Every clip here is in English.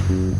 Who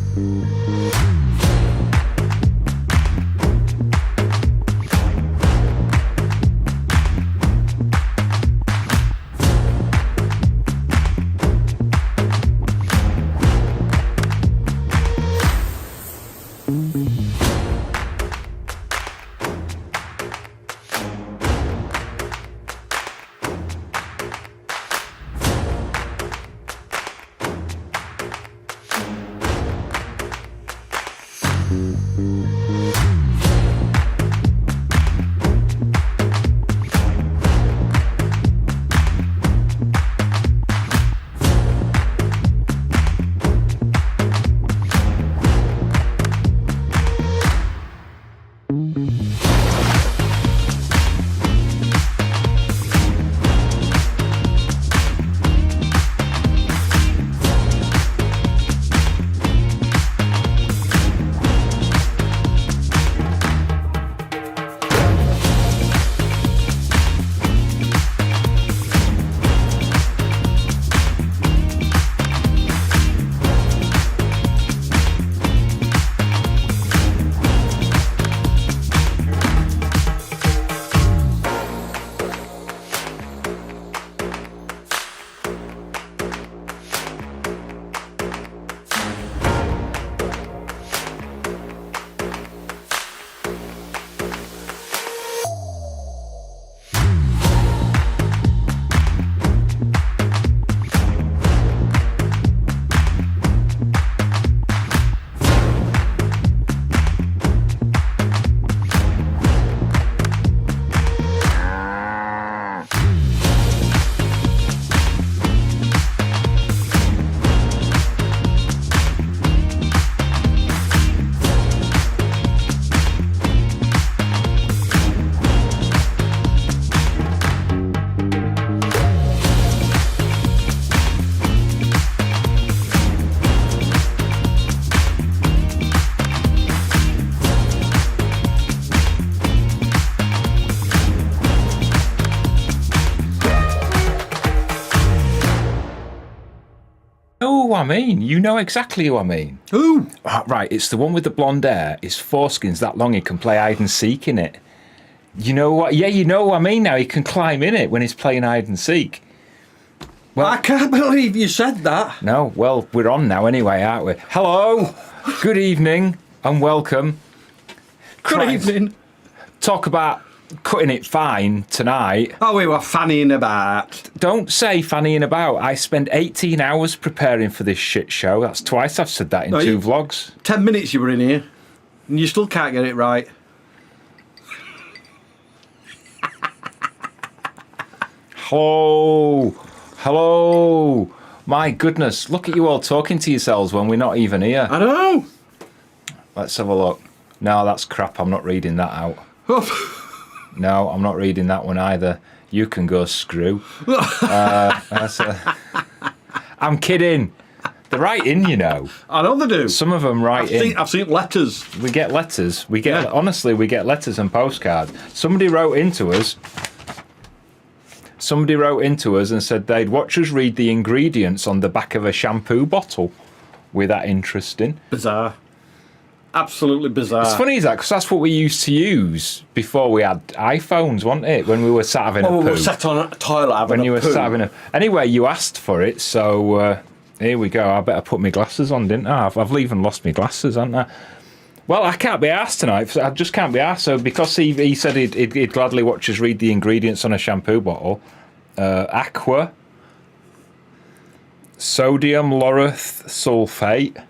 I mean? You know exactly who I mean. Who? Oh, right, it's the one with the blonde hair. His foreskin's that long he can play hide and seek in it. You know what? Yeah, you know what I mean now. He can climb in it when he's playing hide and seek. Well, I can't believe you said that. No, well, we're on now anyway, aren't we? Hello, good evening, and welcome. Good evening. Talk about cutting it fine tonight. Oh, we were fannying about. Don't say fannying about. I spent 18 hours preparing for this shit show. That's twice I've said that in two vlogs. 10 minutes you were in here, and you still can't get it right. Hello. Hello. My goodness, look at you all talking to yourselves when we're not even here. I know. Let's have a look. No, that's crap. I'm not reading that out. No, I'm not reading that one either. You can go screw. I'm kidding. They write in, you know. I know they do. Some of them write in. I've seen letters. We get letters. Honestly, we get letters and postcards. Somebody wrote into us and said they'd watch us read the ingredients on the back of a shampoo bottle. We're that interesting. Bizarre. Absolutely bizarre. It's funny, that because that's what we used to use before we had iPhones, wasn't it? When we were sat having a poo. We were sat on a toilet having a poo. Anyway, you asked for it, so here we go. I better put my glasses on, didn't I? I've even lost my glasses, haven't I? Well, I can't be arsed tonight. I just can't be arsed. So because he said he'd gladly watch us read the ingredients on a shampoo bottle. Aqua, sodium lauryl sulfate,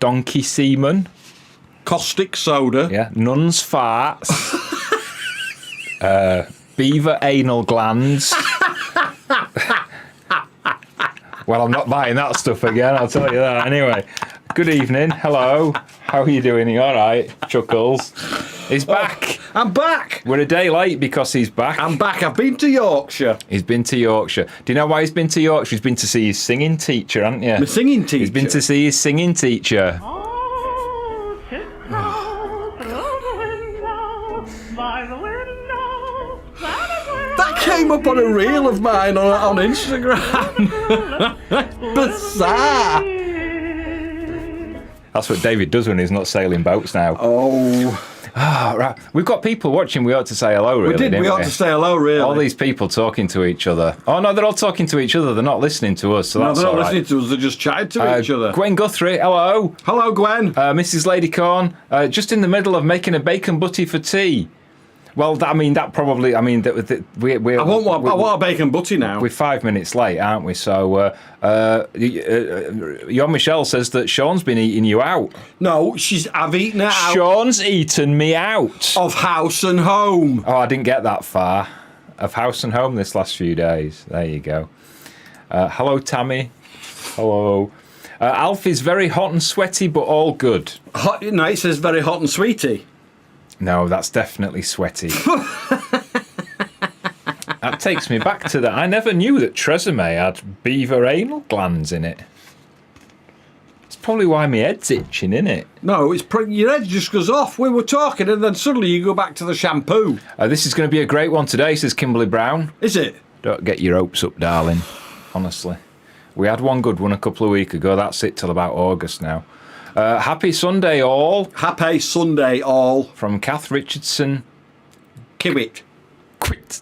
donkey semen, caustic soda, yeah, nun's farts, beaver anal glands. Well, I'm not buying that stuff again, I'll tell you that. Anyway, good evening, hello, how are you doing? Are you all right? Chuckles. He's back. I'm back. We're a day late because he's back. I'm back. I've been to Yorkshire. He's been to Yorkshire. Do you know why he's been to Yorkshire? He's been to see his singing teacher, hasn't you? My singing teacher? He's been to see his singing teacher. That came up on a reel of mine on Instagram. Bizarre. That's what David does when he's not sailing boats now. Oh. Right. We've got people watching. We ought to say hello, really. We ought to say hello, really. All these people talking to each other. Oh, no, they're all talking to each other. They're not listening to us, so No, that's they're not all right. listening to us. They're just chatting to each other. Gwen Guthrie, hello. Hello, Gwen. Mrs. Ladycorn, just in the middle of making a bacon butty for tea. Well, that probably. I want a bacon butty now. We're 5 minutes late, aren't we? So, your Michelle says that Sean's been eating you out. No, I've eaten it out. Sean's eaten me out. Of house and home. Oh, I didn't get that far. Of house and home this last few days. There you go. Hello, Tammy. Hello. Alf is very hot and sweaty, but all good. No, it says very hot and sweety. No, that's definitely sweaty. That takes me back to that. I never knew that Tresemme had beaver anal glands in it. It's probably why my head's itching, innit? No, your head just goes off. We were talking and then suddenly you go back to the shampoo. This is going to be a great one today, says Kimberly Brown. Is it? Don't get your hopes up, darling. Honestly. We had one good one a couple of weeks ago. That's it till about August now. Happy Sunday, all. Happy Sunday, all. From Kath Richardson. Kiwit. Quit.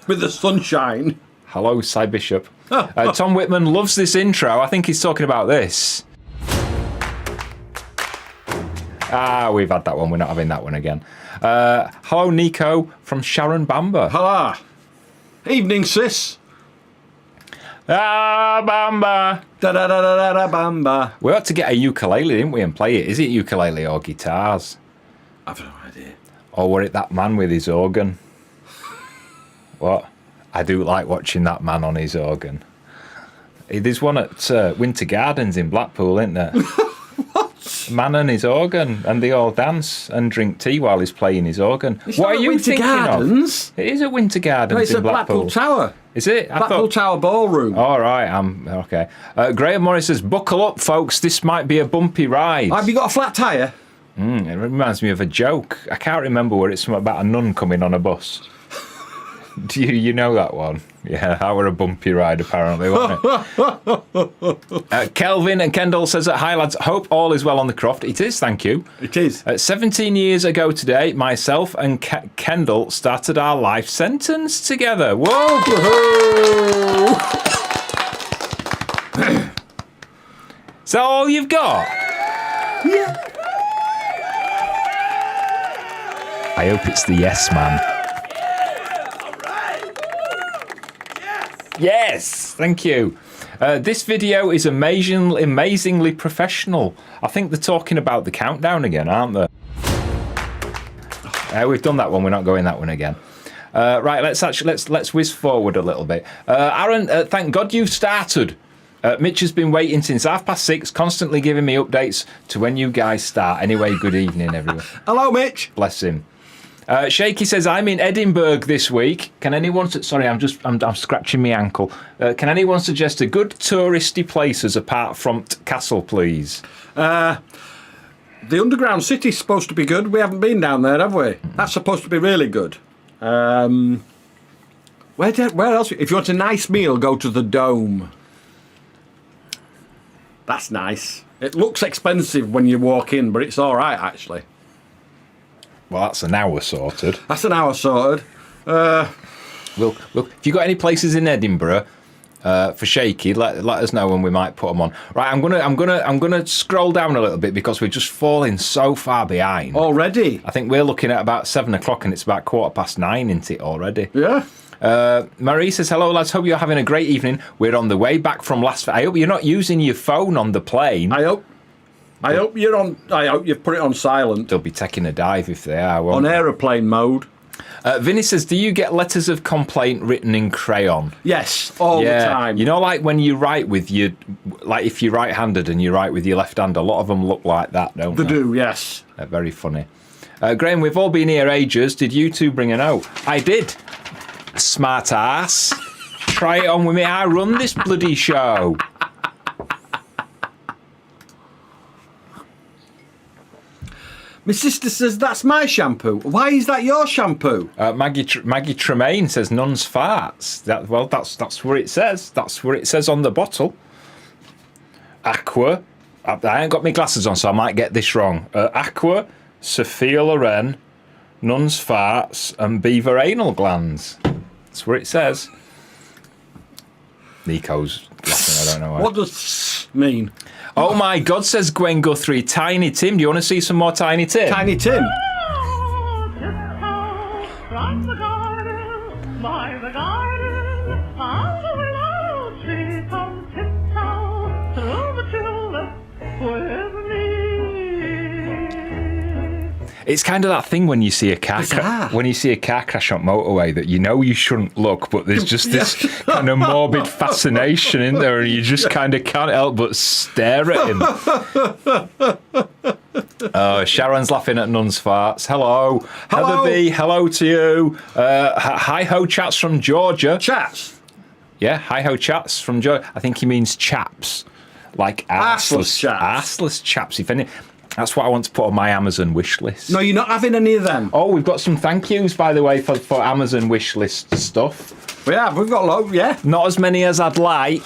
With the sunshine. Hello, Cy Bishop. Tom Whitman loves this intro. I think he's talking about this. We've had that one. We're not having that one again. Hello, Nico from Sharon Bamba. Hello. Evening, sis. Bamba. Da-da-da-da-da, Bamba. We ought to get a ukulele, didn't we, and play it. Is it ukulele or guitars? I've no idea. Or were it that man with his organ? What? I do like watching that man on his organ. There's one at Winter Gardens in Blackpool, isn't there? What? Man and his organ, and they all dance and drink tea while he's playing his organ. It's What not are at you Winter thinking Gardens. of? It is at Winter Gardens No, it's in at Blackpool. Blackpool Tower. Is it? Blackpool Tower Ballroom. All right, I'm okay. Graham Morris says, "Buckle up, folks. This might be a bumpy ride." Have you got a flat tyre? It reminds me of a joke. I can't remember where it's about a nun coming on a bus. Do you know that one? Yeah, that were a bumpy ride apparently, wasn't it? Kelvin and Kendall says that, "Hi lads, hope all is well on the croft." It is, thank you. It is. 17 years ago today, myself and Kendall started our life sentence together. Whoa! Is that all you've got? Yeah. I hope it's the yes man. Yes, thank you. This video is amazingly professional. I think they're talking about the countdown again, aren't they? We've done that one. We're not going that one again. Right, let's whiz forward a little bit. Aaron, thank God you've started. Mitch has been waiting since 6:30, constantly giving me updates to when you guys start. Anyway, good evening, everyone. Hello, Mitch. Bless him. Shaky says, "I'm in Edinburgh this week. Can anyone..." Sorry, I'm scratching my ankle. Can anyone suggest a good touristy places apart from Castle, please? The underground city's supposed to be good. We haven't been down there, have we? That's supposed to be really good. Where else? If you want a nice meal, go to the Dome. That's nice. It looks expensive when you walk in, but it's all right, actually. Well, that's an hour sorted. That's an hour sorted. Well, if you got any places in Edinburgh for Shaky, let us know and we might put them on. Right, I'm gonna scroll down a little bit because we're just falling so far behind Already? I think we're looking at about 7 o'clock and it's about 9:15, isn't it already? Yeah. Marie says, "Hello lads, hope you're having a great evening. We're on the way back from I hope you're not using your phone on the plane." I hope you've put it on silent. They'll be taking a dive if they are, won't On they? aeroplane mode. Vinny says, "Do you get letters of complaint written in crayon?" Yes, all the time. You know, like when you write with your, like if you're right-handed and you write with your left hand, a lot of them look like that, don't they? They do, yes. They're very funny. Graham, we've all been here ages. Did you two bring a note? I did. Smart ass. Try it on with me. I run this bloody show. My sister says that's my shampoo. Why is that your shampoo? Maggie Tremaine says nun's farts. That's what it says. That's what it says on the bottle. Aqua I ain't got my glasses on, so I might get this wrong. Aqua, Sophia Loren, nun's farts, and beaver anal glands. That's what it says. Nico's laughing, I don't know why. What does mean? Oh my God, says Gwen Guthrie. Tiny Tim. Do you want to see some more Tiny Tim? Tiny Tim. From the garden, by the garden, on the willow tree, come tiptoe through the tulip with me. It's kind of that thing when you see a car crash on motorway that you know you shouldn't look, but there's just this kind of morbid fascination in there, and you just kind of can't help but stare at him. Sharon's laughing at Nun's farts. Hello. Heather B, hello to you. Hi-ho chats from Georgia. Chats? Yeah, hi-ho chats from Georgia. I think he means chaps. Like arseless chaps. Arseless chaps, if any. That's what I want to put on my Amazon wish list. No, you're not having any of them. Oh, we've got some thank yous, by the way, for Amazon wish list stuff. We have. We've got loads, yeah. Not as many as I'd like.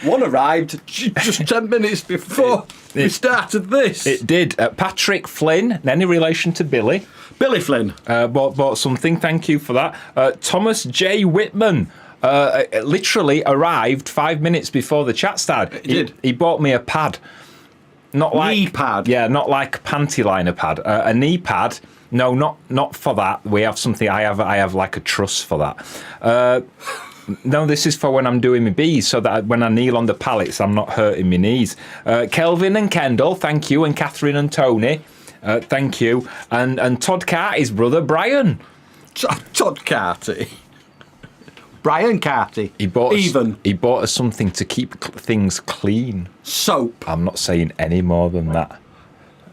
One arrived just 10 minutes before we started this. It did. Patrick Flynn, any relation to Billy? Billy Flynn. Bought something. Thank you for that. Thomas J. Whitman. Literally arrived 5 minutes before the chat started. He bought me a pad. Not like knee pad. Yeah, not like panty liner pad. A knee pad. No, not for that. We have something. I have like a truss for that. No, this is for when I'm doing my bees, so that when I kneel on the pallets, I'm not hurting my knees. Kelvin and Kendall, thank you, and Catherine and Tony, thank you, and Todd Carty's brother Brian. Todd Carty. Brian Carty. He bought us something to keep things clean. Soap. I'm not saying any more than that.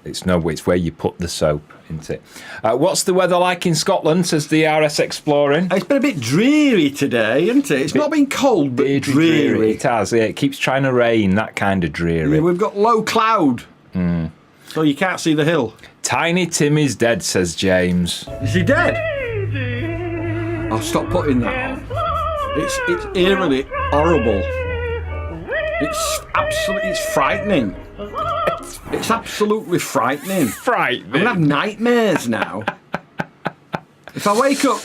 It's where you put the soap, isn't it? What's the weather like in Scotland, says the RS Exploring? It's been a bit dreary today, isn't it? It's not been cold, but dreary. It has, yeah. It keeps trying to rain, that kind of dreary. Yeah, we've got low cloud, so you can't see the hill. Tiny Tim is dead, says James. Is he dead? I'll stop putting that on. It's eerily horrible. It's frightening. It's absolutely frightening. Frightening. I'm going to have nightmares now. If I wake up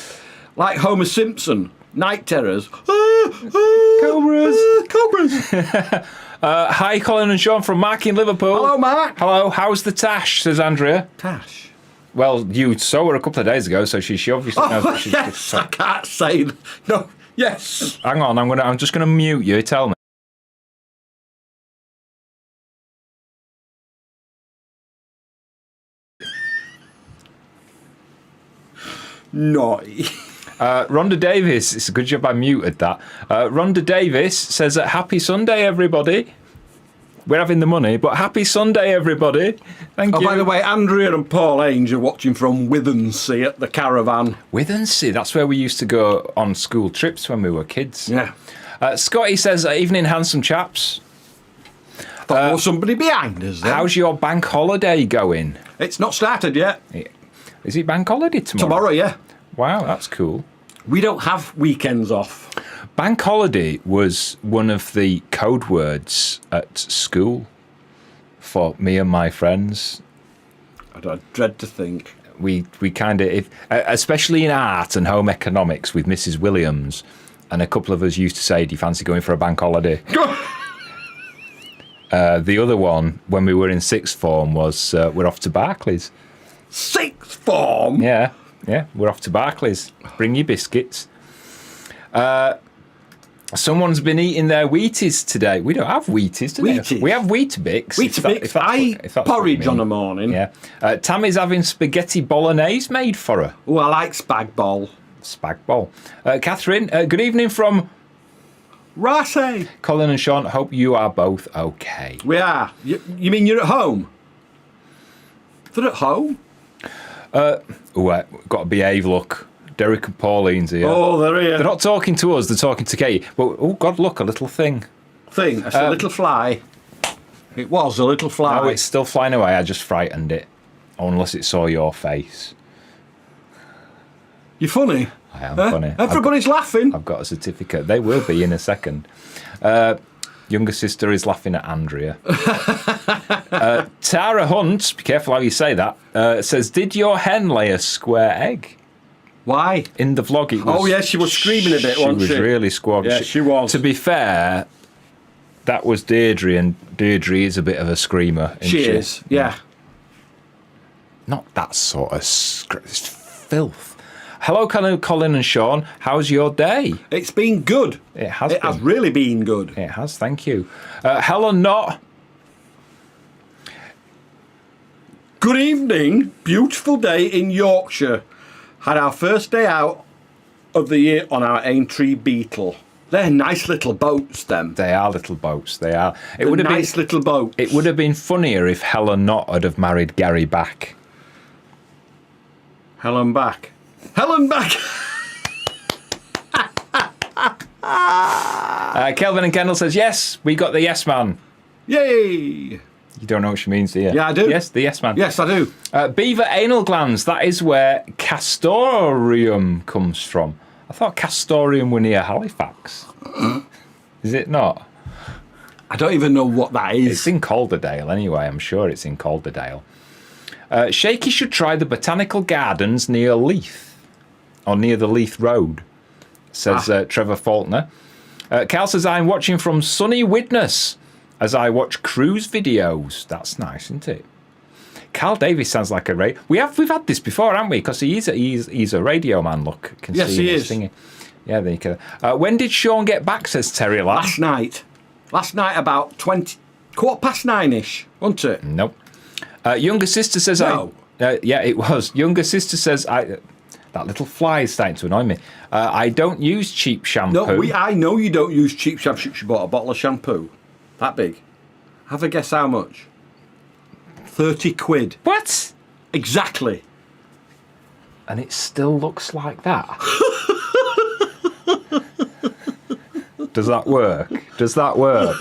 like Homer Simpson, night terrors. Cobras. Cobras. Hi, Colin and Sean from Mark in Liverpool. Hello, Mark. Hello, how's the tash, says Andrea. Tash. Well, you saw her a couple of days ago, so she obviously knows what she's... Yes, I can't say... No, yes. Hang on, I'm just going to mute you, tell me. Naughty. Rhonda Davis, it's a good job I muted that. Rhonda Davis says, happy Sunday, everybody. We're having the money, but happy Sunday, everybody. Thank you. By the way, Andrea and Paul Ainge are watching from Withensea at the caravan. Withensea, that's where we used to go on school trips when we were kids. Yeah. Scotty says, evening, handsome chaps. Thought there was somebody behind us then. How's your bank holiday going? It's not started yet. Is it bank holiday tomorrow? Tomorrow, yeah. Wow, that's cool. We don't have weekends off. Bank holiday was one of the code words at school for me and my friends. I dread to think. We kind of, especially in art and home economics with Mrs. Williams, and a couple of us used to say, do you fancy going for a bank holiday? The other one, when we were in sixth form, was we're off to Barclays. Sixth form? Yeah, we're off to Barclays. Bring your biscuits. Someone's been eating their Wheaties today. We don't have Wheaties today. Wheaties? We have Weetabix. Weetabix. I porridge on a morning. Yeah. Tammy's having spaghetti bolognese made for her. Oh, I like spag bol. Spag bol. Catherine, good evening from Rossi. Colin and Sean. Hope you are both okay. We are. You mean you're at home? They're at home? Got to behave, look. Derek and Pauline's here. Oh, they're here. They're not talking to us, they're talking to Katie. But, oh, God, look, a little thing. It's a little fly. It was a little fly. No, it's still flying away. I just frightened it. Oh, unless it saw your face. You're funny. I am funny. Everybody's laughing. I've got a certificate. They will be in a second. Younger sister is laughing at Andrea. Tara Hunt, be careful how you say that, says, did your hen lay a square egg? Why? In the vlog, it was... Oh, yeah, she was screaming a bit, wasn't she? She was really squawking. Yeah, she was. To be fair, that was Deirdre, and Deirdre is a bit of a screamer. She is, yeah. Not that sort of filth. Hello, Colin and Sean. How's your day? It's been good. It has It has really been good. It has, thank you. Helen Knott. Good evening. Beautiful day in Yorkshire. Had our first day out of the year on our Aintree Beetle. They're nice little boats, them. They are little boats. They are. It They're would have nice little boats. It would have been funnier if Helen Knott had have married Gary Back. Helen Back. Helen Back! Kelvin and Kendall says, yes, we got the yes man. Yay! You don't know what she means, do you? Yeah, I do. Yes, the yes man. Yes, I do. Beaver anal glands, that is where castoreum comes from. I thought castoreum were near Halifax. Is it not? I don't even know what that is. It's in Calderdale anyway, I'm sure it's in Calderdale. Shaky should try the botanical gardens near Leith, or near the Leith Road, says Trevor Faulkner. Cal says, I'm watching from sunny Widnes as I watch cruise videos. That's nice, isn't it? Cal Davies sounds like a we've had this before, haven't we? Because he's a radio man. Look, can yes, see he him is. singing. Yeah, there you go. When did Sean get back? Says Terry Last night. Last night about 9:15ish, wasn't it? Nope. Younger sister says, no. Yeah, it was. Younger sister says, that little fly is starting to annoy me. I don't use cheap shampoo. No, I know you don't use cheap shampoo. She bought a bottle of shampoo. That big. Have a guess how much? 30 quid. What? Exactly. And it still looks like that. Does that work? Does that work?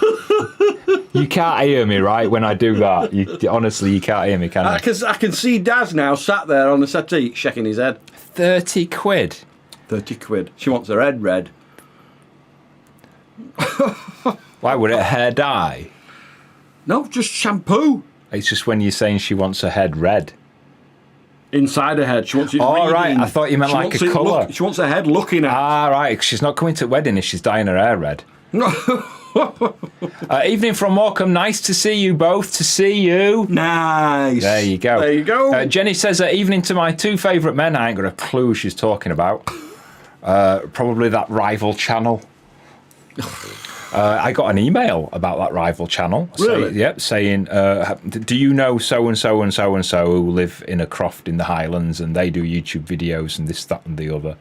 You can't hear me, right, when I do that. Honestly, you can't hear me, can you? Because I can see Daz now sat there on the settee shaking his head. 30 quid? 30 quid. She wants her head red. Why, would her hair dye? No, just shampoo. It's just when you're saying she wants her head red. Inside her head. She wants it Oh, reading. right. I thought you meant like a colour. She wants her head looking at. Ah, right. She's not coming to the wedding if she's dyeing her hair red. Evening from Morecambe. Nice to see you both. To see you. Nice. There you go. There you go. Jenny says, evening to my two favourite men. I ain't got a clue she's talking about. Probably that rival channel. I got an email about that rival channel. Really? Saying, do you know so-and-so and so-and-so who live in a croft in the Highlands and they do YouTube videos and this, that and the other?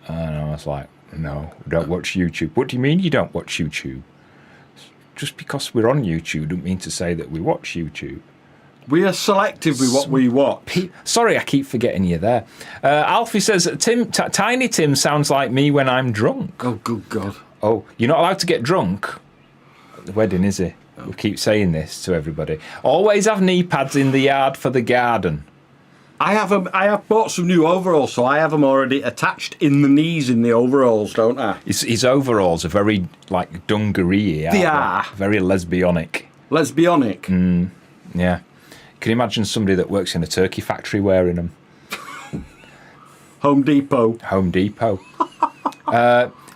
And I was like, no, we don't watch YouTube. What do you mean you don't watch YouTube? Just because we're on YouTube don't mean to say that we watch YouTube. We are selective with what we watch. Sorry, I keep forgetting you there. Alfie says, Tiny Tim sounds like me when I'm drunk. Oh, good God. Oh, you're not allowed to get drunk at the wedding, is he? We keep saying this to everybody. Always have knee pads in the yard for the garden. I have bought some new overalls, so I have them already attached in the knees in the overalls, don't I? His overalls are very, like, dungaree. They are. Very lesbionic. Lesbionic? Yeah. Can you imagine somebody that works in a turkey factory wearing them? Home Depot. Home Depot.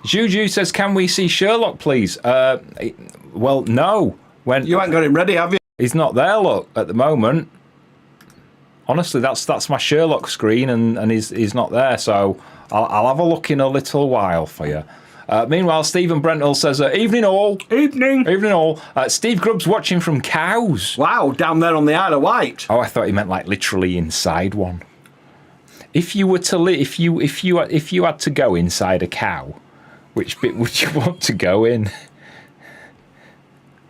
Juju says, can we see Sherlock, please? Well, no. You ain't got him ready, have you? He's not there, look, at the moment. Honestly, that's my Sherlock screen, and he's not there, so I'll have a look in a little while for you. Meanwhile, Stephen Brentall says, evening all. Evening. Evening all. Steve Grubb's watching from cows. Wow, down there on the Isle of Wight. Oh, I thought he meant like literally inside one. If you were to if you had to go inside a cow, which bit would you want to go in?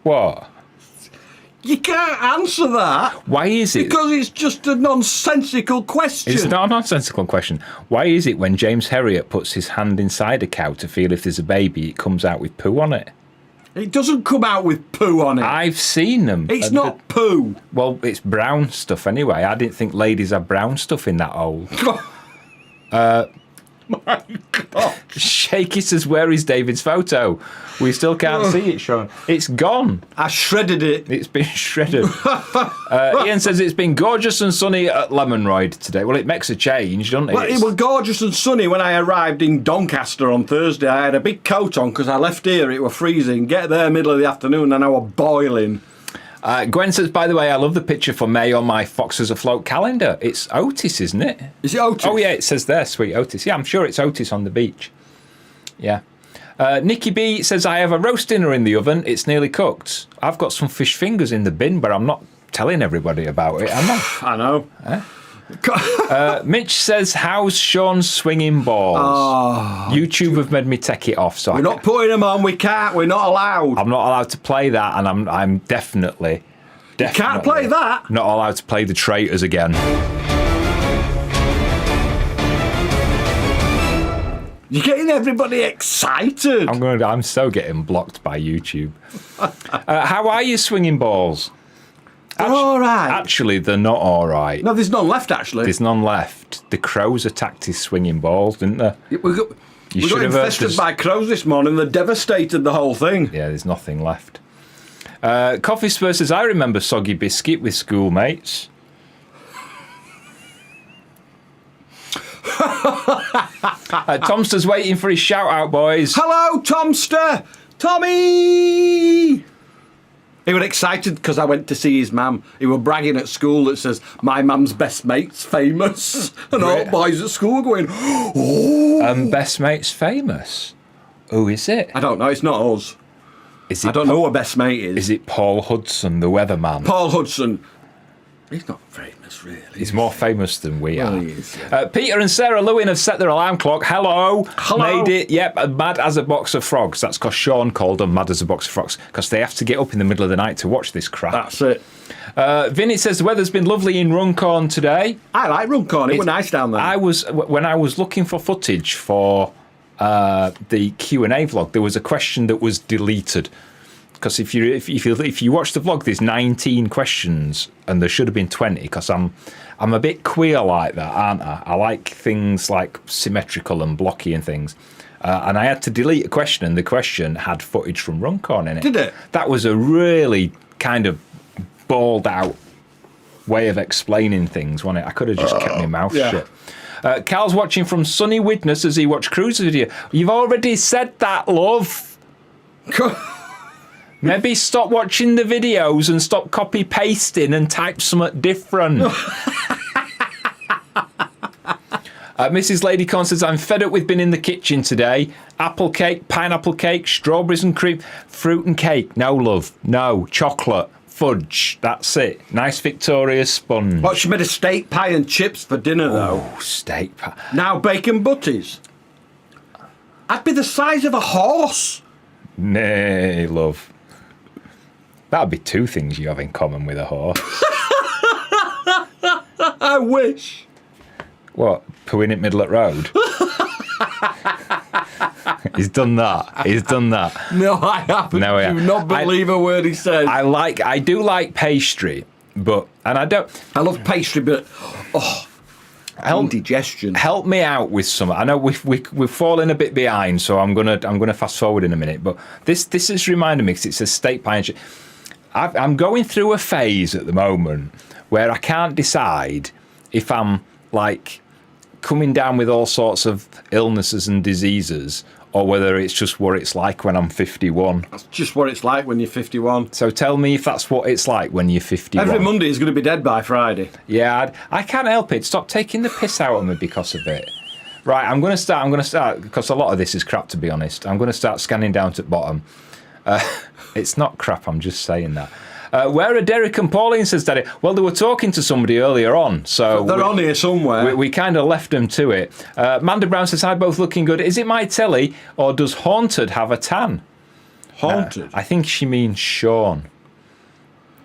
What? You can't answer that. Why is it? Because it's just a nonsensical question. It's not a nonsensical question. Why is it when James Herriot puts his hand inside a cow to feel if there's a baby, it comes out with poo on it? It doesn't come out with poo on it. I've seen them. It's not poo. Well, it's brown stuff anyway. I didn't think ladies have brown stuff in that hole. my God. Shaky says, where is David's photo? We still can't see it, Sean. It's gone. I shredded it. It's been shredded. Ian says it's been gorgeous and sunny at Lemonroyd today. Well, it makes a change, doesn't it? Well, it was gorgeous and sunny when I arrived in Doncaster on Thursday. I had a big coat on because I left here, it was freezing. Get there middle of the afternoon and I was boiling. Gwen says, by the way, I love the picture for May on my Foxes Afloat calendar. It's Otis, isn't it? Is it Otis? Oh, yeah, it says there, sweet Otis. Yeah, I'm sure it's Otis on the beach. Yeah. Nikki B says, I have a roast dinner in the oven. It's nearly cooked. I've got some fish fingers in the bin, but I'm not telling everybody about it, am I? I know. Mitch says, how's Sean swinging balls? Oh, YouTube have made me take it off. So we're not putting them on. We can't. We're not allowed. I'm not allowed to play that, and I'm definitely you can't play that. Not allowed to play the traitors again. You're getting everybody excited. I'm so getting blocked by YouTube. How are you swinging balls? They're all right. Actually, they're not all right. No, there's none left, actually. There's none left. The crows attacked his swinging balls, didn't they? We got infested by crows this morning. They devastated the whole thing. Yeah, there's nothing left. Coffee Spur says, I remember Soggy Biscuit with schoolmates. Tomster's waiting for his shout-out, boys. Hello, Tomster! Tommy! He was excited because I went to see his mum. He was bragging at school that says, my mum's best mate's famous. And all boys at school going, oh. Best mate's famous? Who is it? I don't know. It's not us. Is it I don't know who a best mate is. Is it Paul Hudson, the weatherman? Paul Hudson. He's not famous, really. He's more famous than we are. He is, yeah. Peter and Sarah Lewin have set their alarm clock. Hello. Hello. Made it. Yep, mad as a box of frogs. That's because Sean called them mad as a box of frogs because they have to get up in the middle of the night to watch this crap. That's it. Vinny says the weather's been lovely in Runcorn today. I like Runcorn. It was nice down there. When I was looking for footage for the Q&A vlog, there was a question that was deleted. Because if you watch the vlog, there's 19 questions, and there should have been 20. Because I'm a bit queer like that, aren't I? I like things like symmetrical and blocky and things. And I had to delete a question, and the question had footage from Runcorn in it. Did it? That was a really kind of balled out way of explaining things, wasn't it? I could have just kept my mouth shut. Carl's watching from Sunny Witness as he watched Cruise's video. You've already said that, love. Maybe stop watching the videos and stop copy pasting and type something different. Mrs. Ladycorn says, I'm fed up with being in the kitchen today. Apple cake, pineapple cake, strawberries and cream, fruit and cake. No, love. No. Chocolate. Fudge. That's it. Nice Victoria sponge. What, she made a steak pie and chips for dinner, though? Oh, steak pie. Now bacon butties. I'd be the size of a horse. Nay, love. That'd be two things you have in common with a horse. I wish. What? Pooing it middle at road? He's done that. He's done that. No, I haven't. No, Do not believe a word he says. I do like pastry, but I love pastry, but indigestion. Help me out with some. I know we've fallen a bit behind, so I'm gonna fast forward in a minute. But this is reminding me because it says steak pie. I'm going through a phase at the moment where I can't decide if I'm like coming down with all sorts of illnesses and diseases or whether it's just what it's like when I'm 51. That's just what it's like when you're 51. So tell me if that's what it's like when you're 51. Every Monday is going to be dead by Friday. Yeah, I can't help it. Stop taking the piss out of me because of it. Right, I'm going to start, because a lot of this is crap, to be honest. I'm going to start scanning down to the bottom. It's not crap, I'm just saying that. Where are Derek and Pauline, says Daddy? Well, they were talking to somebody earlier on, so... They're on here somewhere. We kind of left them to it. Manda Brown says, hi, both looking good. Is it my telly, or does Haunted have a tan? Haunted? I think she means Sean.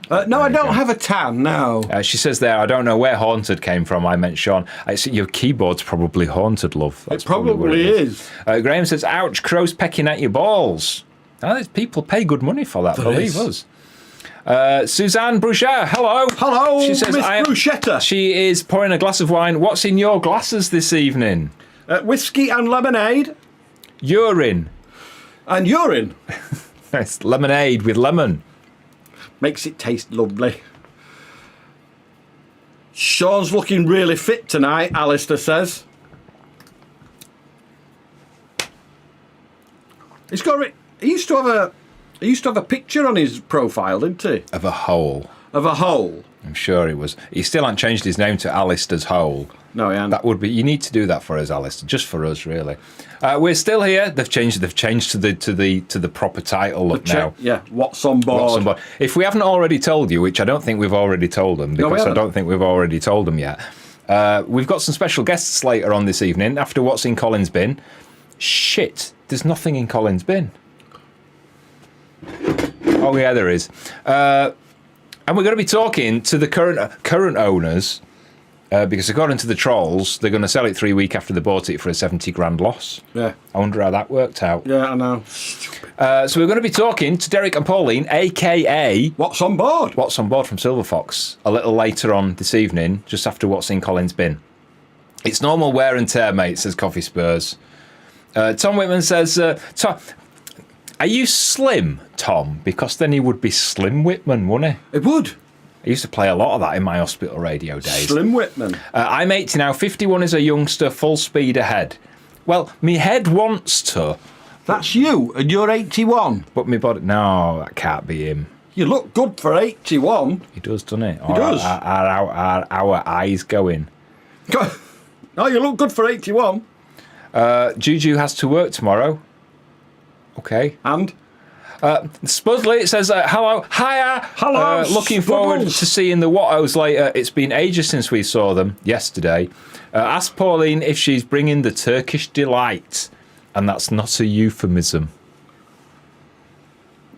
No, I don't have a tan, no. She says there, I don't know where Haunted came from. I meant Sean. Your keyboard's probably Haunted, love. That's it probably is. Graham says, ouch, crows pecking at your balls. People pay good money for that, believe us. Suzanne Bruchette, hello. Hello, she says, Miss Bruchetta. She is pouring a glass of wine. What's in your glasses this evening? Whiskey and lemonade. Urine. And urine. It's lemonade with lemon. Makes it taste lovely. Sean's looking really fit tonight, Alistair says. He's got. He used to have a picture on his profile, didn't he? Of a hole. Of a hole. I'm sure he was. He still hasn't changed his name to Alistair's Hole. No, he hasn't. That would be. You need to do that for us, Alistair. Just for us, really. We're still here. They've changed to the proper title look now. Yeah. What's on board? What's on board? If we haven't already told you, which I don't think we've already told them, because I don't think we've already told them yet. We've got some special guests later on this evening after What's in Colin's Bin. Shit, there's nothing in Colin's bin. Oh yeah, there is. And we're going to be talking to the current owners because according to the trolls, they're going to sell it 3 weeks after they bought it for a 70 grand loss. Yeah. I wonder how that worked out. Yeah, I know. So we're going to be talking to Derek and Pauline, a.k.a. What's on board? What's on board from Silver Fox, a little later on this evening, just after What's in Colin's Bin. It's normal wear and tear, mate, says Coffee Spurs. Tom Whitman says, Tom, are you slim, Tom? Because then he would be Slim Whitman, wouldn't he? It would. I used to play a lot of that in my hospital radio days. Slim Whitman. I'm 80 now, 51 is a youngster, full speed ahead. Well, me head wants to. That's you, and you're 81. But me body, no, that can't be him. You look good for 81. He does, doesn't he? He does. Our eyes going. No, you look good for 81. Juju has to work tomorrow. Okay. And? Supposedly it says, hello, hiya. Hello, looking forward to seeing the Wattos later. It's been ages since we saw them yesterday. Ask Pauline if she's bringing the Turkish delight. And that's not a euphemism.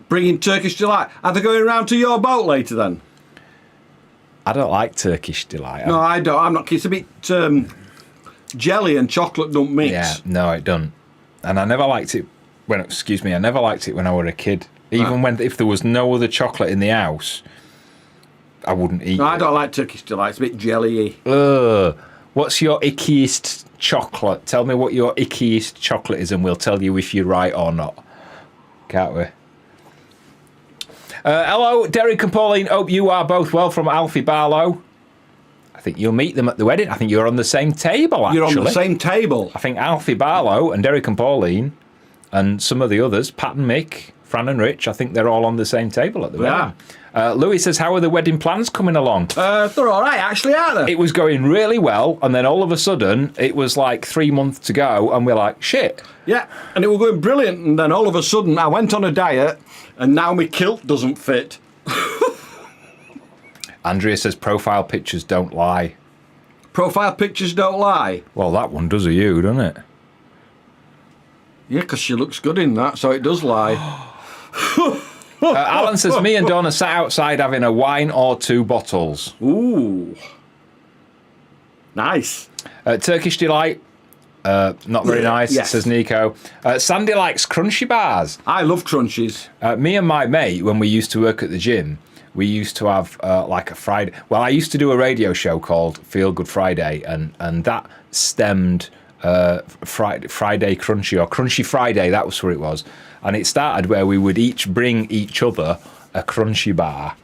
Bringing Turkish delight. Are they going round to your boat later then? I don't like Turkish delight. No, I don't. I'm not. It's a bit jelly and chocolate don't mix. Yeah, no, it don't. And I never liked it when. Excuse me, I never liked it when I was a kid. Even if there was no other chocolate in the house, I wouldn't eat. No, it. I don't like Turkish delight. It's a bit jelly-y. Ugh. What's your ickiest chocolate? Tell me what your ickiest chocolate is, and we'll tell you if you're right or not. Can't we? Hello, Derek and Pauline. Hope you are both well from Alfie Barlow. I think you'll meet them at the wedding. I think you're on the same table, actually. You're on the same table. I think Alfie Barlow and Derek and Pauline and some of the others, Pat and Mick, Fran and Rich, I think they're all on the same table at the wedding. Louis says, how are the wedding plans coming along? They're all right, actually, aren't they? It was going really well, and then all of a sudden, it was like 3 months to go, and we're like, shit. Yeah, and it was going brilliant, and then all of a sudden, I went on a diet, and now my kilt doesn't fit. Andrea says, profile pictures don't lie. Profile pictures don't lie. Well, that one does of you, doesn't it? Yeah, because she looks good in that, so it does lie. Alan says, me and Donna sat outside having a wine or 2 bottles. Ooh. Nice. Turkish Delight, not very nice, yes. says Nico. Sandy likes crunchy bars. I love crunchies. Me and my mate, when we used to work at the gym, we used to have like a Friday. Well, I used to do a radio show called Feel Good Friday, and that stemmed Friday Crunchy, or Crunchy Friday, that was what it was. And it started where we would each bring each other a crunchy bar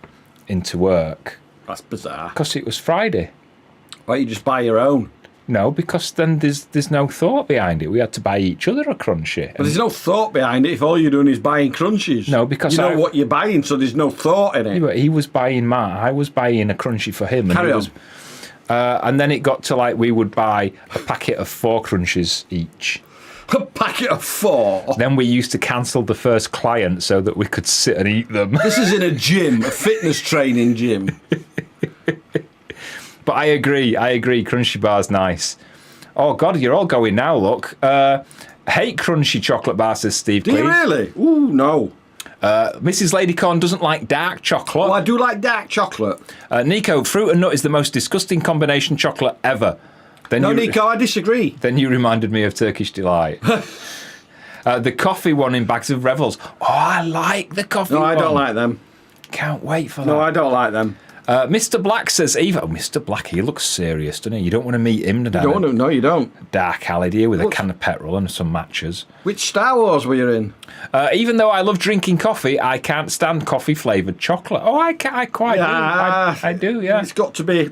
into work. That's bizarre. Because it was Friday. Why don't you just buy your own? No, because then there's no thought behind it. We had to buy each other a crunchy. But there's no thought behind it if all you're doing is buying crunchies. No, because you know what you're buying, so there's no thought in it. Yeah, but he was buying mine. I was buying a crunchy for him. Carry on. And then it got to like we would buy a packet of 4 crunchies each. A packet of 4? Then we used to cancel the first client so that we could sit and eat them. This is in a gym, a fitness training gym. But I agree, crunchy bar's nice. Oh God, you're all going now, look. Hate crunchy chocolate bar, says Steve. Do you really? Ooh, no. Mrs. Ladycorn doesn't like dark chocolate. Well, I do like dark chocolate. Nico, fruit and nut is the most disgusting combination chocolate ever. Nico, I disagree. Then you reminded me of Turkish Delight. The coffee one in bags of Revels. Oh, I like the coffee one. No, I don't like them. Can't wait for that. No, I don't like them. Mr. Black says, Eva, Mr. Black, he looks serious, doesn't he? You don't want to meet him, You don't want to, no, you don't. Dark alley, do you, with a can of petrol and some matches. Which Star Wars were you in? Even though I love drinking coffee, I can't stand coffee-flavoured chocolate. Oh, I quite do. I do, yeah. It's got to be...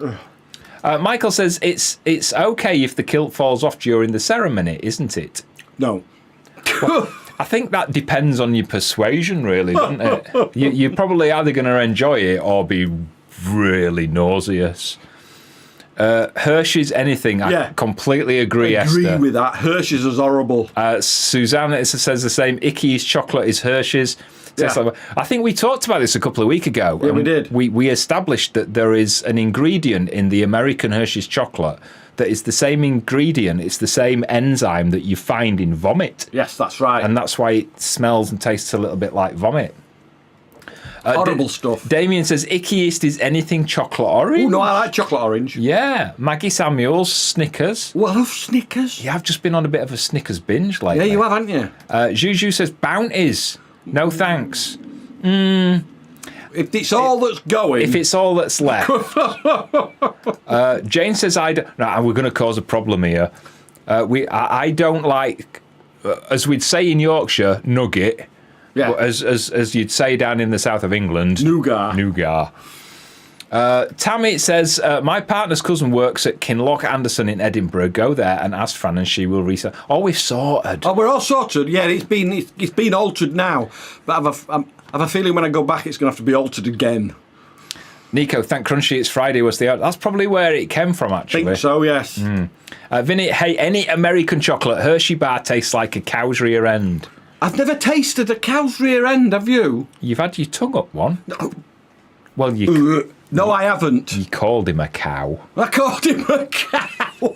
Michael says, it's okay if the kilt falls off during the ceremony, isn't it? No. Well, I think that depends on your persuasion, really, doesn't it? You're probably either going to enjoy it or be really nauseous. Hershey's anything. I completely agree, Esther. Agree with that. Hershey's is horrible. Susanna says the same. Icky's chocolate is Hershey's. Yeah. I think we talked about this a couple of weeks ago. Yeah, we did. We established that there is an ingredient in the American Hershey's chocolate that is the same ingredient. It's the same enzyme that you find in vomit. Yes, that's right. And that's why it smells and tastes a little bit like vomit. Horrible stuff. Damien says, ickiest is anything chocolate orange. Oh, no, I like chocolate orange. Yeah. Maggie Samuels, Snickers. Oh, I love Snickers. Yeah, I've just been on a bit of a Snickers binge lately. Yeah, you have, haven't you? Juju says, Bounties. No thanks. If it's all that's going... If it's all that's left. Jane says, we're going to cause a problem here. I don't like, as we'd say in Yorkshire, nugget. Yeah. As you'd say down in the south of England. Nougat. Tammy says, my partner's cousin works at Kinloch Anderson in Edinburgh. Go there and ask Fran and she will research. Oh, we've sorted. Oh, we're all sorted. Yeah, it's been altered now. But I have a feeling when I go back it's going to have to be altered again. Nico, thank Crunchy, it's Friday was the... That's probably where it came from, actually. I think so, yes. Vinny, hey, any American chocolate Hershey bar tastes like a cow's rear end. I've never tasted a cow's rear end, have you? You've had your tongue up one. No. Well, you... No, I haven't. You called him a cow. I called him a cow.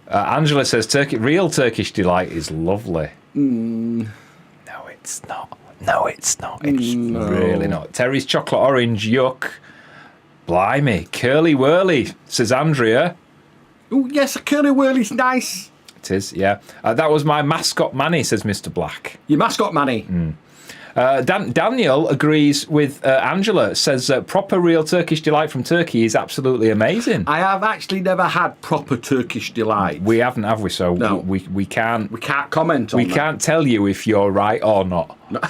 Angela says, real Turkish delight is lovely. No, it's not. It's really not. Terry's chocolate orange, yuck. Blimey, curly whirly, says Andrea. Oh, yes, a curly whirly's nice. It is, yeah. That was my mascot Manny, says Mr. Black. Your mascot Manny. Daniel agrees with Angela, says proper real Turkish delight from Turkey is absolutely amazing. I have actually never had proper Turkish delight. We haven't, have we? So no. we can't... We can't comment on that. We can't tell you if you're right or not. No.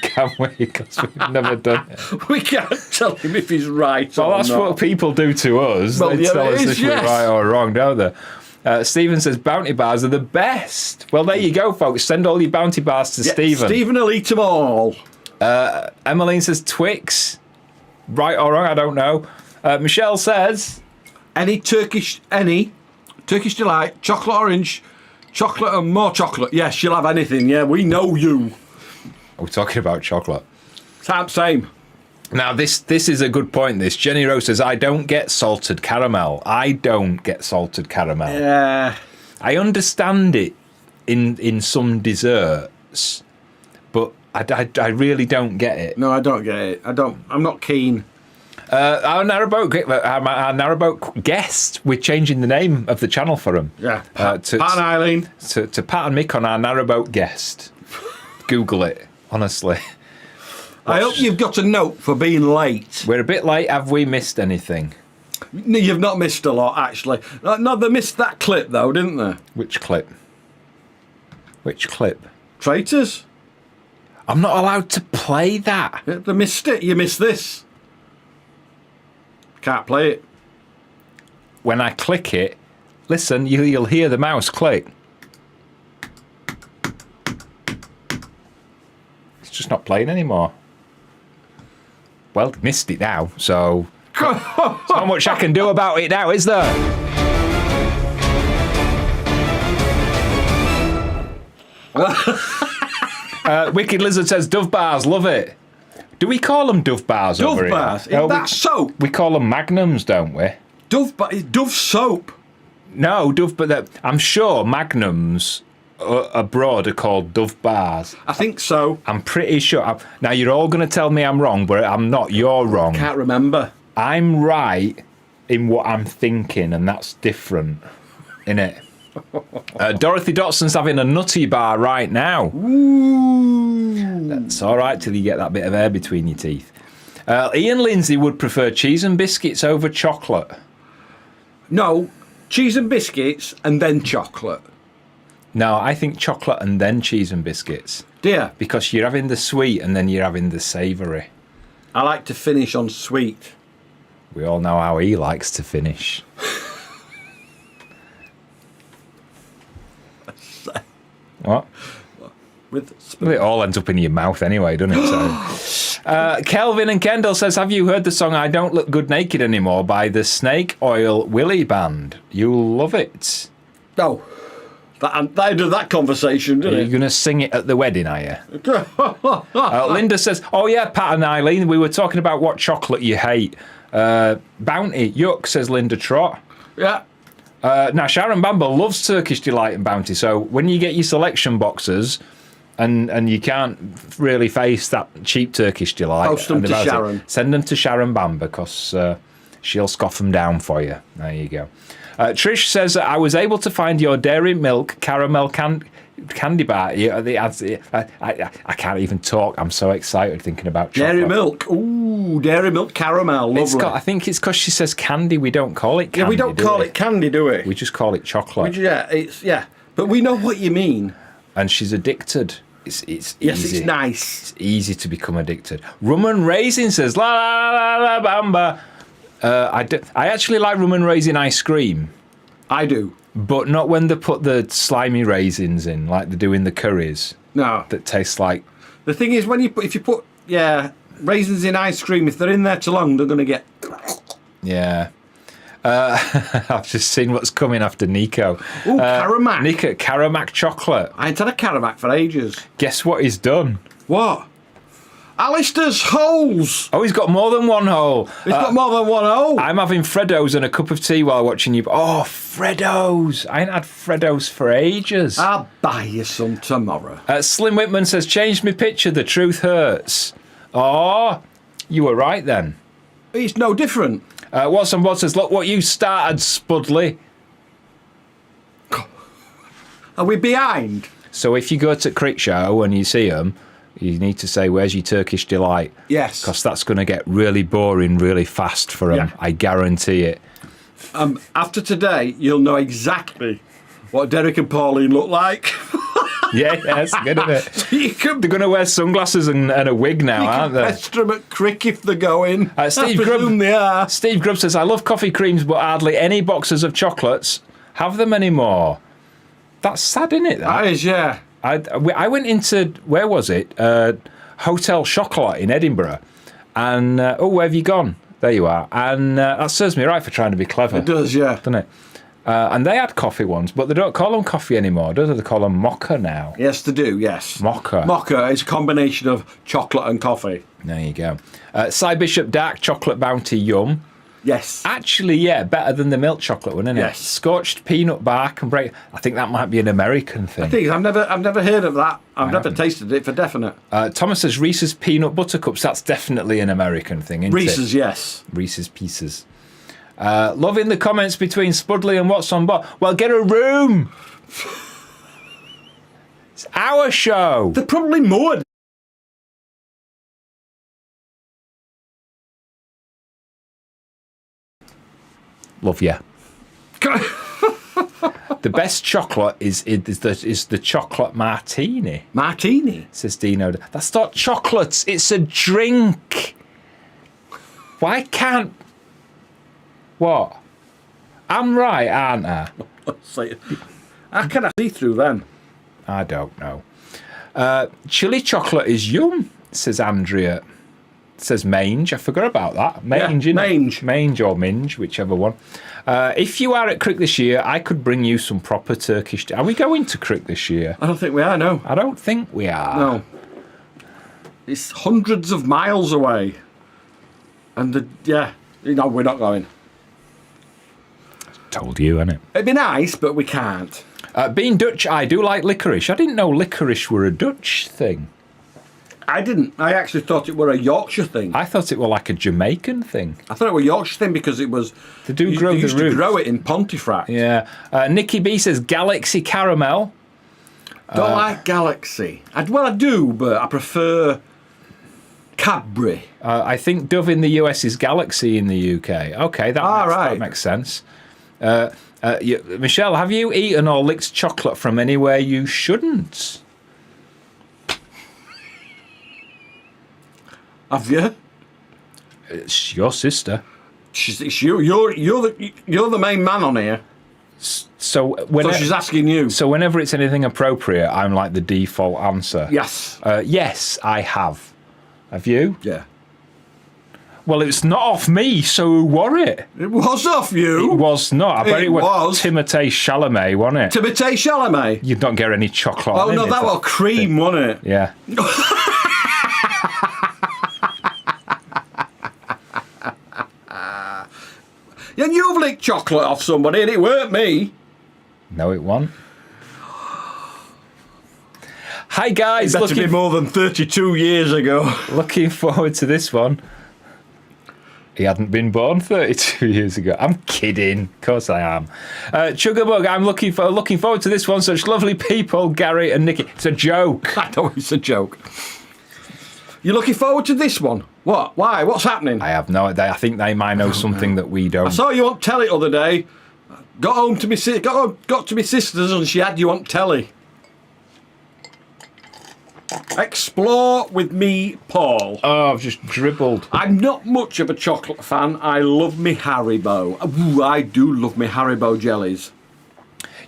Can we? Because we've never done it. We can't tell him if he's right or not. Well, that's what people do to us. Well, they tell us if we're right or wrong, don't they? Stephen says bounty bars are the best. Well, there you go, folks. Send all your bounty bars to Stephen. Stephen will eat them all. Emmeline says Twix. Right or wrong, I don't know. Michelle says... Any Turkish delight, chocolate orange, chocolate and more chocolate. Yes, she'll have anything. Yeah, we know you. We're talking about chocolate. Same. Now, this is a good point, this. Jenny Rose says, I don't get salted caramel. I don't get salted caramel. Yeah. I understand it in some desserts, but I really don't get it. No, I don't get it. I'm not keen. Our narrowboat guest, we're changing the name of the channel for him. Yeah. Pat and Eileen. To Pat and Mick on our narrowboat guest. Google it, honestly. I hope you've got a note for being late. We're a bit late. Have we missed anything? No, you've not missed a lot, actually. No, they missed that clip, though, didn't they? Which clip? Traitors. I'm not allowed to play that. They missed it. You missed this. Can't play it. When I click it, listen, you'll hear the mouse click. It's just not playing anymore. Well, missed it now, so there's not much I can do about it now, is there? Wicked Lizard says Dove bars, love it. Do we call them Dove bars over here? Dove bars? Is that soap? We call them Magnums, don't we? Dove soap? No, Dove, but I'm sure Magnums abroad are called Dove bars. I think so. I'm pretty sure. Now, you're all going to tell me I'm wrong, but I'm not. You're wrong. Can't remember. I'm right in what I'm thinking, and that's different, innit? Dorothy Dotson's having a nutty bar right now. Ooh. That's all right till you get that bit of air between your teeth. Ian Lindsay would prefer cheese and biscuits over chocolate. No, cheese and biscuits and then chocolate. No, I think chocolate and then cheese and biscuits. Dear, Because you're having the sweet and then you're having the savoury. I like to finish on sweet. We all know how he likes to finish. What? Well, it all ends up in your mouth anyway, doesn't it? So. Kelvin and Kendall says, have you heard the song I Don't Look Good Naked Anymore by the Snake Oil Willie Band? You'll love it. No. That ended that conversation, Are didn't you it? going to sing it at the wedding, are you? Linda says, oh yeah, Pat and Eileen, we were talking about what chocolate you hate. Bounty, yuck, says Linda Trott. Yeah. Now, Sharon Bamber loves Turkish Delight and Bounty, so when you get your selection boxes and you can't really face that cheap Turkish Delight, Post them and to Bounty, Sharon. Send them to Sharon Bamber because she'll scoff them down for you. There you go. Trish says, I was able to find your Dairy Milk Caramel Candy Bar. I can't even talk. I'm so excited thinking about chocolate. Dairy milk. Ooh, dairy milk caramel. Lovely. I think it's because she says candy. We don't call it candy. Yeah, we don't call it candy, do we? We just call it chocolate. Yeah. But we know what you mean. And she's addicted. It's Yes, easy. it's nice. It's easy to become addicted. Rum and Raisin says, la la la la bamba. I actually like rum and raisin ice cream, I do. but not when they put the slimy raisins in, like they do in the curries, No. that taste like... The thing is, if you put raisins in ice cream, if they're in there too long, they're going to get... Yeah. I've just seen what's coming after Nico. Ooh, Caramac. Nico, Caramac chocolate. I ain't had a Caramac for ages. Guess what he's done? What? Alistair's holes. Oh, he's got more than one hole. He's got more than one hole. I'm having Freddos and a cup of tea while watching you. Oh, Freddos. I ain't had Freddos for ages. I'll buy you some tomorrow. Slim Whitman says, change my picture, the truth hurts. Oh, you were right then. It's no different. Watson Bod says, look what you started, Spudley. Are we behind? So if you go to Crick Show and you see them, you need to say, where's your Turkish Delight? Yes. Because that's going to get really boring really fast for them. Yeah. I guarantee it. After today, you'll know exactly what Derek and Pauline look like. Yeah, it's good, isn't it? You can They're going to wear sunglasses and a wig now, aren't they? pester them at Crick if they're going. Steve I presume Grubb- they are. Steve Grubb says, I love coffee creams, but hardly any boxes of chocolates have them anymore. That's sad, isn't it? That is, yeah. I went into, where was it? Hotel Chocolat in Edinburgh. And, where have you gone? There you are. And that serves me right for trying to be clever. It does, yeah. Doesn't it? And they had coffee ones, but they don't call them coffee anymore, do they? They call them mocha now. Yes, they do, yes. Mocha. Mocha is a combination of chocolate and coffee. There you go. Cy Bishop Dark Chocolate Bounty Yum. Yes. Actually, yeah, better than the milk chocolate one, isn't it? Yes. Scorched peanut bark and break. I think that might be an American thing. I think I've never heard of that. I've never tasted it for definite. Thomas says Reese's Peanut Butter Cups. That's definitely an American thing, isn't Reese's, it? yes. Reese's Pieces. Loving the comments between Spudley and What's on Bot. Well, get a room. It's our show. They're probably more. Love you. The best chocolate is the chocolate martini, Martini. says Dino. That's not chocolates, it's a drink. Why can't... What? I'm right, aren't I? How can I see through them? I don't know. Chili chocolate is yum, says Andrea. Says mange. I forgot about that. Mange, Yeah, innit? mange. Mange or minge, whichever one. If you are at Crick this year, I could bring you some proper Turkish... Are we going to Crick this year? I don't think we are, no. I don't think we are. No. It's hundreds of miles away. And, we're not going. Told you, innit? It'd be nice, but we can't. Being Dutch, I do like licorice. I didn't know licorice were a Dutch thing. I didn't. I actually thought it were a Yorkshire thing. I thought it were like a Jamaican thing. I thought it were a Yorkshire thing because it was... They do grow the used roots. to grow it in Pontefract. Yeah. Nikki B says Galaxy Caramel. Don't like Galaxy. I do, but I prefer Cadbury. I think Dove in the US is Galaxy in the UK. Okay, that makes sense. Michelle, have you eaten or licked chocolate from anywhere you shouldn't? Have you? It's your sister. It's you. You're the main man on here. So she's asking you. So whenever it's anything appropriate, I'm like the default answer. Yes. Yes, I have. Have you? Yeah. Well, it's not off me, so who wore it? It was off you. It was not. I bet it was. Timothée Chalamet, wasn't it? Timothée Chalamet. You'd not get any chocolate Oh, on no, it, that was cream, wasn't it? Yeah. Yeah, you've licked chocolate off somebody and it weren't me. No, it wasn't. Hi, guys. That to be more than 32 years ago. Looking forward to this one. He hadn't been born 32 years ago. I'm kidding. Of course I am. Chugabug, I'm looking forward to this one. Such lovely people, Gary and Nikki. It's a joke. I know it's a joke. You're looking forward to this one? What? Why? What's happening? I have no idea. I think they might know something that we don't. I saw you on telly the other day. Got to my sister's and she had you on telly. Explore with me, Paul. Oh, I've just dribbled. I'm not much of a chocolate fan. I love me Haribo. Ooh, I do love me Haribo jellies.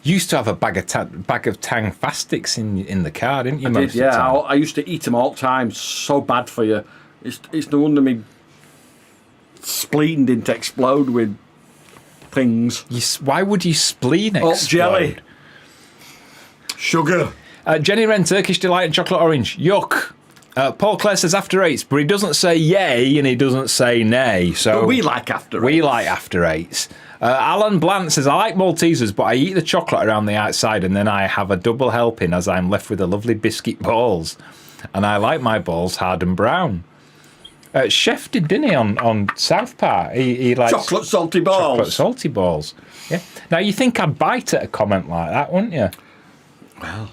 You used to have a bag of Tang Fastics in the car, didn't you? I did, yeah. I used to eat them all the time. So bad for you. It's no wonder me spleen didn't explode with things. Why would your spleen explode? Hot jelly. Sugar. Jenny Wren, Turkish Delight and Chocolate Orange. Yuck. Paul Clare says after eights, but he doesn't say yay and he doesn't say nay. So but we like after eights. We like after eights. Alan Blant says, I like Maltesers, but I eat the chocolate around the outside and then I have a double helping as I'm left with the lovely biscuit balls. And I like my balls hard and brown. Chef didn't he, on South Park? He likes chocolate salty balls. Chocolate salty balls. Yeah. Now, you think I'd bite at a comment like that, wouldn't you? Well...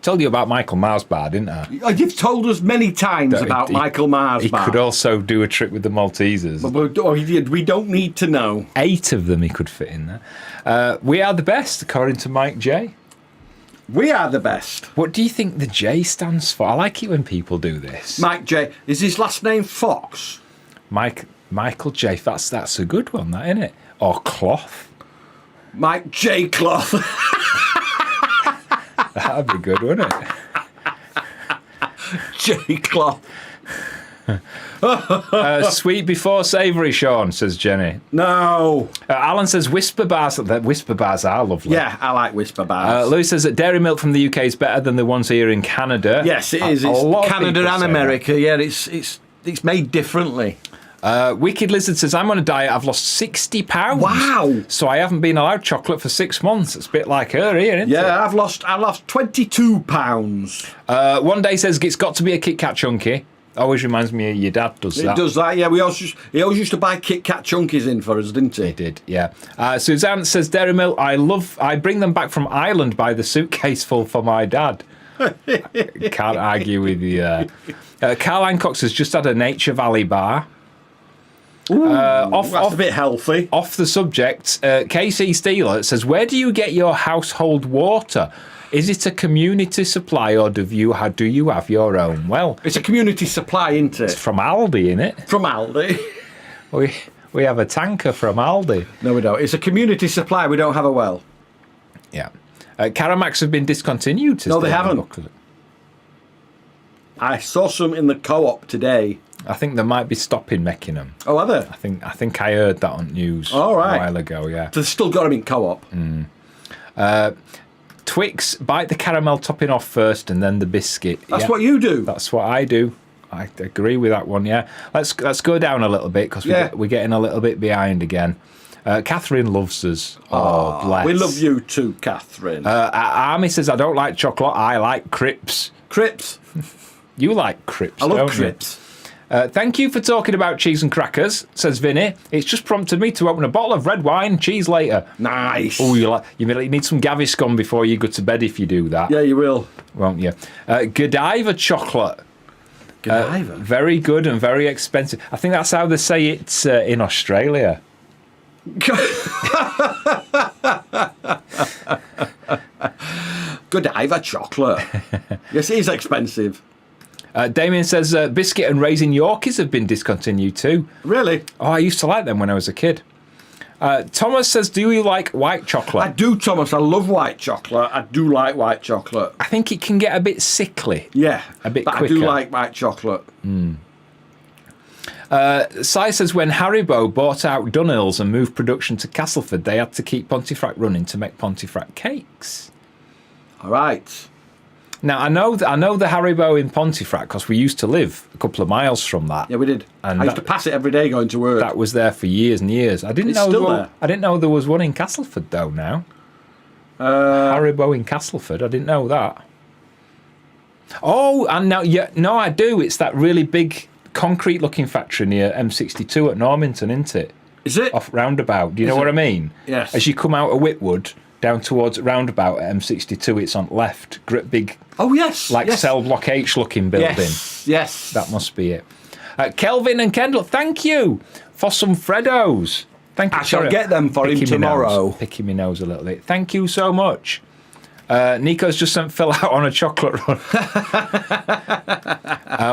Told you about Michael Mars bar, didn't I? You've told us many times about Michael Mars bar. He could also do a trick with the Maltesers. We don't need to know. 8 of them he could fit in there. We are the best, according to Mike J. We are the best. What do you think the J stands for? I like it when people do this. Mike J. Is his last name Fox? Michael J. That's a good one, that, isn't it? Or Cloth. Mike J. Cloth. That'd be good, wouldn't it? J. Cloth. Sweet before savoury, Sean, says Jenny. No. Alan says whisper bars. Whisper bars are lovely. Yeah, I like whisper bars. Louis says that dairy milk from the UK is better than the ones here in Canada. Yes, it is. It's Canada and America. That. Yeah, it's made differently. Wicked Lizard says, I'm on a diet. I've lost 60 pounds. Wow. So I haven't been allowed chocolate for 6 months. It's a bit like her here, isn't it? Yeah, I lost 22 pounds. One day says it's got to be a Kit Kat Chunky. Always reminds me of your dad does that. He does that, yeah. He always used to buy Kit Kat Chunkies in for us, didn't he? He did, yeah. Suzanne says, Dairy Milk, I bring them back from Ireland by the suitcase full for my dad. Can't argue with you there. Carl Hancock has just had a Nature Valley bar. Ooh, that's a bit healthy. Off the subject, KC Steeler says, where do you get your household water? Is it a community supply or do you have your own? Well, it's a community supply, isn't it? It's from Aldi, isn't it? From Aldi. we have a tanker from Aldi. No, we don't. It's a community supply. We don't have a well. Yeah. Caramax have been discontinued. No, they haven't. I saw some in the co-op today. I think they might be stopping making them. Oh, are they? I think I heard that on news a while ago, yeah. So they've still got them in co-op. Twix, bite the caramel topping off first and then the biscuit. That's what you do. That's what I do. I agree with that one, yeah. Let's go down a little bit because we're getting a little bit behind again. Catherine loves us. Oh, bless. We love you too, Catherine. Army says, I don't like chocolate, I like crisps. Crisps? You like crisps, I love don't crisps. you? Thank you for talking about cheese and crackers, says Vinny. It's just prompted me to open a bottle of red wine and cheese later. Nice. Oh, you need some Gaviscon before you go to bed if you do that. Yeah, you will. Won't you? Godiva chocolate. Godiva? Very good and very expensive. I think that's how they say it in Australia. Godiva chocolate. Yes, it is expensive. Damien says biscuit and raisin Yorkies have been discontinued too. Really? Oh, I used to like them when I was a kid. Thomas says, do you like white chocolate? I do, Thomas. I love white chocolate. I do like white chocolate. I think it can get a bit sickly. Yeah. A bit but quicker. I do like white chocolate. Si says, when Haribo bought out Dunhills and moved production to Castleford, they had to keep Pontefract running to make Pontefract cakes. All right. Now, I know the Haribo in Pontefract because we used to live a couple of miles from that. Yeah, we did. And I used to pass it every day going to work. That was there for years and years. I didn't It's know still there. I didn't know there was one in Castleford though. Now, Haribo in Castleford. I didn't know that. Oh, and now, yeah, no, I do. It's that really big concrete-looking factory near M62 at Normanton, isn't it? Is it? Off Roundabout. Do you know what I mean? Yes. As you come out of Whitwood down towards Roundabout at M62, it's on left. Big, Oh, yes. like yes. Cell Block H-looking building. Yes. Yes. That must be it. Kelvin and Kendall, thank you for some Freddos. Thank you. I shall Sorry, get them for him picking my tomorrow. nose, picking my nose a little bit. Thank you so much. Nico's just sent Phil out on a chocolate run.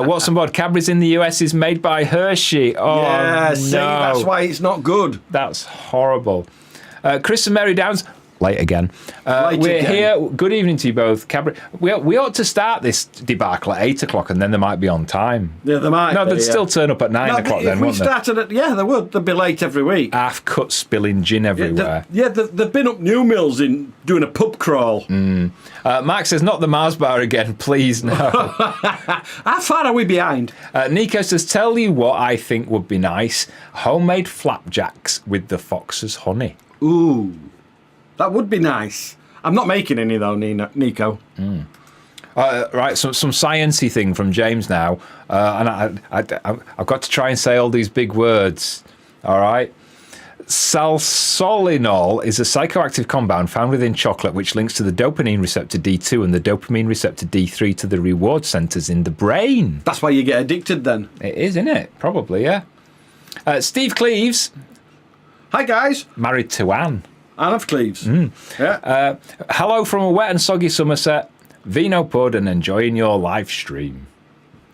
What's on board? Cadbury's in the US is made by Hershey. Oh, yeah, no. see, that's why it's not good. That's horrible. Chris and Mary Downs, late again. Late We're again. here. Good evening to you both. Cadbury. We ought to start this debacle at 8 o'clock and then they might be on time. Yeah, they might. No, be, they'd yeah. still turn up at 9 o'clock if then, we wouldn't they? started at, yeah, they would. They'd be late every week. Half cut spilling gin everywhere. They've been up New Mills in doing a pub crawl. Mark says, not the Mars bar again, please, no. How far are we behind? Nico says, tell you what I think would be nice. Homemade flapjacks with the Foxes honey. Ooh, that would be nice. I'm not making any though, Nico. Right, some sciencey thing from James now. And I've got to try and say all these big words. All right. Salsolinol is a psychoactive compound found within chocolate which links to the dopamine receptor D2 and the dopamine receptor D3 to the reward centers in the brain. That's why you get addicted then. It is, isn't it? Probably, yeah. Steve Cleves, Hi guys, married to Anne. Anne of Cleves. Yeah. Hello from a wet and soggy Somerset. Vino Pud and enjoying your live stream.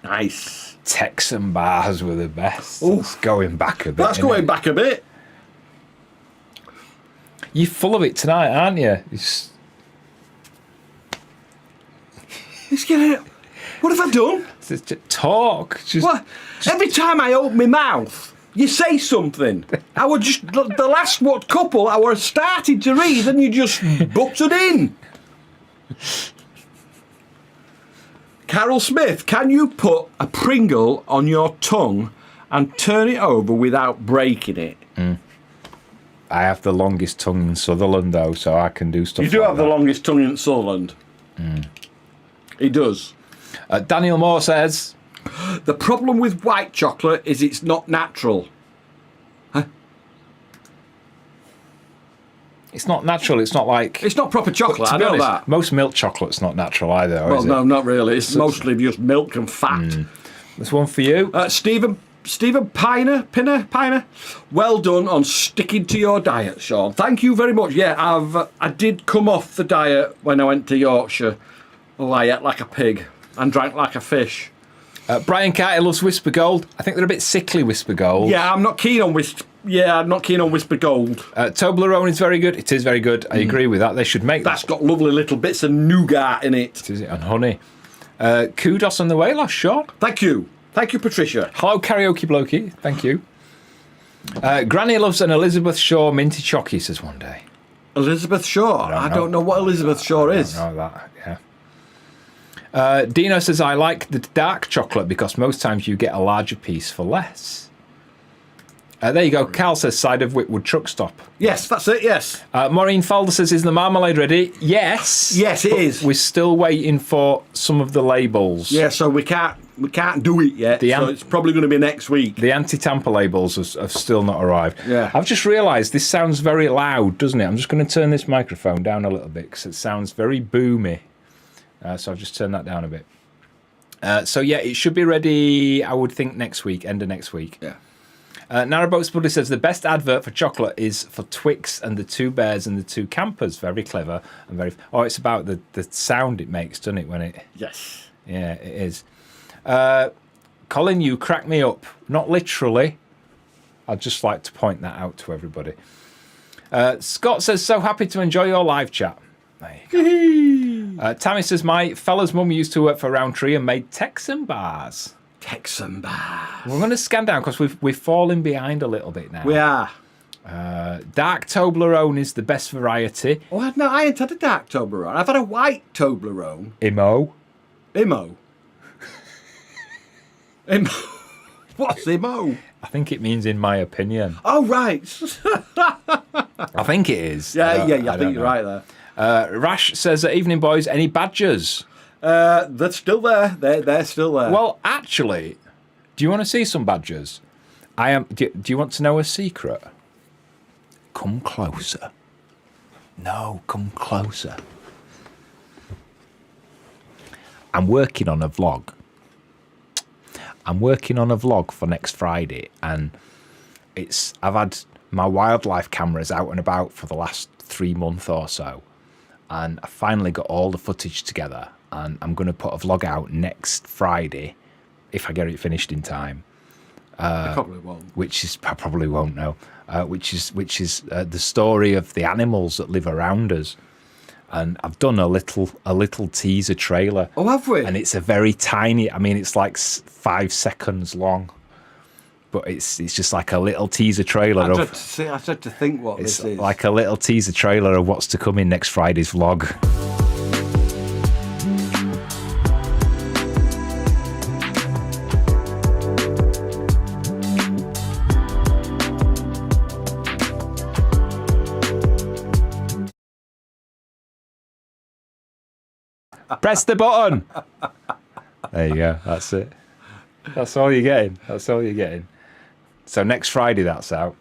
Nice. Texan bars were the best. Oof. That's going back a bit. That's innit? going back a bit. You're full of it tonight, aren't you? Let's get it. What have I done? Just talk. Just, What? Every time I open my mouth, you say something. I was just the last couple I was starting to read, and you just butted in. Carol Smith, can you put a Pringle on your tongue and turn it over without breaking it? I have the longest tongue in Sutherland, though, so I can do stuff You do like have the that. longest tongue in Sutherland. He does. Daniel Moore says, The problem with white chocolate is it's not natural. it's not natural. It's not like... It's not proper chocolate, To I be know honest, that. most milk chocolate's not natural either, Well, is no, it? not really. It's mostly just milk and fat. There's one for you. Stephen Piner. Well done on sticking to your diet, Sean. Thank you very much. Yeah, I did come off the diet when I went to Yorkshire. Oh, I ate like a pig and drank like a fish. Brian Carter loves Whisper Gold. I think they're a bit sickly, Whisper Gold. Yeah, I'm not keen on Whisper Gold. Toblerone is very good. It is very good. I agree with that. They should make That's got lovely little bits of nougat in it. Is it? And honey. Kudos on the way last shot. Thank you, Patricia. Hello, karaoke blokey. Thank you. Granny loves an Elizabeth Shaw minty chocky, says one day. Elizabeth Shaw. I don't know what Elizabeth Shaw is. I don't know that, yeah. Dino says, I like the dark chocolate because most times you get a larger piece for less. There you go. Carl says side of Whitwood truck stop. Yes, that's it, yes. Maureen Falder says, is the marmalade ready? Yes. Yes, it is. We're still waiting for some of the labels. Yeah, so we can't do it yet, so it's probably going to be next week. The anti-tamper labels have still not arrived. Yeah. I've just realised this sounds very loud, doesn't it? I'm just going to turn this microphone down a little bit because it sounds very boomy. So I've just turned that down a bit. So yeah, it should be ready, I would think, next week, end of next week. Yeah. Narrowboat Buddy says the best advert for chocolate is for Twix and the two bears and the two campers. Very clever and very. Oh, it's about the sound it makes, doesn't it? When it. Yes. Yeah, it is. Colin, you crack me up. Not literally. I'd just like to point that out to everybody. Scott says, so happy to enjoy your live chat. There you go. Tammy says, my fella's mum used to work for Roundtree and made Texan bars. Texan bars. We're going to scan down because we've fallen behind a little bit now. We are. Dark Toblerone is the best variety. Oh, I ain't had a dark Toblerone. I've had a white Toblerone. Imo. What's Imo? I think it means in my opinion. Oh, right. I think it is. Yeah, I think you're right there. Rash says, evening boys, any badgers? They're still there. They're still there. Well, actually, do you want to see some badgers? Do you want to know a secret? Come closer. No, come closer. I'm working on a vlog. For next Friday, and I've had my wildlife cameras out and about for the last 3 months or so, and I finally got all the footage together, and I'm going to put a vlog out next Friday if I get it finished in time. I probably won't. I probably won't know. Which is the story of the animals that live around us. And I've done a little teaser trailer. Oh, have we? And it's a very tiny. I mean, it's like 5 seconds long, but it's just like a little teaser trailer. I had to think what this is. Like a little teaser trailer of what's to come in next Friday's vlog. Press the button. There you go. That's it. That's all you're getting. So next Friday, that's out.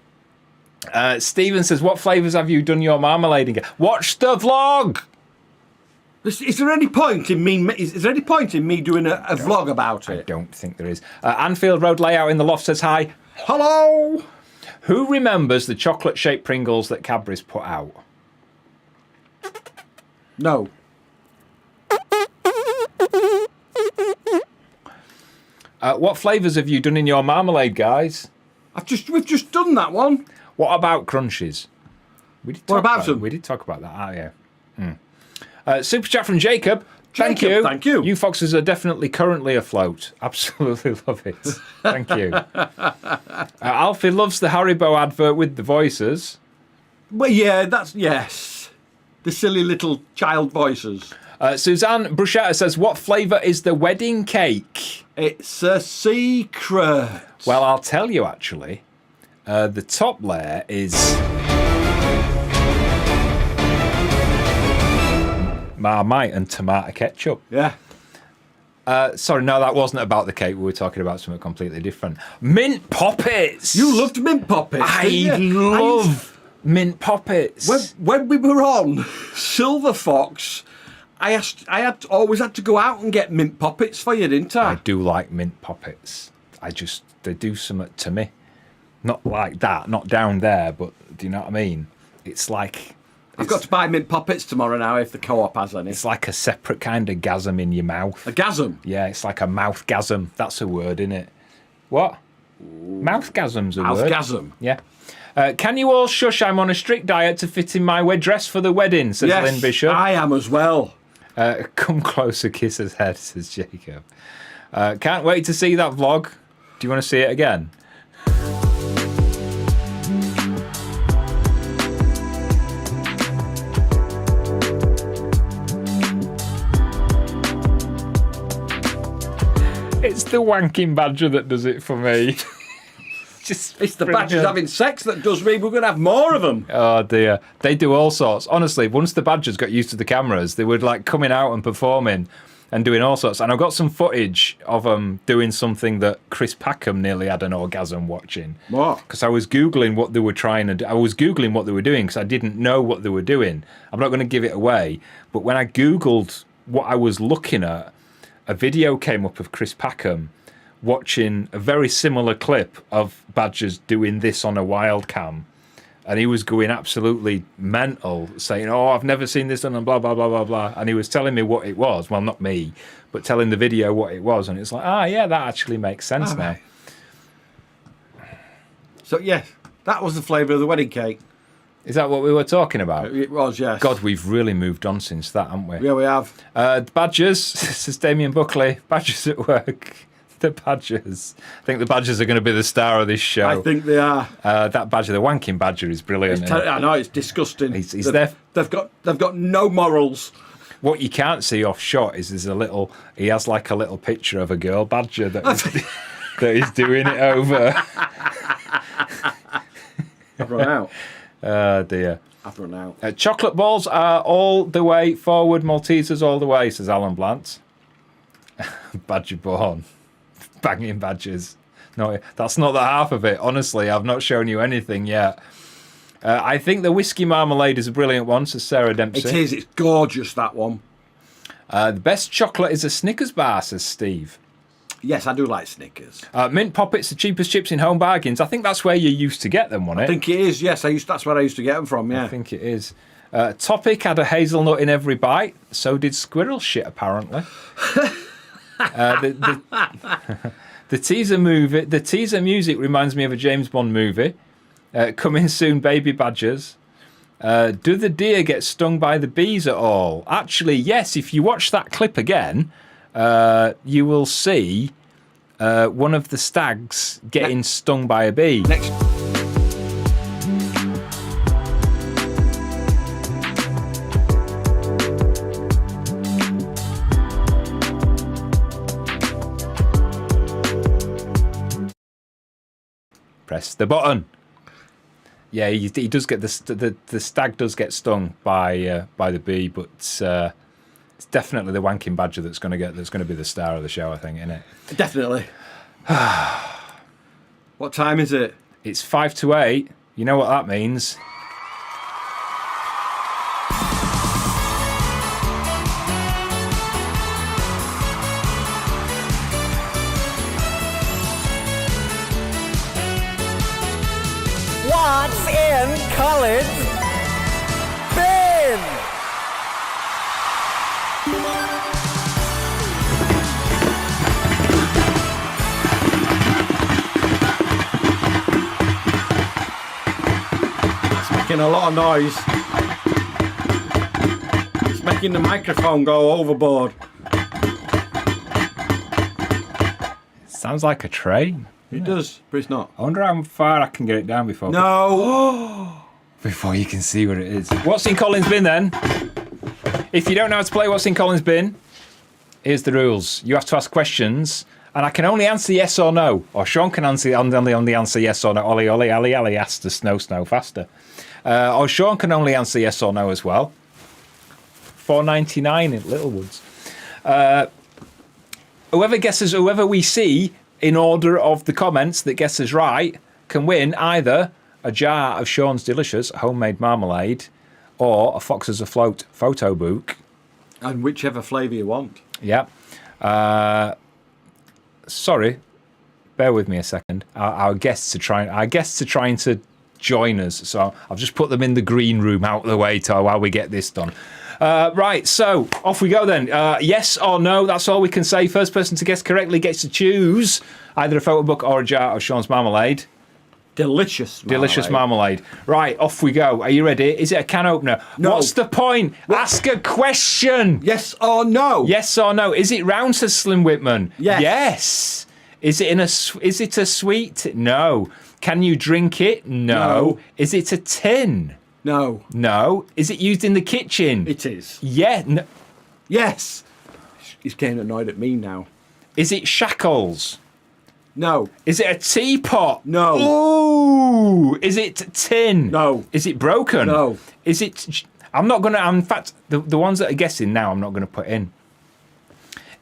Stephen says, what flavours have you done your marmalade in? Watch the vlog. Is there any point in me? Is there any point in me doing a vlog about it? I don't think there is. Anfield Road Layout in the Loft says hi. Hello. Who remembers the chocolate-shaped Pringles that Cadbury's put out? No. What flavours have you done in your marmalade, guys? We've just done that one. What about crunches? We did What about them? We did talk about that. Oh yeah. Super chat from Jacob. Thank you. Thank you. You foxes are definitely currently afloat. Absolutely love it. Thank you. Alfie loves the Haribo advert with the voices. Well, yeah, yes. The silly little child voices. Suzanne Bruschetta says, what flavour is the wedding cake? It's a secret. Well, I'll tell you, actually. The top layer is Marmite and tomato ketchup. Yeah. Sorry, no, that wasn't about the cake. We were talking about something completely different. Mint Poppets! You loved Mint Poppets, I love Mint Poppets. When we were on Silver Fox, I always had to go out and get Mint Poppets for you, didn't I? I do like Mint Poppets. They do something to me. Not like that, not down there, but do you know what I mean? It's like... I've got to buy Mint Poppets tomorrow now if the Co-op has any. It's like a separate kind of gasm in your mouth. A gasm? Yeah, it's like a mouth gasm. That's a word, isn't it? What? Mouth gasm's a word. Mouth gasm? Yeah. Can you all shush? I'm on a strict diet to fit in my dress for the wedding, says Lynn Bishop. I am as well. Come closer, kiss his head, says Jacob. Can't wait to see that vlog. Do you want to see it again? It's the wanking badger that does it for me. It's the badgers having sex that does me. We're going to have more of them. Oh dear, they do all sorts. Honestly, once the badgers got used to the cameras, they would like coming out and performing and doing all sorts. And I've got some footage of them doing something that Chris Packham nearly had an orgasm watching. What? Because I was Googling what they were trying to do. I was Googling what they were doing because I didn't know what they were doing. I'm not going to give it away. But when I Googled what I was looking at, a video came up of Chris Packham watching a very similar clip of badgers doing this on a wild cam. And he was going absolutely mental, saying, "Oh, I've never seen this done," and blah, blah, blah, blah, blah. And he was telling me what it was. Well, not me, but telling the video what it was. And it's like, yeah, that actually makes sense now. Right. So, yes, that was the flavour of the wedding cake. Is that what we were talking about? It was, yes. God, we've really moved on since that, haven't we? Yeah, we have. Badgers, says Damien Buckley. Badgers at work. The Badgers. I think the Badgers are going to be the star of this show. I think they are. That badger, the wanking badger, is brilliant. I know, it's disgusting. He's there. They've got no morals. What you can't see off shot is there's a little. He has like a little picture of a girl badger that is doing it over. I've run out. Oh dear. I've run out. Chocolate balls are all the way forward. Maltesers all the way, says Alan Blant. Badger born. Banging badgers. No, that's not the half of it. Honestly, I've not shown you anything yet. I think the whiskey marmalade is a brilliant one, says Sarah Dempsey. It is. It's gorgeous, that one. The best chocolate is a Snickers bar, says Steve. Yes, I do like Snickers. Mint Poppets, the cheapest chips in Home Bargains. I think that's where you used to get them, wasn't it? I think it is, yes. That's where I used to get them from, yeah. I think it is. Topic had a hazelnut in every bite. So did squirrel shit, apparently. The teaser movie, the teaser music reminds me of a James Bond movie. Coming soon, baby badgers. Do the deer get stung by the bees at all? Actually, yes. If you watch that clip again, you will see one of the stags getting stung by a bee. Next. Press the button. Yeah, he does get the stag does get stung by the bee, but it's definitely the wanking badger that's going to be the star of the show, I think, isn't it? Definitely. What time is it? It's 5 to 8. You know what that means? What's in Colin's bin? It's making a lot of noise. It's making the microphone go overboard. Sounds like a train. It does, but it's not. I wonder how far I can get it down before. No. Before you can see what it is. What's in Colin's bin then? If you don't know how to play What's in Colin's bin, here's the rules. You have to ask questions, and I can only answer yes or no. Or Sean can only answer yes or no. Ollie, Ollie, Ali, Ali, asked the snow faster. Or Sean can only answer yes or no as well. $4.99 in Littlewoods. Whoever we see in order of the comments that guesses right can win either a jar of Sean's delicious homemade marmalade or a Foxes Afloat photo book. And whichever flavour you want. Yeah. Sorry, bear with me a second. Our guests are trying to join us, so I've just put them in the green room out of the way while we get this done. Right, so off we go then. Yes or no, that's all we can say. First person to guess correctly gets to choose either a photo book or a jar of Sean's marmalade. Delicious marmalade. Delicious marmalade. Right, off we go. Are you ready? Is it a can opener? No. What's the point? Ask a question. Yes or no? Yes or no? Is it round, says Slim Whitman? Yes. Yes. Is it a sweet? No. Can you drink it? No. Is it a tin? No. No. Is it used in the kitchen? It is. Yeah. No. Yes. He's getting annoyed at me now. Is it shackles? No. Is it a teapot? No. Ooh. Is it tin? No. Is it broken? No. Is it... I'm not going to... In fact, the ones that are guessing now, I'm not going to put in.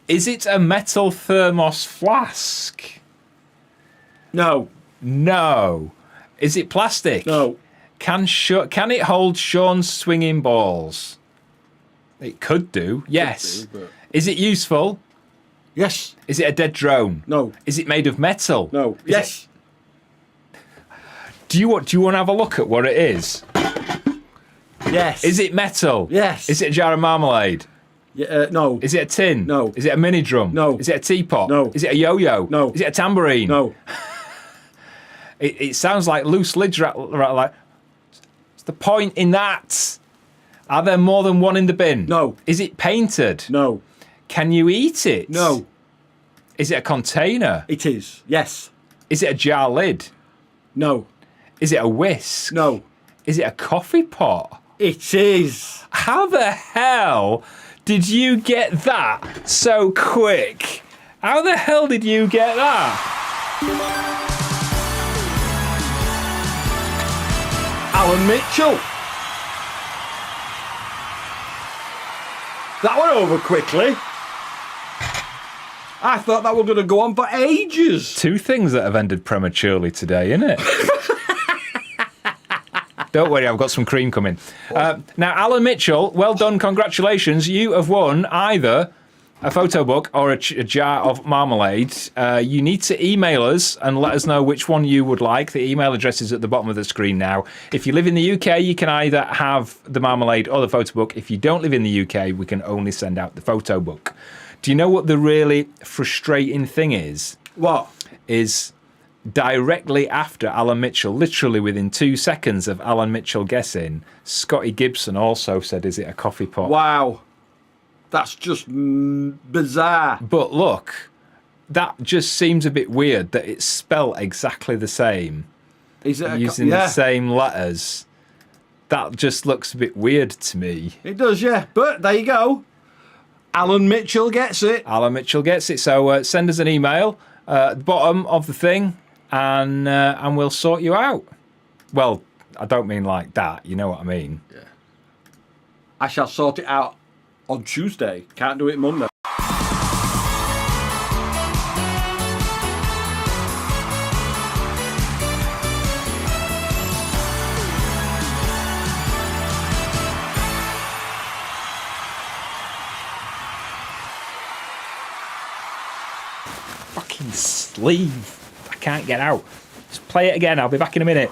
Is it a metal thermos flask? No. No. Is it plastic? No. Can it hold Sean's swinging balls? It could do. Yes. Could do, but- Is it useful? Yes. Is it a dead drone? No. Is it made of metal? No. Yes. Do you want to have a look at what it is? Yes. Is it metal? Yes. Is it a jar of marmalade? Yeah, no. Is it a tin? No. Is it a mini drum? No. Is it a teapot? No. Is it a yo-yo? No. Is it a tambourine? No. It sounds like loose lids. Like, what's the point in that? Are there more than one in the bin? No. Is it painted? No. Can you eat it? No. Is it a container? It is. Yes. Is it a jar lid? No. Is it a whisk? No. Is it a coffee pot? It is. How the hell did you get that so quick? How the hell did you get that? Alan Mitchell. That went over quickly. I thought that were going to go on for ages. Two things that have ended prematurely today, innit? Don't worry, I've got some cream coming. Now, Alan Mitchell, well done, congratulations. You have won either a photo book or a jar of marmalade. You need to email us and let us know which one you would like. The email address is at the bottom of the screen now. If you live in the UK, you can either have the marmalade or the photo book. If you don't live in the UK, we can only send out the photo book. Do you know what the really frustrating thing is? What? Is directly after Alan Mitchell, literally within 2 seconds of Alan Mitchell guessing, Scotty Gibson also said, is it a coffee pot? Wow. That's just bizarre. But look, that just seems a bit weird that it's spelt exactly the same, Is it using the same letters. That just looks a bit weird to me. It does, yeah. But there you go. Alan Mitchell gets it. Alan Mitchell gets it. So send us an email at the bottom of the thing, and we'll sort you out. Well, I don't mean like that. You know what I mean. Yeah. I shall sort it out on Tuesday. Can't do it Monday. Fucking sleeve. I can't get out. Just play it again. I'll be back in a minute.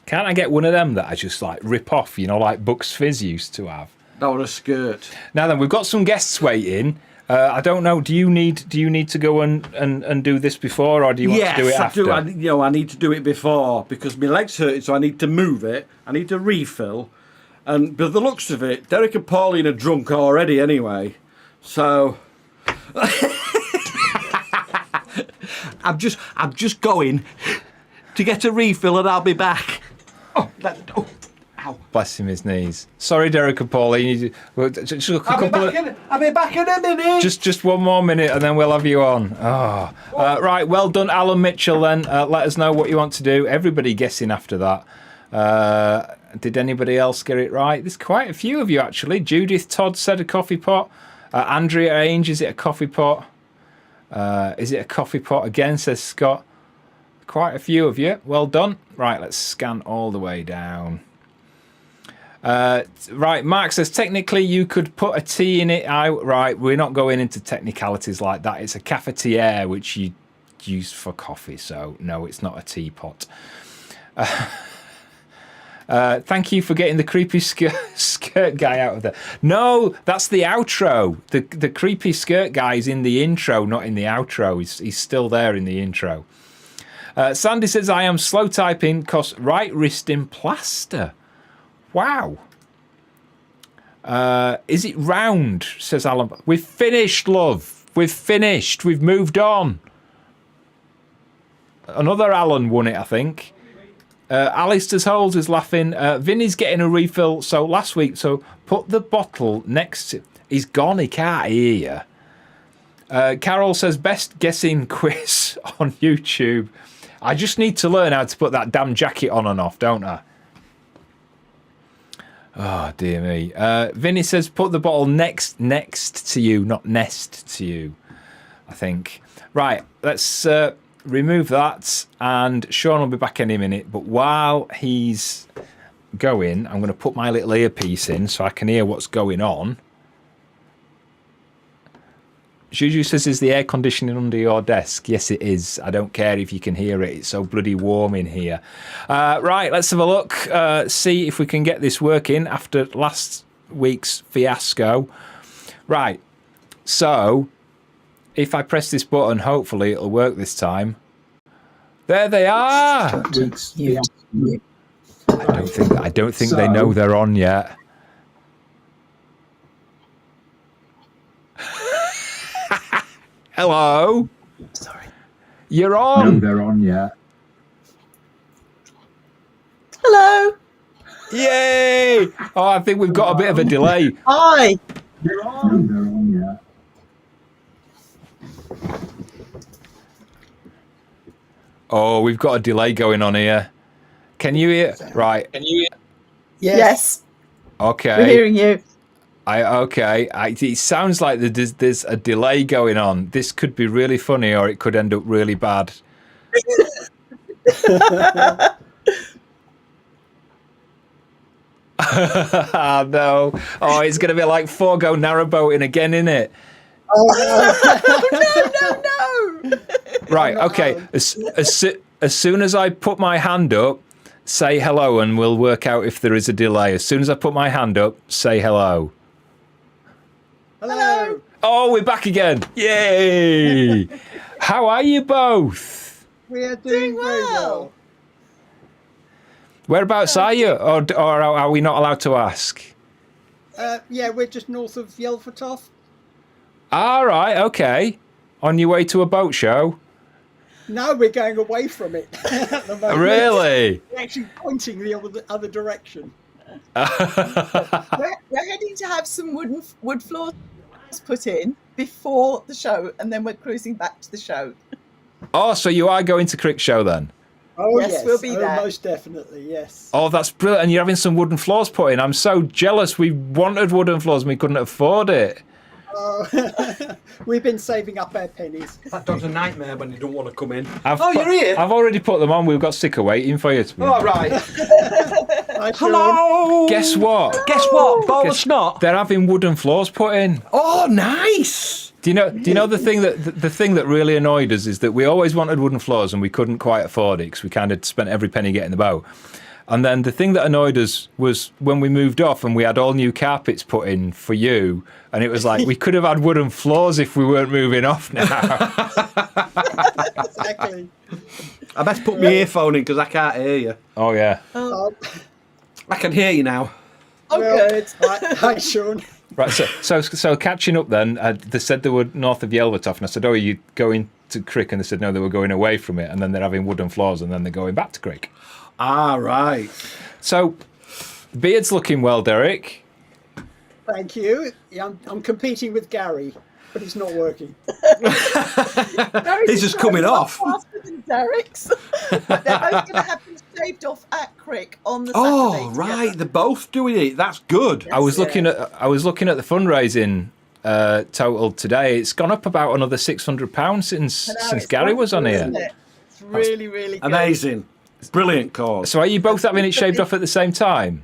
Can't I get one of them that I just like rip off, you know, like Bucks Fizz used to have? That was a skirt. Now then, we've got some guests waiting. I don't know. Do you need to go and do this before, or do you want to do it after? Yes, I do. I need to do it before because my leg's hurting, so I need to move it. I need to refill, and by the looks of it, Derek and Pauline are drunk already anyway. So I'm just going to get a refill, and I'll be back. Ow. Bless him, his knees. Sorry, Derek and Pauline. I'll be back in a minute. Just one more minute, and then we'll have you on. Oh. Right, well done, Alan Mitchell. Then let us know what you want to do. Everybody guessing after that. Did anybody else get it right? There's quite a few of you actually. Judith Todd said a coffee pot. Andrea Ainge, is it a coffee pot? Is it a coffee pot again? Says Scott. Quite a few of you. Well done. Right, let's scan all the way down. Right, Mark says technically you could put a tea in it. Right, we're not going into technicalities like that. It's a cafetiere which you use for coffee, so no, it's not a teapot. Thank you for getting the creepy skirt guy out of there. No, that's the outro. The creepy skirt guy is in the intro, not in the outro. He's still there in the intro. Sandy says, I am slow typing because right wrist in plaster. Wow. Is it round? Says Alan. We've finished, love. We've finished. We've moved on. Another Alan won it, I think. Alistair's Holes is laughing. Vinny's getting a refill. So last week, so put the bottle next to... He's gone, he can't hear you. Carol says, best guessing quiz on YouTube. I just need to learn how to put that damn jacket on and off, don't I? Oh, dear me. Vinny says, put the bottle next to you, not nest to you, I think. Right, let's remove that, and Sean will be back any minute. But while he's going, I'm going to put my little earpiece in so I can hear what's going on. Juju says, is the air conditioning under your desk? Yes, it is. I don't care if you can hear it. It's so bloody warm in here. Right, let's have a look. See if we can get this working after last week's fiasco. Right, so if I press this button, hopefully it'll work this time. There they are. I don't think they know they're on yet. Hello. Sorry. You're on. No, they're on yet. Hello. Yay! Oh, I think we've got a bit of a delay. Hi. They're on. No, they're on yet. Oh, we've got a delay going on here. Can you hear? Right. Can you hear? Yes. Okay. We're hearing you. It sounds like there's a delay going on. This could be really funny, or it could end up really bad. No. Oh, it's going to be like Forgo narrowboating again, isn't it? Oh, no. Right. Okay. As soon as I put my hand up, say hello, and we'll work out if there is a delay. As soon as I put my hand up, say hello. Hello. Oh, we're back again. Yay. How are you both? We are doing very well. Whereabouts are you? Or are we not allowed to ask? Yeah, we're just north of Yelvertoft. All right. Okay. On your way to a boat show? No, we're going away from it at the moment. Really? We're actually pointing the other direction. We're heading to have some wood floors put in before the show, and then we're cruising back to the show. Oh, so you are going to Crick Show then? Oh, Yes, we'll be there. Most definitely, yes. Oh, that's brilliant. And you're having some wooden floors put in. I'm so jealous. We wanted wooden floors and we couldn't afford it. We've been saving up our pennies. That dog's a nightmare when you don't want to come in. You're here. I've already put them on. We've got sticker waiting for you. All right. Hi, Sean. Hello. Guess what? Guess what? Bowl of snot. They're having wooden floors put in. Oh, nice. Do you know the thing that really annoyed us is that we always wanted wooden floors and we couldn't quite afford it because we kind of spent every penny getting the boat. And then the thing that annoyed us was when we moved off and we had all new carpets put in for you, and it was like we could have had wooden floors if we weren't moving off now. Exactly. I best put my earphone in because I can't hear you. Oh yeah. I can hear you now. Oh, good. Hi, Sean. Right. So catching up then, they said they were north of Yelvertoft, and I said, "Oh, are you going to Crick?" And they said, "No, they were going away from it." And then they're having wooden floors, and then they're going back to Crick. Ah, right. So, beard's looking well, Derek. Thank you. Yeah, I'm competing with Gary, but it's not working. He's just coming off. Faster than Derek's. But they're both going to have them shaved off at Crick on the Saturday. Oh, right. together. They're both doing it. That's good. I was looking at the fundraising total today. It's gone up about another £600 since Gary was on here. Isn't it? It's really, really good. Amazing. Brilliant cause. So are you both having it shaved off at the same time?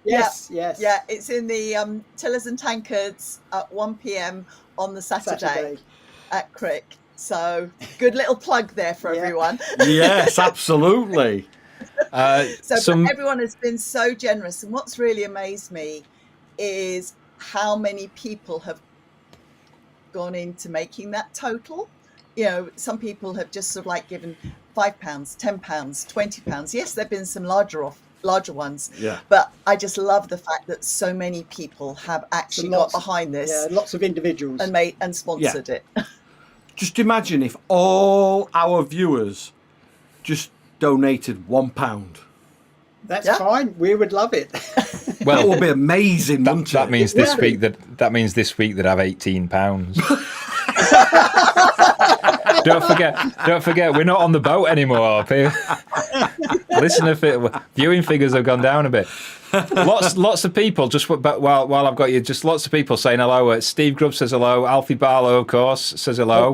Yes. Yeah, it's in the Tillers and Tankards at 1 p.m. on the Saturday at Crick. So good little plug there for everyone. Yes, absolutely. But everyone has been so generous, and what's really amazed me is how many people have gone into making that total. You know, some people have just sort of like given £5, £10, £20. Yes, there've been some larger ones. Yeah. But I just love the fact that so many people have actually got behind this. Yeah, lots of individuals. And sponsored it. Just imagine if all our viewers just donated £1. That's fine. We would love it. Well, that would be amazing, wouldn't That it? means this week that I've £18. Don't forget, we're not on the boat anymore. Viewing figures have gone down a bit. Lots of people. Just while I've got you, just lots of people saying hello. Steve Grubb says hello. Alfie Barlow, of course, says hello.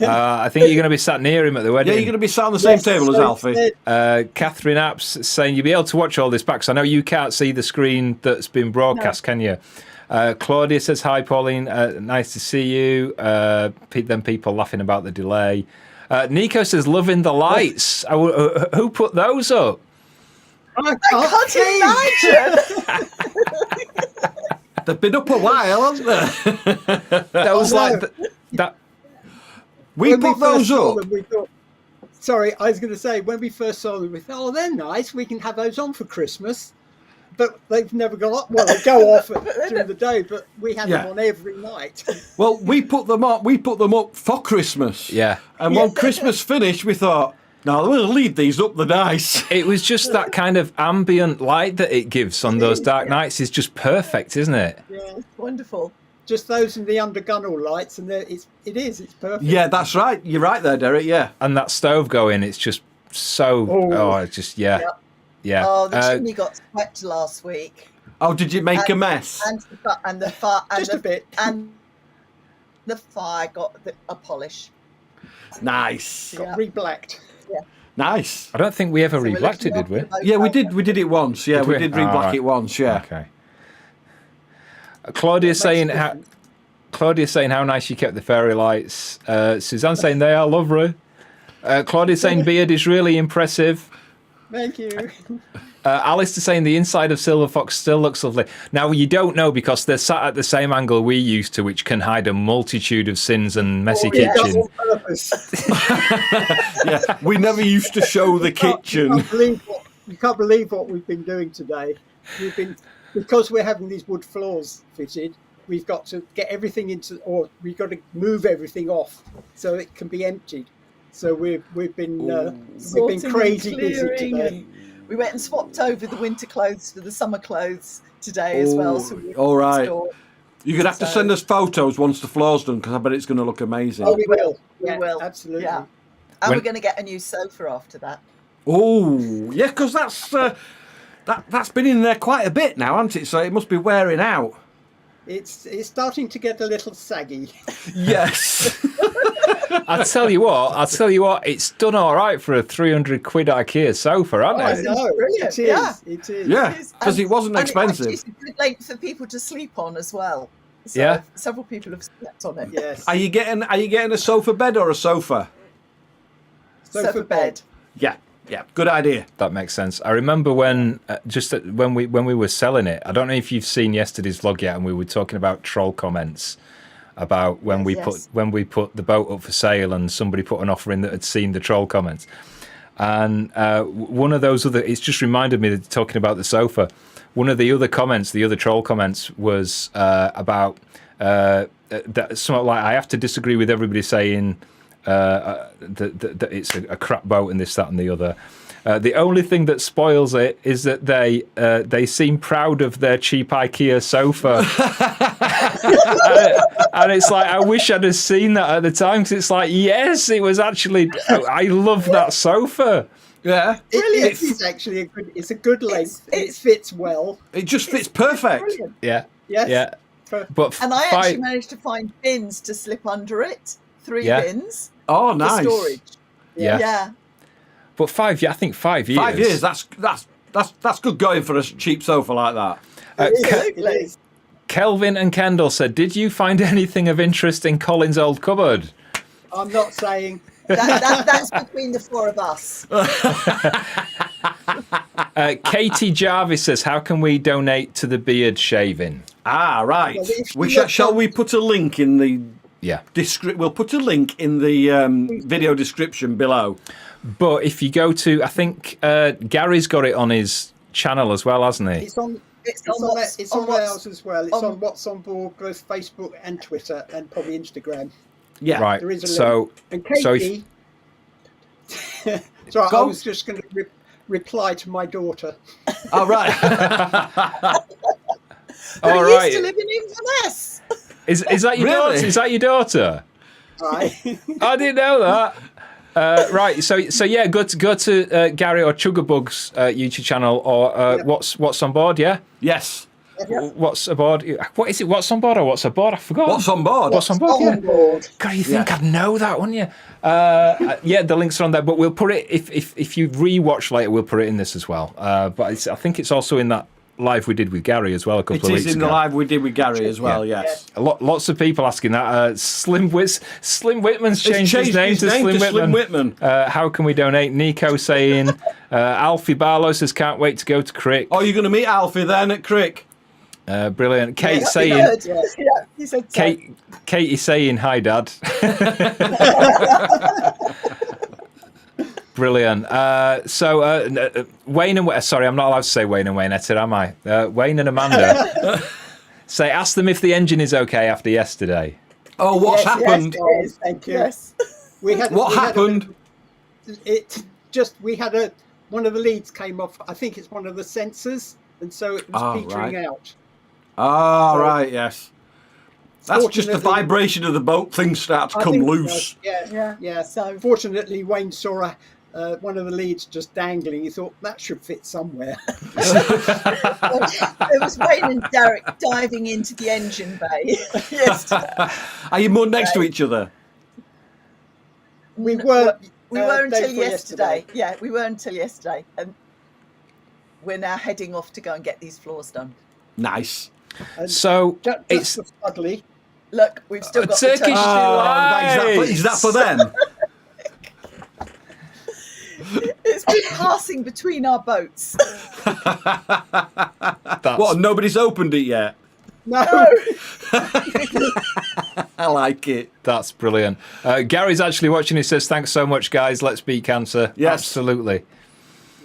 I think you're going to be sat near him at the wedding. Yeah, you're going to be sat on the same table as Alfie. Catherine Apps saying you'll be able to watch all this back. Because I know you can't see the screen that's been broadcast, can you? Claudia says hi, Pauline. Nice to see you. Then people laughing about the delay. Nico says loving the lights. Who put those up? I can't imagine. They've been up a while, haven't they? That was that. We put those up. Sorry, I was going to say, when we first saw them, we thought, oh, they're nice. We can have those on for Christmas. But they've never gone up. Well, they go off during the day, but we have them on every night. Well, we put them up. We put them up for Christmas. Yeah. And when Christmas finished, we thought, no, we'll leave these up the nice. It was just that kind of ambient light that it gives on those dark nights is just perfect, isn't it? Yeah, it's wonderful. Just those and the undergunnel lights, and it's perfect. Yeah, that's right. You're right there, Derek. Yeah. And that stove going, it's just so. It's just Yeah. Oh, the chimney got swept last week. Oh, did you make a mess? And the fire, just a bit, and the fire got a polish. Nice. Got re-blacked. Yeah. Nice. I don't think we ever re-blacked it, did we? Yeah, we did. We did it once. Yeah, we did re-black it once. Yeah. Okay. Claudia's saying how nice you kept the fairy lights. Suzanne saying they are lovely. Claudia's saying beard is really impressive. Thank you. Alistair saying the inside of Silver Fox still looks lovely. Now, you don't know because they're sat at the same angle we used to, which can hide a multitude of sins and messy kitchen. Yeah, we never used to show the kitchen. You can't believe what we've been doing today. Because we're having these wood floors fitted, we've got to get everything we've got to move everything off so it can be emptied. So we've been crazy busy today. We went and swapped over the winter clothes for the summer clothes today as well. So all right. You're going to have to send us photos once the floor's done, because I bet it's going to look amazing. Oh, we will. We will. Absolutely. Yeah. And we're going to get a new sofa after that. Oh, yeah, because that's been in there quite a bit now, hasn't it? So it must be wearing out. It's starting to get a little saggy. Yes. I'll tell you what, it's done all right for a 300 quid IKEA sofa, hasn't it? I know. Brilliant. It is. Yeah, because it wasn't expensive. It's a good length for people to sleep on as well. So several people have slept on it. Yes. Are you getting a sofa bed or a sofa? Sofa bed. Yeah, good idea. That makes sense. I remember when we were selling it. I don't know if you've seen yesterday's vlog yet, and we were talking about troll comments about when we put the boat up for sale, and somebody put an offer in that had seen the troll comments. And one of those it's just reminded me that talking about the sofa. One of the other troll comments was about that something like, I have to disagree with everybody saying that it's a crap boat and this, that, and the other. The only thing that spoils it is that they seem proud of their cheap IKEA sofa. And it's like, I wish I'd have seen that at the time, because it's like, yes, it was actually, I love that sofa. Yeah, it is actually it's a good length. It fits well. It just fits perfect. Brilliant. Yeah. Yes. Yeah. But And I actually managed to find bins to slip under it. 3 bins. Oh, nice. For storage. Yeah. But I think 5 years. 5 years. That's good going for a cheap sofa like that. It is. Kelvin and Kendall said, "Did you find anything of interest in Colin's old cupboard?" I'm not saying. That's between the 4 of us. Katie Jarvis says, "How can we donate to the beard shaving?" Ah, right. Well, Shall we put a link in the? Yeah. We'll put a link in the video description below. But if you go to, I think Gary's got it on his channel as well, hasn't he? It's on ours as well. It's on What's on Board, both Facebook and Twitter, and probably Instagram. Yeah. Right. There is a So, And so if, Katie, so I Go. was just going to reply to my daughter. All right. all Who right. used to live in Inverness. Is that your Really? daughter? Is that your daughter? Right. I didn't know that. Right, so yeah, go to Gary or Chugabug's YouTube channel or what's on board, yeah? Yes. What's aboard? What is it? What's on board or what's aboard? I forgot. What's on board? What's on board? Yeah. board. God, you think Yeah. I'd know that, wouldn't you? Yeah, the links are on there, but we'll put it if you re-watch later, we'll put it in this as well. But I think it's also in that live we did with Gary as well a couple It of weeks is in ago. the live we did with Gary as well, yes. Lots of people asking that. Slim Whitman's changed his name to Slim Whitman. How can we donate? Nico saying, Alfie Barlow says, can't wait to go to Crick. Oh, you're going to meet Alfie then at Crick? Brilliant. Kate Yeah, saying, yeah, he said so. Katie saying, hi, Dad. Brilliant. Wayne and sorry, I'm not allowed to say Wayne and Wayneetta, am I? Wayne and Amanda say, ask them if the engine is okay after yesterday. Oh, what's Yes, happened? Yes, Thank you. yes. What happened? We had one of the leads came off. I think it's one of the sensors, and so it was petering out. Oh, So- right, yes. That's just the Fortunately- vibration of the boat. Things start to I come think so. loose. Yeah. So Fortunately, Wayne saw one of the leads just dangling. He thought that should fit somewhere. it was Wayne and Derek diving into the engine bay yesterday. Are you more next to each other? We were. We were day until before yesterday. Yeah, we were until yesterday, and we're now heading off to go and get these floors done. Nice. And So just it's for Studley. Look, we've still got Turkish the toast. delight. Is that for them? It's been passing between our boats. that's, What, nobody's opened it yet? No. I like it. that's brilliant. Gary's actually watching. He says, thanks so much, guys. Let's beat cancer. Yes. Absolutely.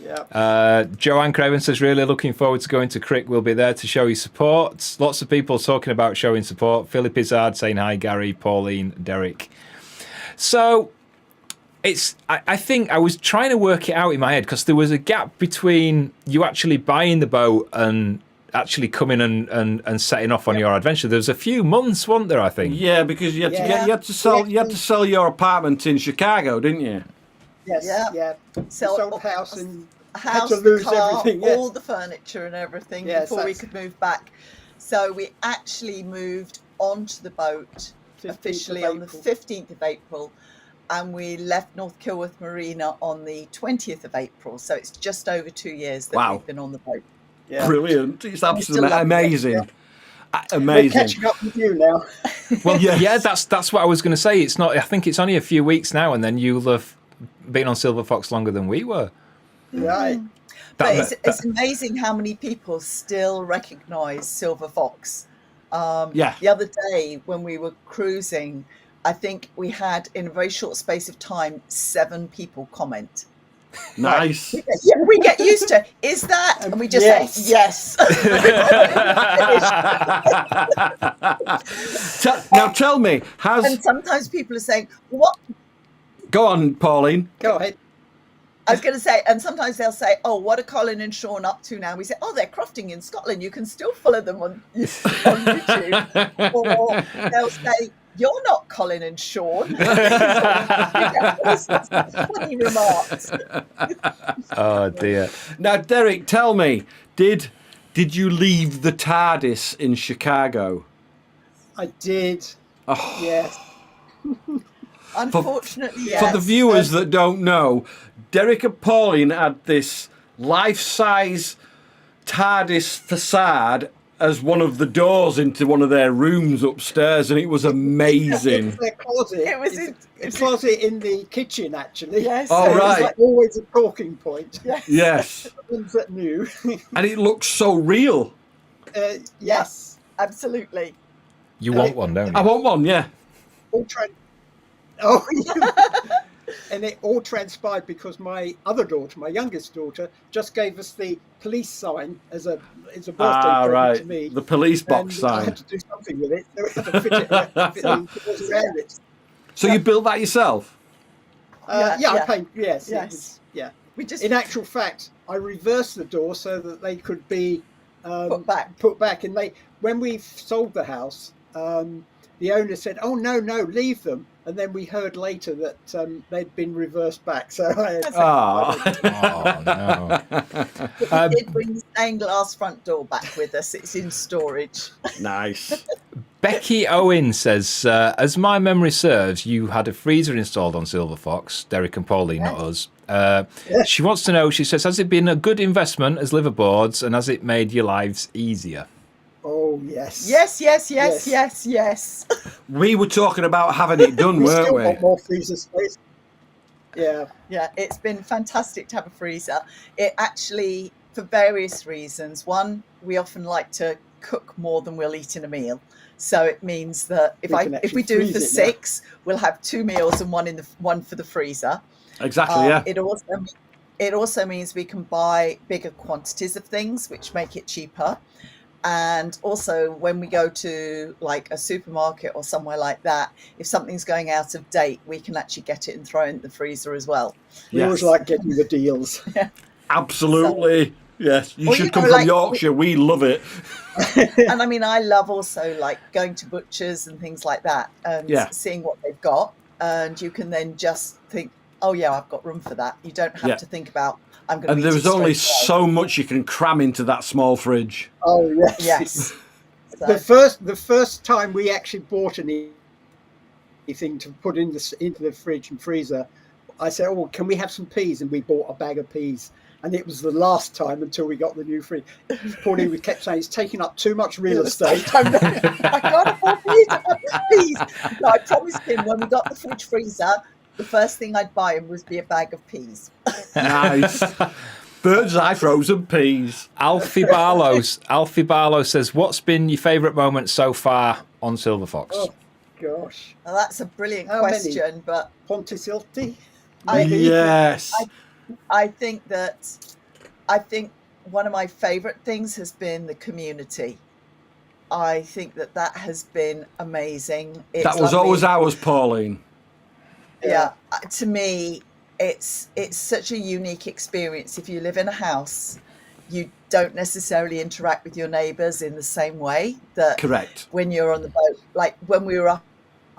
Yeah. Joanne Craven says, really looking forward to going to Crick. We'll be there to show you support. Lots of people talking about showing support. Philip Izzard saying hi, Gary, Pauline, Derek. So I think I was trying to work it out in my head because there was a gap between you actually buying the boat and actually coming and setting off on your adventure. There was a few months, wasn't there, I think? Yeah, because you had to sell your apartment in Chicago, didn't you? Yes. Yeah. Yeah. Sell Sold the house and house, had to lose the car, everything. Yes. all the furniture and everything Yes, before we that's- could move back. So we actually moved onto the boat 15th officially of on the April. 15th of April, and we left North Kilworth Marina on the 20th of April. So it's just over 2 years that Wow. we've been on the boat. Yeah. Brilliant. It's absolutely love it. amazing. We're Amazing. catching up with you now. Well, Yes. yeah, that's what I was going to say. It's not. I think it's only a few weeks now, and then you'll have been on Silver Fox longer than we were. Right. But it's amazing how many people still recognise Silver Fox. Yeah. The other day when we were cruising, I think we had, in a very short space of time, 7 people comment. Nice. Yeah, we get used to, is that? And we just Yes. say, yes. Now tell me, And sometimes people are saying, what? Go on, Pauline. Go ahead. I was going to say, and sometimes they'll say, oh, what are Colin and Sean up to now? We say, oh, they're crofting in Scotland. You can still follow them on YouTube. Or they'll say, you're not Colin and Sean. Funny remarks. Oh dear. Now, Derek, tell me, did you leave the TARDIS in Chicago? I did. Oh. Yes. Unfortunately, yes. For the viewers that don't know, Derek and Pauline had this life-size TARDIS facade as one of the doors into one of their rooms upstairs, and it was amazing. It's their closet. It was It's a closet in the kitchen, actually. Yes. Oh, So it's right. like always a talking point. Yes. Things that knew. And it looks so real. Yes. Absolutely. You want one, don't I you? want one, yeah. All and it all transpired because my other daughter, my youngest daughter, just gave us the police sign as a birthday present Right. to me. The police box and I sign. had to do something with it. So we had to fit it around it. So you built that yourself? I paint. Yes. Yes. Yeah. We just In actual fact, I reversed the door so that they could be put back. And when we sold the house, the owner said, "Oh no, leave them." And then we heard later that they'd been reversed back. So Oh no! We did bring the stained glass front door back with us. It's in storage. Nice. Becky Owen says, as my memory serves, you had a freezer installed on Silver Fox, Derek and Pauline, not us. She wants to know, she says, has it been a good investment as liverboards and has it made your lives easier? Oh, yes. Yes. We were talking about having it done, weren't still we? want more freezer space. Yeah. Yeah, it's been fantastic to have a freezer. It actually, for various reasons. One, we often like to cook more than we'll eat in a meal. So it means that if we do for 6, we'll have 2 meals and one for the freezer. Exactly, yeah. It also means we can buy bigger quantities of things, which make it cheaper. And also when we go to like a supermarket or somewhere like that, if something's going out of date, we can actually get it and throw it in the freezer as well. We always like getting the deals. Absolutely. Yes. You should come from Yorkshire. We love it. And I mean, I love also like going to butchers and things like that and seeing what they've got. And you can then just think, oh yeah, I've got room for that. You don't have to think about, I'm going to. And there's only so much you can cram into that small fridge. Oh yes. Yes. The first time we actually bought anything to put into the fridge and freezer, I said, "Oh, can we have some peas?" And we bought a bag of peas. And it was the last time until we got the new fridge. Pauline kept saying it's taking up too much real estate. I can't afford peas. No, I promised him when we got the fridge freezer, the first thing I'd buy him would be a bag of peas. Nice. Bird's eye frozen peas. Alfie Barlow says, what's been your favourite moment so far on Silver Fox? Oh, gosh. Well, that's a brilliant question, but Pontisilti? Yes. I think one of my favourite things has been the community. I think that has been amazing. That was always ours, Pauline. Yeah, to me, it's such a unique experience. If you live in a house, you don't necessarily interact with your neighbours in the same way that Correct. When you're on the boat. Like when we were up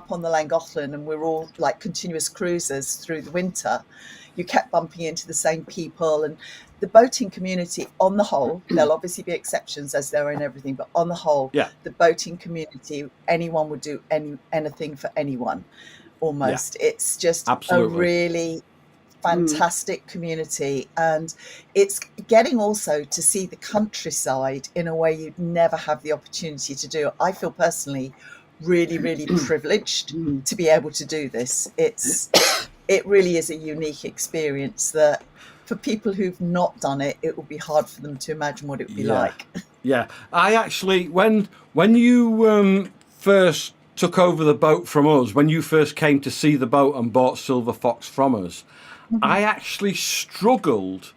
on the Llangollen and we were all like continuous cruisers through the winter, you kept bumping into the same people. And the boating community on the whole, there'll obviously be exceptions as there are in everything, but on the whole, the boating community, anyone would do anything for anyone almost. It's just a really fantastic community, and it's getting also to see the countryside in a way you'd never have the opportunity to do. I feel personally really privileged to be able to do this. It really is a unique experience that for people who've not done it, it will be hard for them to imagine what it would be like. Yeah, I actually, when you first took over the boat from us, when you first came to see the boat and bought Silver Fox from us, I actually struggled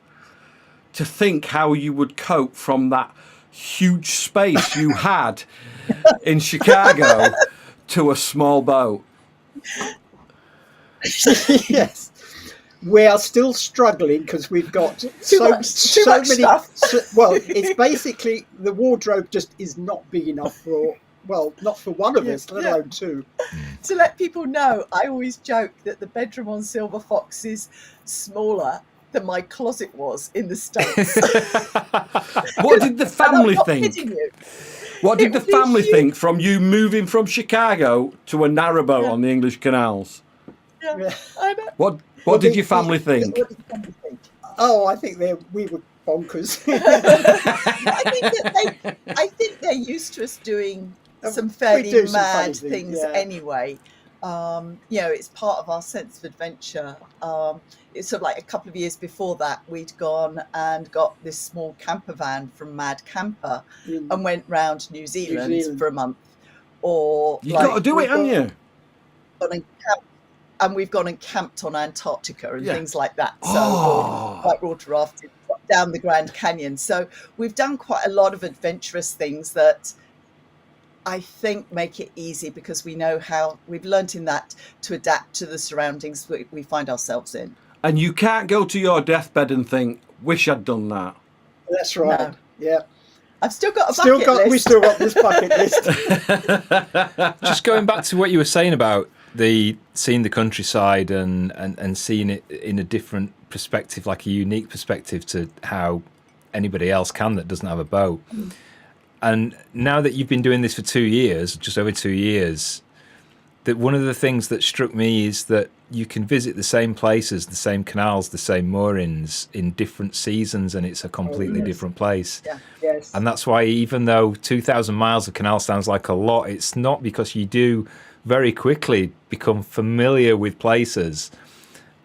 to think how you would cope from that huge space you had in Chicago to a small boat. Yes, we are still struggling because we've got so many stuff. Well, it's basically the wardrobe just is not big enough for, well, not for one of us, let alone two. To let people know, I always joke that the bedroom on Silver Fox is smaller than my closet was in the States. What did the family I'm not think? kidding you. What did the family think from you moving from Chicago to a narrowboat on the English canals? Yeah, I know. What did your family think? What did the family think? Oh, I think we were bonkers. I think they're used to us doing some fairly mad things anyway. It's part of our sense of adventure. It's sort of like a couple of years before that, we'd gone and got this small camper van from Mad Camper and went round New Zealand for a month. Or you got to do it, haven't you? And we've gone and camped on Antarctica and things like that. So whitewater rafting down the Grand Canyon. So we've done quite a lot of adventurous things that I think make it easy because we know how we've learnt in that to adapt to the surroundings we find ourselves in. And you can't go to your deathbed and think, wish I'd done that. That's right. No. Yeah. I've still got a bucket list. We still got this bucket list. Just going back to what you were saying about seeing the countryside and seeing it in a different perspective, like a unique perspective to how anybody else can that doesn't have a boat. And now that you've been doing this for 2 years, just over 2 years, that one of the things that struck me is that you can visit the same places, the same canals, the same moorings in different seasons, and it's a completely different place. Yeah. Yes. And that's why, even though 2,000 miles of canal sounds like a lot, it's not, because you do very quickly become familiar with places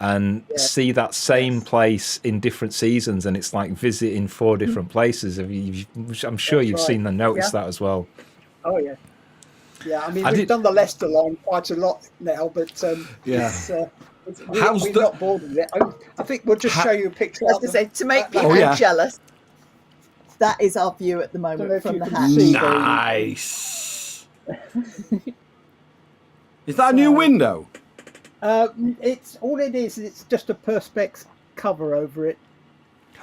and see that same place in different seasons, and it's like visiting 4 different places. I'm sure you've seen and noticed that as well. Oh yeah. Yeah, I mean, we've done the Leicester line quite a lot now, but we're not bored with it. I think we'll just show you a picture. I was going to say, to make people jealous, that is our view at the moment from the hatch. Nice. Is that a new window? It's all it is. It's just a perspex cover over it.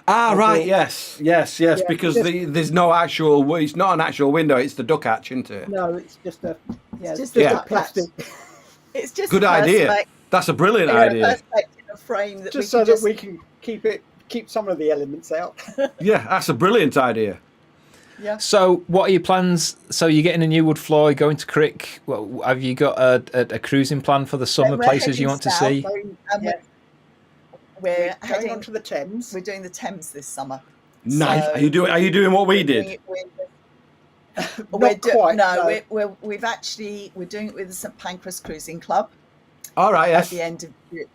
Ah, right. Yes. Yeah, because there's no actual. It's not an actual window. It's the duck hatch, isn't it? No, it's just a. Yeah, it's just a plastic. It's just good idea. That's a brilliant idea. A frame that just so that we can keep some of the elements out. Yeah, that's a brilliant idea. Yeah. So, what are your plans? So, you're getting a new wood floor, you're going to Crick. Well, have you got a cruising plan for the summer, places you want to see? We're heading onto the Thames. We're doing the Thames this summer. Nice. So are you doing what we did? We're doing it with the St Pancras Cruising Club. All right. Yes. At the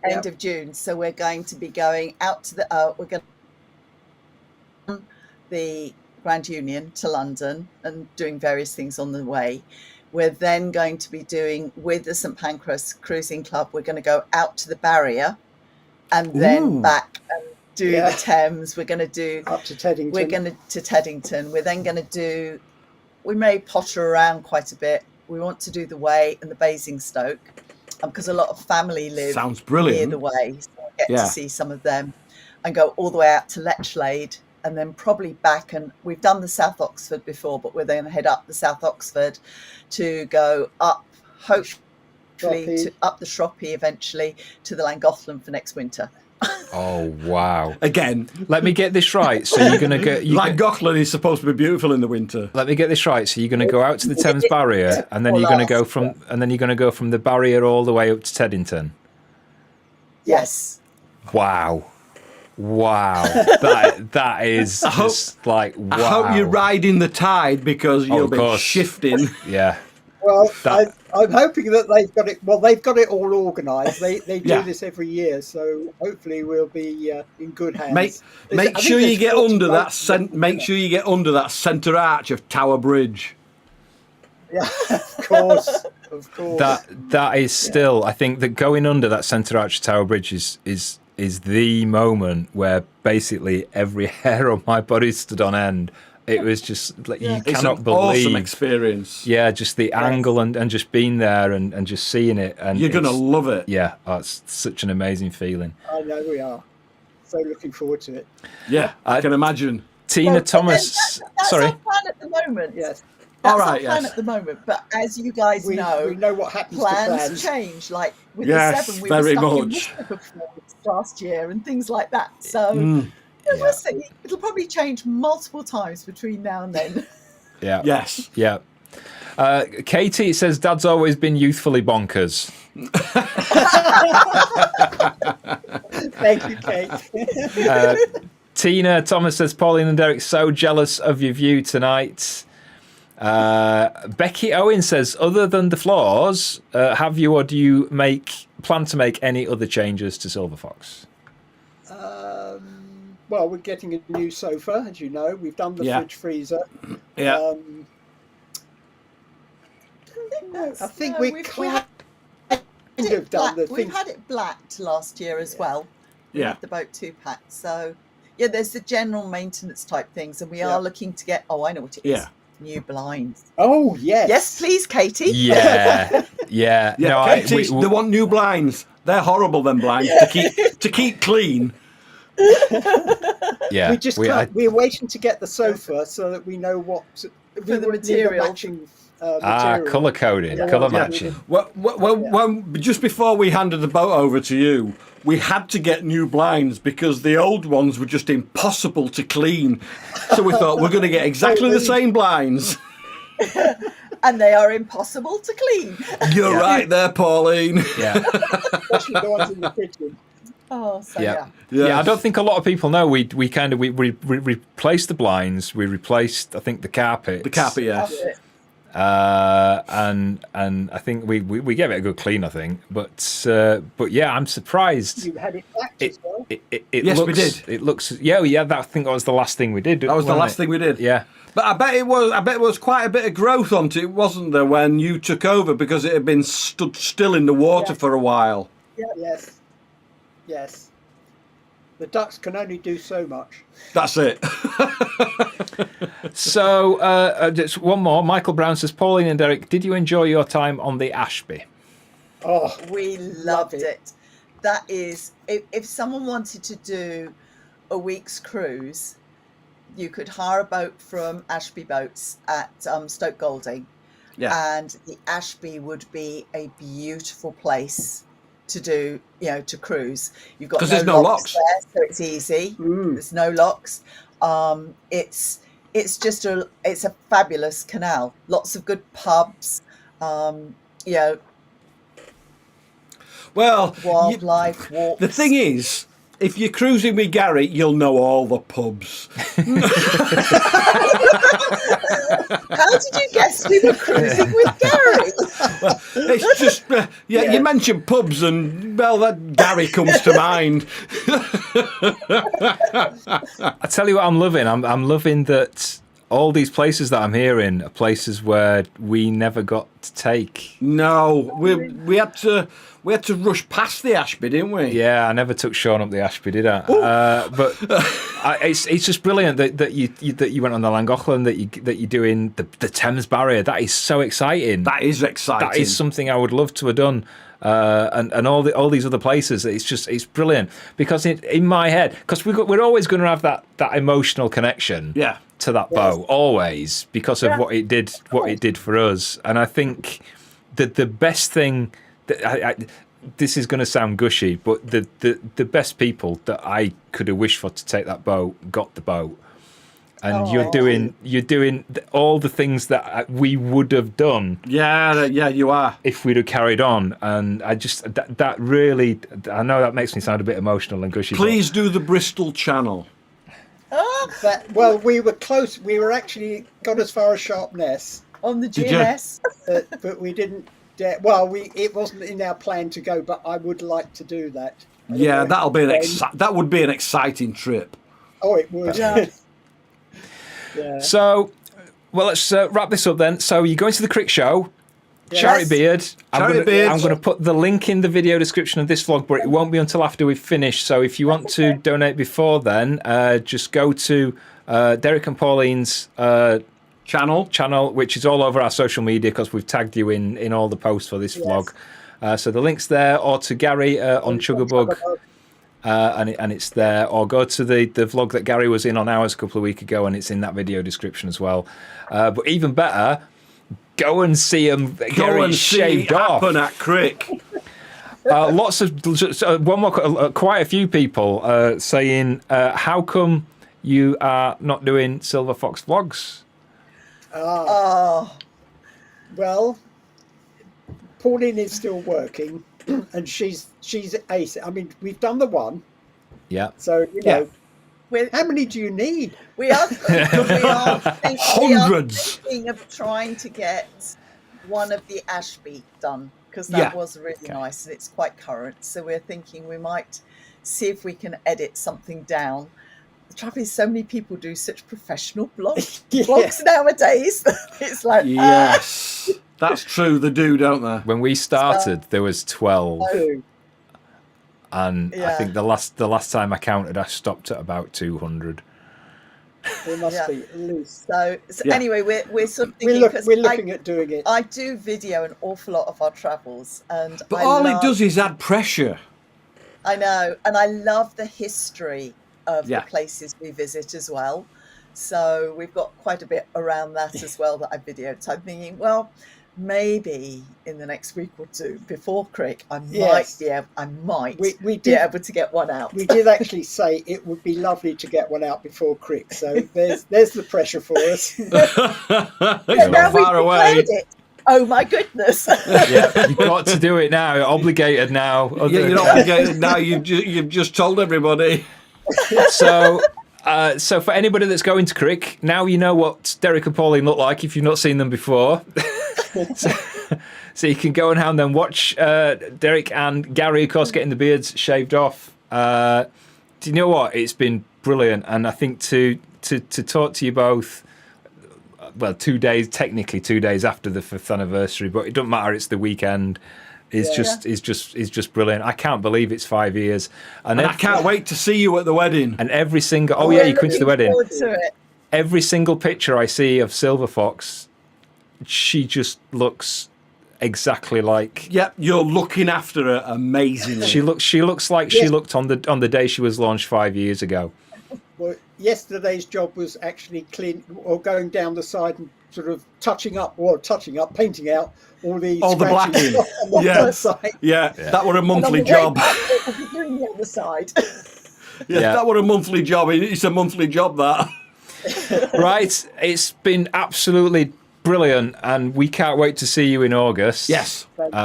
end of June. So we're going to be going out to the Grand Union to London and doing various things on the way. We're then going to be doing, with the St Pancras Cruising Club, we're going to go out to the Barrier and then back and do the Thames. We're going to do up to Teddington. We're going to Teddington. We're then going to do. We may potter around quite a bit. We want to do the Way and the Basingstoke because a lot of family live near the Way, so I get to see some of them, and go all the way out to Lechlade, and then probably back. And we've done the South Oxford before, but we're then head up the South Oxford to go up, hopefully up the Shroppie eventually to the Llangollen for next winter. Oh wow! Again, let me get this right. So you're going to go. Llangollen is supposed to be beautiful in the winter. Let me get this right. So you're going to go out to the Thames Barrier, and then you're going to go from the Barrier all the way up to Teddington. Yes. Wow. That is just like wow. I hope you're riding the tide because you'll be shifting. Yeah. Well, I'm hoping that they've got it. Well, they've got it all organised. They do this every year, so hopefully we'll be in good hands. Make sure you get under that. Make sure you get under that centre arch of Tower Bridge. Yeah, of course. That is still. I think that going under that centre arch of Tower Bridge is the moment where basically every hair on my body stood on end. It was just like you cannot believe. Awesome experience. Yeah, just the angle and just being there and just seeing it. And you're gonna love it. Yeah, it's such an amazing feeling. I know we are. So looking forward to it. Yeah, I can imagine. Tina Thomas. That's sorry. our plan at the moment. Yes. That's our plan at the moment. But as you guys we know what happens. Plans change. Like with the 7, we were stuck in Worcester last year and things like that. So. We'll see. It'll probably change multiple times between now and then. Yeah. Yes. Yeah. Katie says, Dad's always been youthfully bonkers. Thank you, Kate. Tina Thomas says, Pauline and Derek, so jealous of your view tonight. Becky Owen says, other than the floors, have you or do you plan to make any other changes to Silver Fox? Well, we're getting a new sofa, as you know. We've done the fridge freezer. Yeah. I think we kind of done the thing. We've had it blacked last year as well. Yeah. With the boat 2-pack. So, there's the general maintenance type things, and we are looking to get. Oh, I know what it is. Yeah. new blinds. Oh yes. Yes, please, Katie. Yeah, yeah. Yeah, No, Katie, they want new blinds. They're horrible, them blinds, to keep clean. yeah. We just can't. We're waiting to get the sofa so that we know what For the material. matching material. Colour coding, Yeah. colour Yeah. matching. When just before we handed the boat over to you, we had to get new blinds because the old ones were just impossible to clean. So we thought we're going to get exactly the same blinds. And they are impossible to clean. You're right there, Pauline. Yeah. Especially the ones in the kitchen. Oh, so Yeah. yeah. Yeah, I don't think a lot of people know we replaced the blinds, we replaced I think the carpet. The carpet, yes. And I think we gave it a good clean, I think. But yeah, I'm surprised. You had it back as well. It Yes, looks, we did. It looks that I think that was the last thing we did. That was the last thing we did. Yeah. But I bet it was quite a bit of growth onto it, wasn't there, when you took over, because it had been stood still in the water for a while. Yeah. Yes. The ducks can only do so much. That's it. So just one more. Michael Brown says, Pauline and Derek, did you enjoy your time on the Ashby? Oh, We loved it. That is, if someone wanted to do a week's cruise, you could hire a boat from Ashby Boats at Stoke Golding. Yeah. And the Ashby would be a beautiful place to do, to cruise. You've got 'Cause there's no locks. there, so it's easy. There's no locks. It's just it's a fabulous canal. Lots of good pubs. Well, Wildlife walks. the thing is, if you're cruising with Gary, you'll know all the pubs. How did you guess we were cruising with Gary? It's just, you mentioned pubs and, well, that Gary comes to mind. I tell you what I'm loving. I'm loving that all these places that I'm hearing are places where we never got to take. No, we had to rush past the Ashby, didn't we? Yeah, I never took Sean up the Ashby, did I? But it's just brilliant that you went on the Llangollen, that you're doing the Thames Barrier. That is so exciting. That is exciting. That is something I would love to have done. And all these other places. It's brilliant because in my head, because we're always going to have that emotional connection. Yeah. To that boat, always, because of what it did for us. And I think that the best thing that this is going to sound gushy, but the best people that I could have wished for to take that boat got the boat. And you're doing all the things that we would have done. Yeah, you are. If we'd have carried on, and I just that really, I know that makes me sound a bit emotional and gushy. Please do the Bristol Channel. Well, we were close. We were actually got as far as Sharpness On the GNS. but we didn't dare. Well, it wasn't in our plan to go, but I would like to do that. Yeah, that would be an exciting trip. Oh, it would. Yeah. Yeah. So, well, let's wrap this up then. So, you're going to the Crick Show, Yes. Charity Beard. I'm Beard. going to put the link in the video description of this vlog, but it won't be until after we've finished. So, if you want to donate before then, just go to Derek and Pauline's channel, which is all over our social media because we've tagged you in all the posts for this vlog. So the link's there, or to Gary on Chugabug. And it's there, or go to the vlog that Gary was in on ours a couple of weeks ago, and it's in that video description as well. But even better, go and see him get shaved off. Happen at Crick. Lots of one more, quite a few people saying, "How come you are not doing Silver Fox vlogs?" Well, Pauline is still working, and she's ace. I mean, we've done the one, Yeah. so you know. We're- How many do you need? We are Hundreds. thinking of trying to get one of the Ashby done, because that was really nice and it's quite current. So we're thinking we might see if we can edit something down. The trouble is, so many people do such professional blogs nowadays. It's like Yes, that's true. They do, don't they? When we started, there was 12. And I Yeah. think the last time I counted, I stopped at about 200. There must be at least. So Yeah. anyway, we're sort of thinking, 'cause We're looking at doing it. I do video an awful lot of our travels, and But all it does is add pressure. I know, and I love the history of Yeah. the places we visit as well. So we've got quite a bit around that as well that I videoed. So I'm thinking, well, maybe in the next week or two before Crick, I Yes. might We be did. able to get one out. We did actually say it would be lovely to get one out before Crick. So there's the pressure for us. It's Now not we've far away. declared it. Oh my goodness! Yeah, you've got to do it now. You're obligated now. Yeah, you're not obligated now. You've just told everybody. So for anybody that's going to Crick, now you know what Derek and Pauline look like if you've not seen them before. So you can go and hound them. Watch Derek and Gary, of course, getting the beards shaved off. Do you know what? It's been brilliant, and I think to talk to you both. Well, 2 days, technically 2 days after the 5th anniversary, but it doesn't matter. It's the weekend. It's just brilliant. I can't believe it's 5 years, And I can't wait to see you at the wedding. And every single you're coming to the wedding. Forward to it. Every single picture I see of Silver Fox, she just looks exactly like. Yep, you're looking after her amazingly. She looks like she looked on the day she was launched 5 years ago. Well, yesterday's job was actually clean or going down the side and sort of painting out all the blacking. on the Yeah. side. Yeah, that were a And on monthly the way job. back, what was he doing the other side? Yeah, Yeah. that were a monthly job. It's a monthly job, that. Right, it's been absolutely brilliant, and we can't wait to see you in August. Yes. Thank you.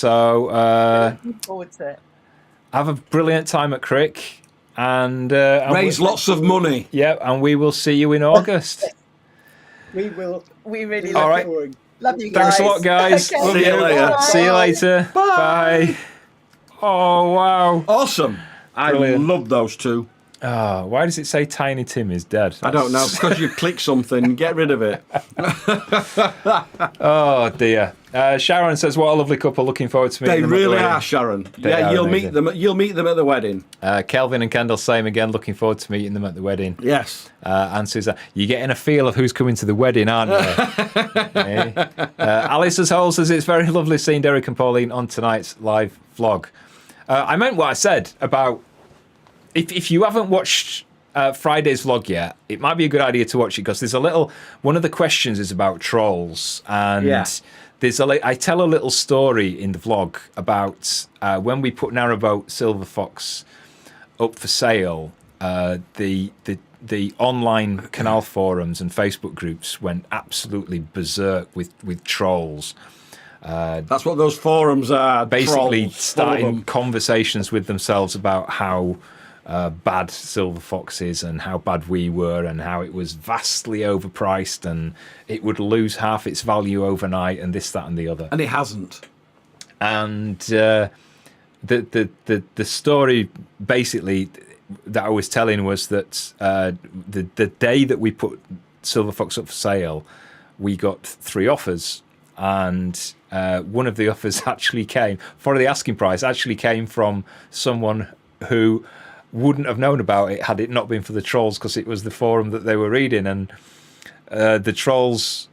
Looking forward to it. Have a brilliant time at Crick, and Raise lots of money. Yeah, and we will see you in August. We will. We really All love right. it. Love you guys. Thanks a lot, guys. Okay. See you later. Bye. See you later. Bye. Oh wow. Awesome. I Brilliant. love those two. Oh, why does it say Tiny Tim is dead? I don't know, because you click something, get rid of it. Oh dear. Sharon says, "What a lovely couple. Looking forward to meeting They them." at the really wedding." are, Sharon. They Yeah, are you'll amazing. meet them. You'll meet them at the wedding. Kelvin and Kendall, same again. Looking forward to meeting them at the wedding. Yes. And Susan, you're getting a feel of who's coming to the wedding, aren't you? Eh? Alice as whole says, "It's very lovely seeing Derek and Pauline on tonight's live vlog." I meant what I said about if you haven't watched Friday's vlog yet, it might be a good idea to watch it, because there's one of the questions is about trolls, and Yeah. I tell a little story in the vlog about when we put Narrowboat Silver Fox up for sale. The online canal forums and Facebook groups went absolutely berserk with trolls. That's what those forums are. Basically trolls, full of starting them. conversations with themselves about how bad Silver Fox is, and how bad we were, and how it was vastly overpriced, and it would lose half its value overnight, and this, that, and the other. And it hasn't. And the story basically that I was telling was that the day that we put Silver Fox up for sale, we got 3 offers, and one of the offers actually came for the asking price. Actually came from someone who wouldn't have known about it had it not been for the trolls, because it was the forum that they were reading, and the trolls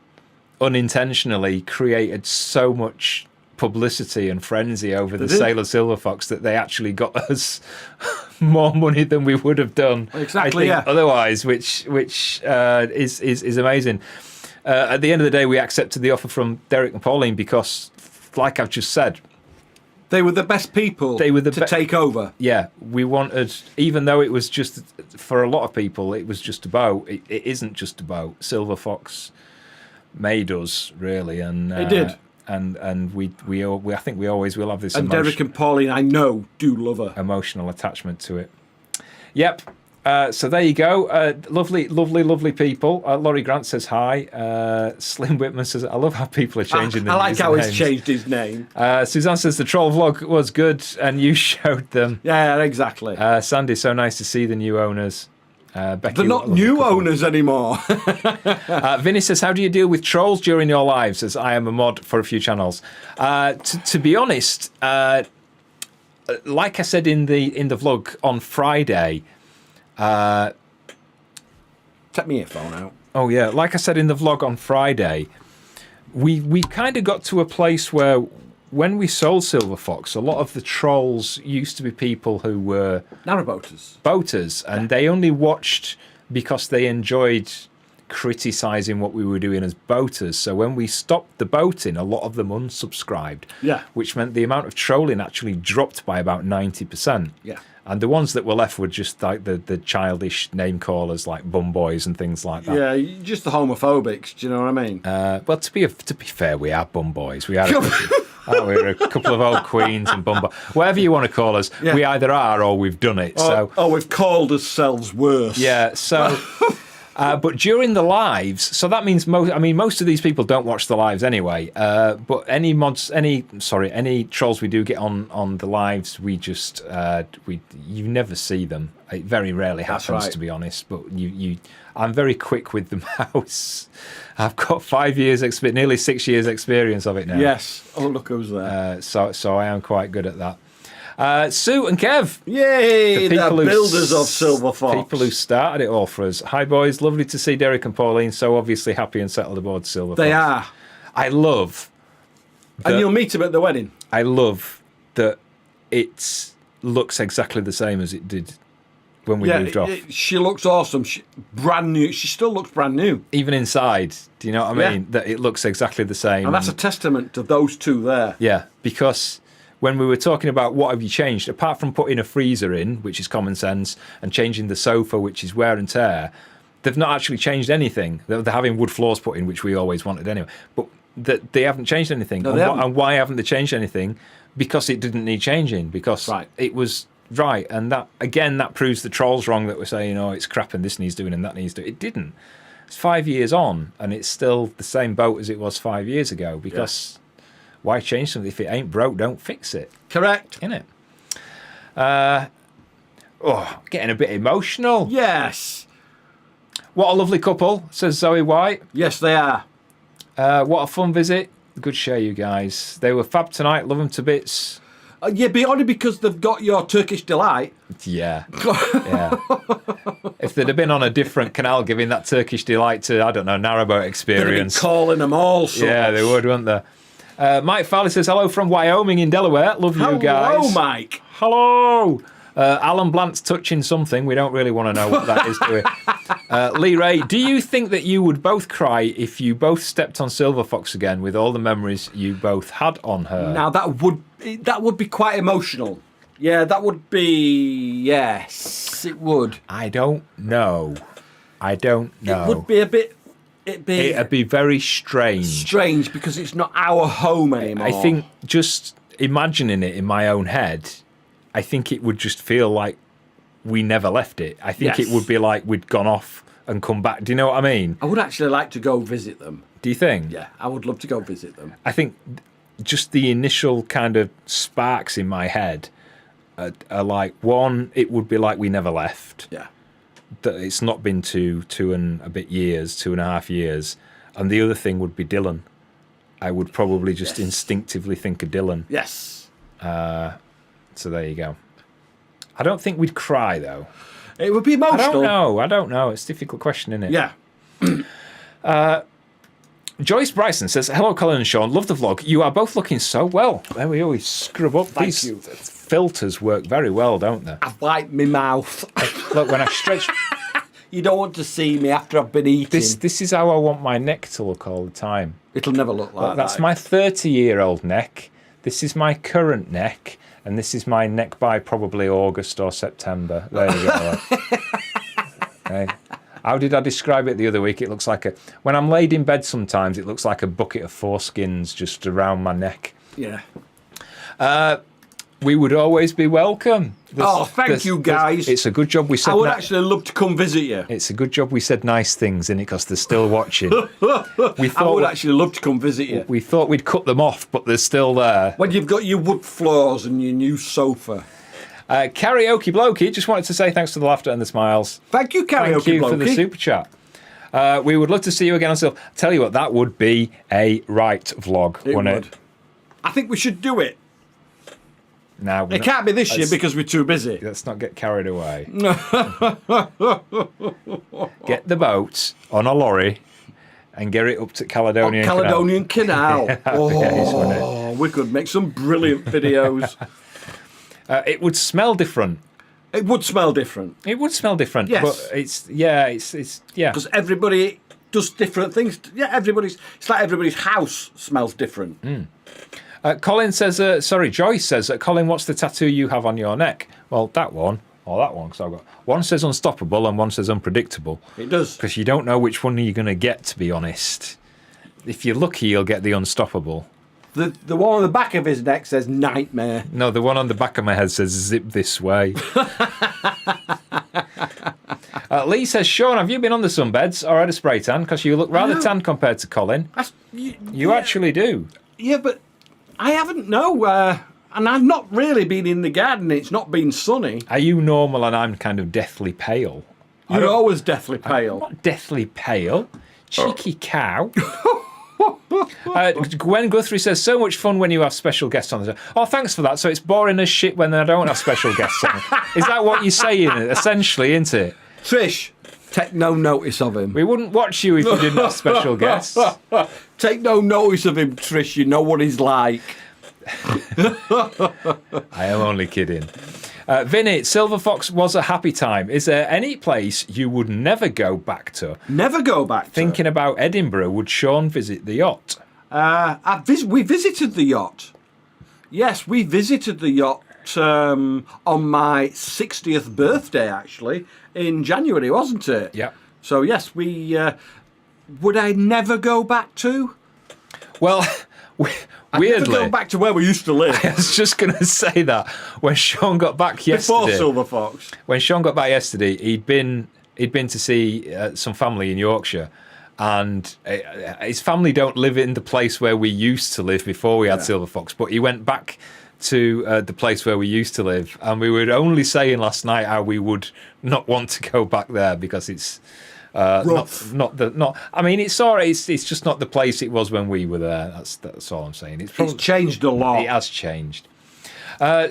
unintentionally created so much publicity and frenzy over the sale of Silver Fox that they actually got us more money than we would have done. Exactly, I think, yeah. Otherwise, which is amazing. At the end of the day, we accepted the offer from Derek and Pauline because, like I've just said, They were the best people to take over. Yeah, we wanted, even though it was just, for a lot of people, it was just about, it isn't just about. Silver Fox made us, really. And It did. And we I think we always will have this And Derek and Pauline, I know, do love her. emotional attachment to it. Yep. So there you go. Lovely people. Laurie Grant says hi. Slim Whitman says, I love how people are changing I like their how he's names. changed his name. Suzanne says the troll vlog was good and you showed them. Yeah, exactly. Sandy, so nice to see the new owners. Becky, They're not lovely new couple. owners anymore. Vinny says, how do you deal with trolls during your lives? As I am a mod for a few channels. To be honest, like I said in the vlog on Friday, Take my earphone out. Oh yeah, like I said in the vlog on Friday, we kind of got to a place where when we sold Silver Fox, a lot of the trolls used to be people who were boaters, and they only watched because they enjoyed criticising what we were doing as boaters. So when we stopped the boating, a lot of them unsubscribed. Yeah. Which meant the amount of trolling actually dropped by about 90%. Yeah. And the ones that were left were just like the childish name callers like bum boys and things like that. Yeah, just the homophobics. Do you know what I mean? Well, to be fair, we are bum boys. We are. We're a couple of old queens and bum boys. Whatever you want to call us, we either are or we've done it. We've called ourselves worse. Yeah. So. But during the lives, so that means most of these people don't watch the lives anyway. But any trolls we do get on the lives, we just you never see them. It very rarely happens, to be honest. But I'm very quick with the mouse. I've got 5 years nearly 6 years experience of it now. Yes. Oh, look who's there. So I am quite good at that. Sue and Kev. Yay, the builders of Silver Fox. People who started it all for us. Hi, boys. Lovely to see Derek and Pauline so obviously happy and settled aboard Silver Fox. They are. I love... And you'll meet them at the wedding. I love that it looks exactly the same as it did when we moved off. She looks awesome. Brand new. She still looks brand new. Even inside. Do you know what I mean? That it looks exactly the same. And that's a testament to those two there. Yeah, because... when we were talking about what have you changed, apart from putting a freezer in, which is common sense, and changing the sofa, which is wear and tear, they've not actually changed anything. They're having wood floors put in, which we always wanted anyway. But they haven't changed anything. No, and why haven't they changed anything? Because it didn't need changing. Because it was right. And that, again, that proves the trolls wrong that we're saying, oh, it's crap and this needs doing and that needs doing. It didn't. It's 5 years on, and it's still the same boat as it was 5 years ago. Because... why change something? If it ain't broke, don't fix it. Correct. Innit? Getting a bit emotional. Yes. What a lovely couple, says Zoe White. Yes, they are. What a fun visit. Good show, you guys. They were fab tonight. Love them to bits. But only because they've got your Turkish delight. Yeah. Yeah. If they'd have been on a different canal giving that Turkish delight to, I don't know, narrowboat experience. They'd have been calling them all sorts. Yeah, they would, wouldn't they? Mike Farley says, hello from Wyoming in Delaware. Love you guys. Hello, Mike. Hello. Alan Blant's touching something. We don't really want to know what that is, do we? Lee Ray, do you think that you would both cry if you both stepped on Silver Fox again with all the memories you both had on her? Now, that would be quite emotional. Yeah, that would be... Yes, it would. I don't know. It would be a bit... It'd be very strange. Strange because it's not our home anymore. I think just imagining it in my own head, I think it would just feel like we never left it. I think it would be like we'd gone off and come back. Do you know what I mean? I would actually like to go visit them. Do you think? Yeah, I would love to go visit them. I think just the initial kind of sparks in my head are like, one, it would be like we never left. Yeah. That it's not been 2.5 years, and the other thing would be Dylan. I would probably just instinctively think of Dylan. Yes. So there you go. I don't think we'd cry though. It would be emotional. I don't know. It's a difficult question, isn't it? Yeah. Joyce Bryson says, hello, Colin and Sean. Love the vlog. You are both looking so well. There we always scrub up. Thank These you. filters work very well, don't they? I've wiped my mouth. Look, when I stretch... You don't want to see me after I've been eating. This is how I want my neck to look all the time. It'll never look like that. That's my 30-year-old neck. This is my current neck. And this is my neck by probably August or September. There you go. Okay. How did I describe it the other week? It looks like when I'm laid in bed sometimes, it looks like a bucket of foreskins just around my neck. Yeah. We would always be welcome. Thank you, guys. It's a good job we said... I would actually love to come visit you. It's a good job we said nice things, innit? Because they're still watching. I would actually love to come visit you. We thought we'd cut them off, but they're still there. When you've got your wood floors and your new sofa. Karaoke Blokey just wanted to say thanks for the laughter and the smiles. Thank you, Karaoke Blokey. Thank you for the super chat. We would love to see you again on Silver. Tell you what, that would be a right vlog, wouldn't it? I think we should do it. Now It can't be this year because we're too busy. Let's not get carried away. Get the boat on a lorry and get it up to Caledonian Canal. Oh, we could make some brilliant videos. It would smell different. It would smell different. It would smell different. Yes. But it's Because everybody does different things. Yeah, it's like everybody's house smells different. Colin says, Joyce says, Colin, what's the tattoo you have on your neck? Well, that one, or that one, because I've got one says unstoppable and one says unpredictable. It does. Because you don't know which one you're going to get, to be honest. If you're lucky, you'll get the unstoppable. The one on the back of his neck says nightmare. No, the one on the back of my head says zip this way. Lee says, Sean, have you been on the sunbeds or had a spray tan? Because you look rather tan compared to Colin. You actually do. Yeah, but I haven't, no. And I've not really been in the garden. It's not been sunny. Are you normal and I'm kind of deathly pale? You're always deathly pale. I'm not deathly pale. Cheeky cow. Gwen Guthrie says, so much fun when you have special guests on the show. Oh, thanks for that. So it's boring as shit when I don't have special guests on. Is that what you're saying, essentially, isn't it? Trish, take no notice of him. We wouldn't watch you if you didn't have special guests. Take no notice of him, Trish. You know what he's like. I am only kidding. Vinny, Silver Fox was a happy time. Is there any place you would never go back to? Never go back to? Thinking about Edinburgh, would Sean visit the yacht? We visited the yacht. Yes, we visited the yacht on my 60th birthday, actually, in January, wasn't it? Yeah. So, yes, we... would I never go back to? Well... Weirdly, never go back to where we used to live. I was just going to say that when Sean got back yesterday. Before Silver Fox. When Sean got back yesterday, he'd been to see some family in Yorkshire, and his family don't live in the place where we used to live before we had Silver Fox. But he went back to the place where we used to live, and we were only saying last night how we would not want to go back there because it's. Rough. I mean, it's all right. It's just not the place it was when we were there. That's all I'm saying. It's changed a lot. It has changed.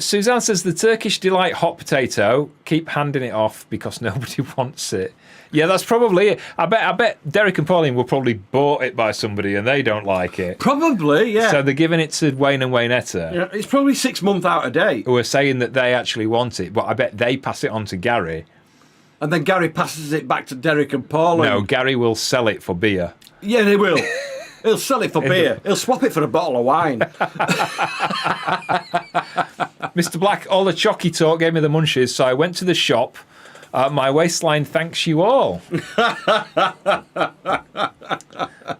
Suzanne says the Turkish Delight hot potato. Keep handing it off because nobody wants it. Yeah, that's probably it. I bet Derek and Pauline were probably bought it by somebody and they don't like it. Probably, yeah. So they're giving it to Wayne and Waynetta. Yeah, it's probably 6 months out of date. Who are saying that they actually want it, but I bet they pass it on to Gary. And then Gary passes it back to Derek and Pauline. No, Gary will sell it for beer. Yeah, they will. He'll sell it for beer. He'll swap it for a bottle of wine. Mr. Black, all the chocky talk gave me the munchies, so I went to the shop. My waistline thanks you all.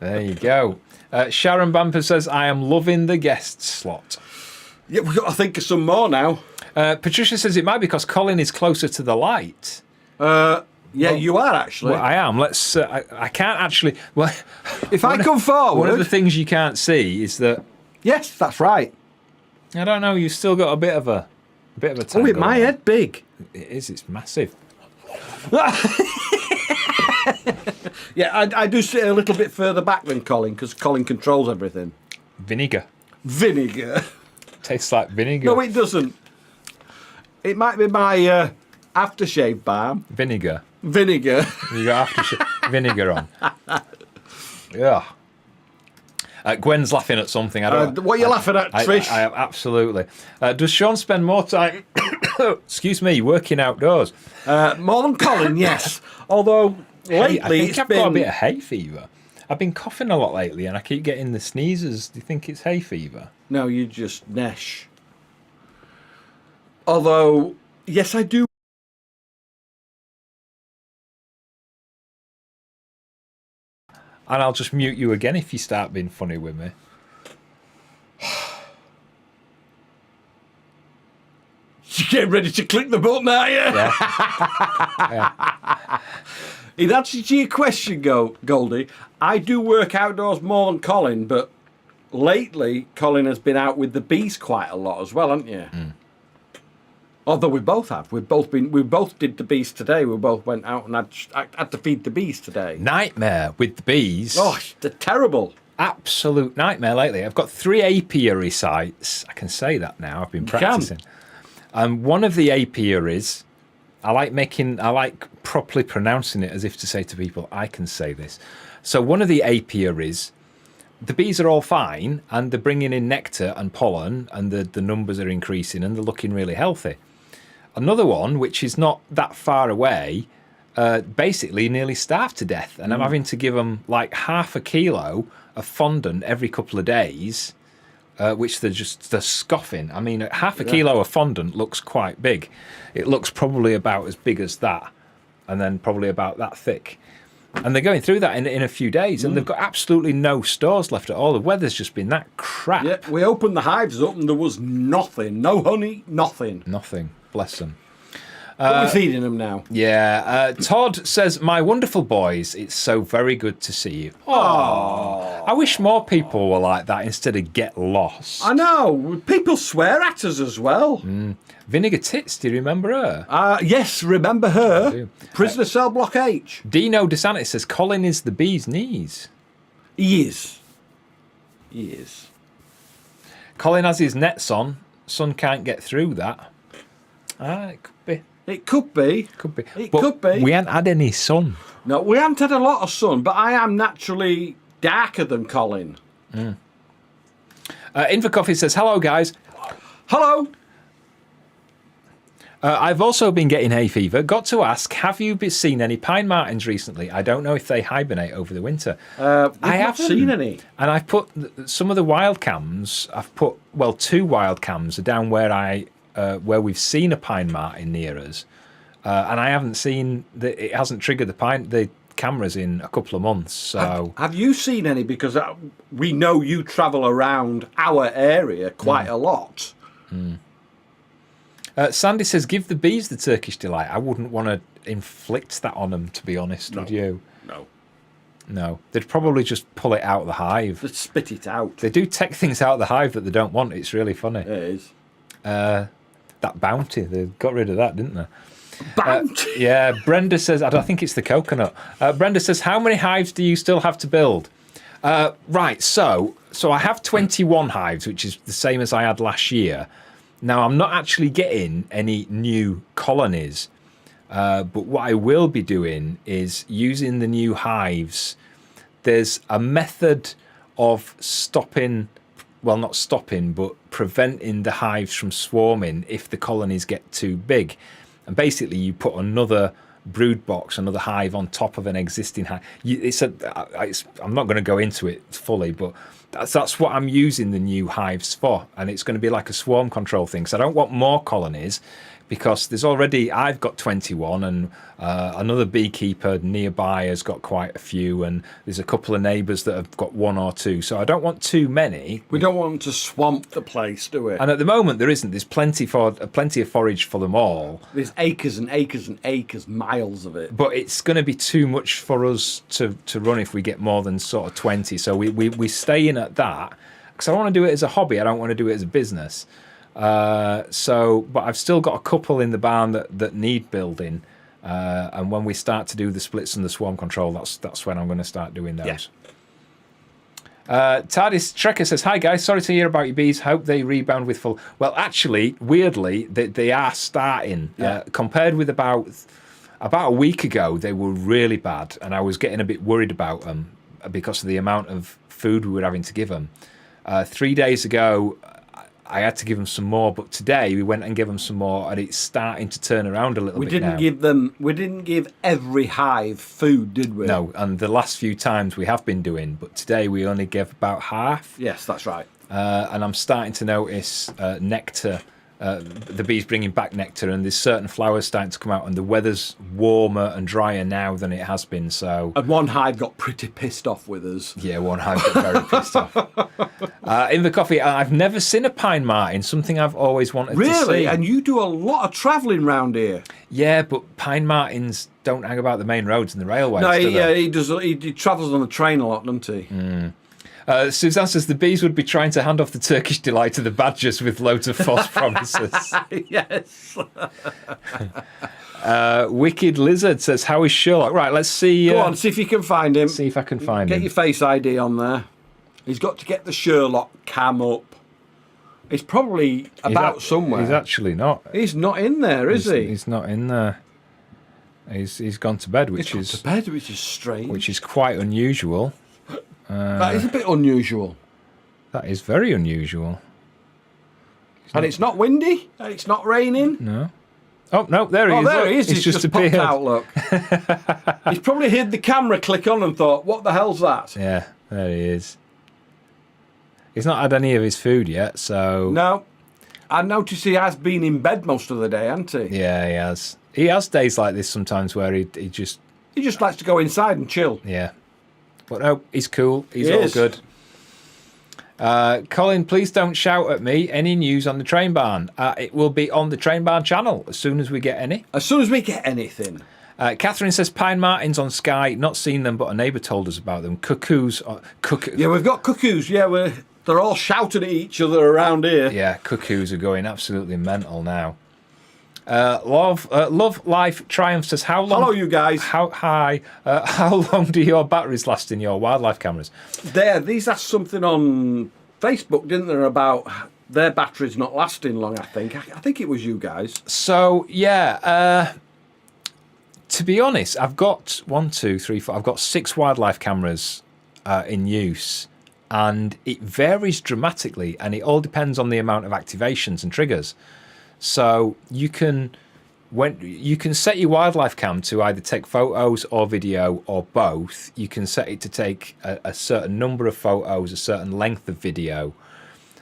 There you go. Sharon Bamper says, I am loving the guest slot. Yeah, we've got to think of some more now. Patricia says it might be because Colin is closer to the light. You are actually. Well, I am. Let's. I can't actually. Well, if I come forward, one of the things you can't see is that. Yes, that's right. I don't know. You've still got a bit of a tangle. Oh, is my head big? It is. It's massive. Yeah, I do sit a little bit further back than Colin because Colin controls everything. Vinegar. Tastes like vinegar. No, it doesn't. It might be my aftershave balm. Vinegar. You got aftershave vinegar on. Yeah. Gwen's laughing at something. I don't. What are you laughing at, Trish? I absolutely. Does Sean spend more time? Excuse me, working outdoors? More than Colin, yes. Although lately I think it's I've been got a bit of hay fever. I've been coughing a lot lately, and I keep getting the sneezes. Do you think it's hay fever? No, you just nesh. Although, yes, I do. And I'll just mute you again if you start being funny with me. You getting ready to click the button, are you? Yeah. In answer to your question, Goldie, I do work outdoors more than Colin, but lately Colin has been out with the bees quite a lot as well, haven't you? Mm. Although we both have. We both did the bees today. We both went out and had to feed the bees today. Nightmare with the bees. Oh, they're terrible. absolute nightmare lately. I've got 3 apiary sites. I can say that now. I've been practicing. One of the apiaries, I like properly pronouncing it as if to say to people, I can say this. So one of the apiaries, the bees are all fine and they're bringing in nectar and pollen and the numbers are increasing and they're looking really healthy. Another one, which is not that far away, basically nearly starved to death. And I'm having to give them like half a kilo of fondant every couple of days, which they're scoffing. I mean, half a kilo of fondant looks quite big. It looks probably about as big as that, and then probably about that thick. And they're going through that in a few days, and they've got absolutely no stores left at all. The weather's just been that crap. Yeah, we opened the hives up and there was nothing. No honey, nothing. Nothing. Bless them. But we're feeding them now. Yeah. Todd says, my wonderful boys, it's so very good to see you. Oh, I wish more people were like that instead of get lost. I know. People swear at us as well. Vinegar Tits, do you remember her? Yes, remember her. Prisoner Cell Block H. Dino DeSantis says, Colin is the bee's knees. He is. He is. Colin has his nets on. Sun can't get through that. It could be. It could be. Could be. It But could be. we haven't had any sun. No, we haven't had a lot of sun, but I am naturally darker than Colin. Inver Coffee says, hello, guys. Hello. I've also been getting hay fever. Got to ask, have you seen any pine martins recently? I don't know if they hibernate over the winter. I I haven't haven't seen any. And I've put some of the wild cams. I've put 2 wild cams are down where we've seen a pine martin near us, and I haven't seen that. It hasn't triggered the cameras in a couple of months. So Have you seen any? Because we know you travel around our area quite a lot. Sandy says, give the bees the Turkish delight. I wouldn't want to inflict that on them, to be honest. Would you? No, they'd probably just pull it out of the hive. Just spit it out. They do take things out of the hive that they don't want. It's really funny. It is. That bounty, they got rid of that, didn't they? Bounty. Yeah, Brenda says, I don't think it's the coconut. Brenda says, how many hives do you still have to build? Right, so I have 21 hives, which is the same as I had last year. Now, I'm not actually getting any new colonies, but what I will be doing is using the new hives. There's a method of stopping, well, not stopping, but preventing the hives from swarming if the colonies get too big. And basically, you put another brood box, another hive on top of an existing hive. I'm not going to go into it fully, but that's what I'm using the new hives for. And it's going to be like a swarm control thing. So I don't want more colonies, because I've got 21, and another beekeeper nearby has got quite a few, and there's a couple of neighbours that have got 1 or 2. So I don't want too many. We don't want to swamp the place, do we? And at the moment there isn't. There's plenty of forage for them all. There's acres and acres and acres, miles of it. But it's going to be too much for us to run if we get more than sort of 20. So we stay in at that, because I want to do it as a hobby. I don't want to do it as a business. But I've still got a couple in the barn that need building, and when we start to do the splits and the swarm control, that's when I'm going to start doing those. TARDIS Trekker says, hi guys, sorry to hear about your bees, hope they rebound with full. Well, actually, weirdly, they are starting. Compared with about a week ago, they were really bad, and I was getting a bit worried about them because of the amount of food we were having to give them. 3 days ago, I had to give them some more, but today we went and gave them some more, and it's starting to turn around a little bit now. We didn't give every hive food, did we? No, and the last few times we have been doing, but today we only gave about half. Yes, that's right. And I'm starting to notice nectar. The bees bringing back nectar, and there's certain flowers starting to come out, and the weather's warmer and drier now than it has been. So, and one hive got pretty pissed off with us. Yeah, one hive got very pissed off. In the coffee, I've never seen a pine martin. Something I've always wanted to see. Really? And you do a lot of travelling round here. Yeah, but pine martins don't hang about the main roads and the railways. No, do he does. He travels on the train a lot, doesn't he? Suzanne says the bees would be trying to hand off the Turkish delight to the badgers with loads of false promises. Yes. Wicked Lizard says, how is Sherlock? Right, let's see. Go on, see if you can find him. See if I can find him. Get your face ID on there. He's got to get the Sherlock cam up. He's probably about somewhere. He's actually not. He's not in there, is he? He's not in there. He's gone to bed, which is strange. which is quite unusual. That is a bit unusual. That is very unusual. And it's not windy. And it's not raining. No. Oh no, there he is. There Look, he is. He's just popped appeared. out. Look. He's probably heard the camera click on and thought, "What the hell's that?" Yeah, there he is. He's not had any of his food yet, so No. I notice he has been in bed most of the day, hasn't he? yeah, he has. He has days like this sometimes where he just He just likes to go inside and chill. yeah. But no, he's cool. He's He all is. good. Colin, please don't shout at me. Any news on the train barn? It will be on the train barn channel as soon as we get any. As soon as we get anything. Catherine says Pine Martins on Sky. Not seen them, but a neighbour told us about them. Cuckoos. Yeah, we've got cuckoos. Yeah, they're all shouting at each other around here. Yeah, cuckoos are going absolutely mental now. Love Life Triumph says, how long? Hello, you guys. How long do your batteries last in your wildlife cameras? These asked something on Facebook, didn't there, about their batteries not lasting long, I think. I think it was you guys. So, yeah, to be honest, I've got 1, 2, 3, 4, I've got 6 wildlife cameras in use, and it varies dramatically, and it all depends on the amount of activations and triggers. So you can set your wildlife cam to either take photos or video or both. You can set it to take a certain number of photos, a certain length of video.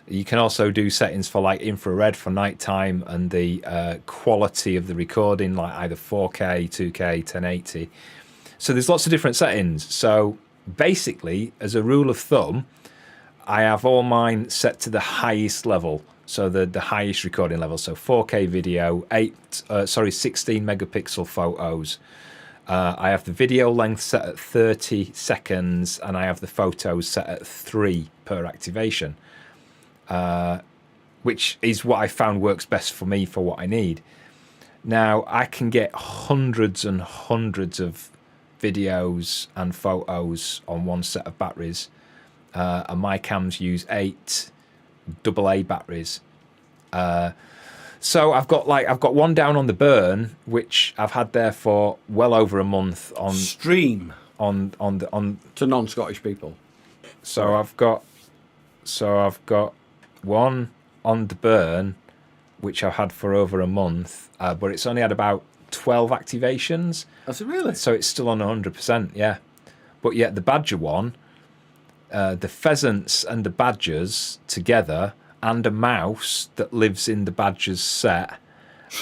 You can also do settings for like infrared for nighttime and the quality of the recording, like either 4K, 2K, 1080. So there's lots of different settings. So basically, as a rule of thumb, I have all mine set to the highest level. So the highest recording level, so 4K video, 16 megapixel photos. I have the video length set at 30 seconds, and I have the photos set at 3 per activation, which is what I found works best for me for what I need. Now, I can get hundreds and hundreds of videos and photos on one set of batteries, and my cams use 8 AA batteries. So I've got one down on the burn, which I've had there for well over a month on stream on to non-Scottish people. So I've got one on the burn, which I've had for over a month, but it's only had about 12 activations. That's it, really? So it's still on 100%, yeah. But yet the badger one, the pheasants and the badgers together, and a mouse that lives in the badger's set,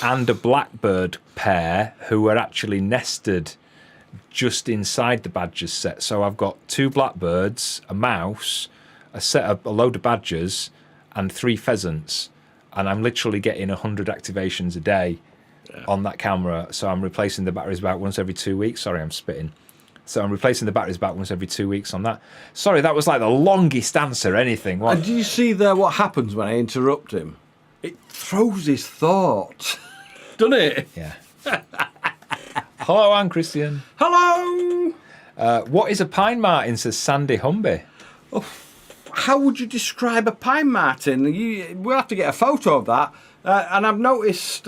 and a blackbird pair who are actually nested just inside the badger's set. So I've got 2 blackbirds, a mouse, a load of badgers, and 3 pheasants, and I'm literally getting 100 activations a day on that camera. So I'm replacing the batteries about once every 2 weeks. Sorry, I'm spitting. So I'm replacing the batteries about once every 2 weeks on that. Sorry, that was like the longest answer anything. What? And do you see there what happens when I interrupt him? It throws his thoughts. Doesn't it? Yeah. Hello, I'm Christian. Hello! What is a pine martin, says Sandy Humby. Oh, how would you describe a pine martin? We'll have to get a photo of that. And I've noticed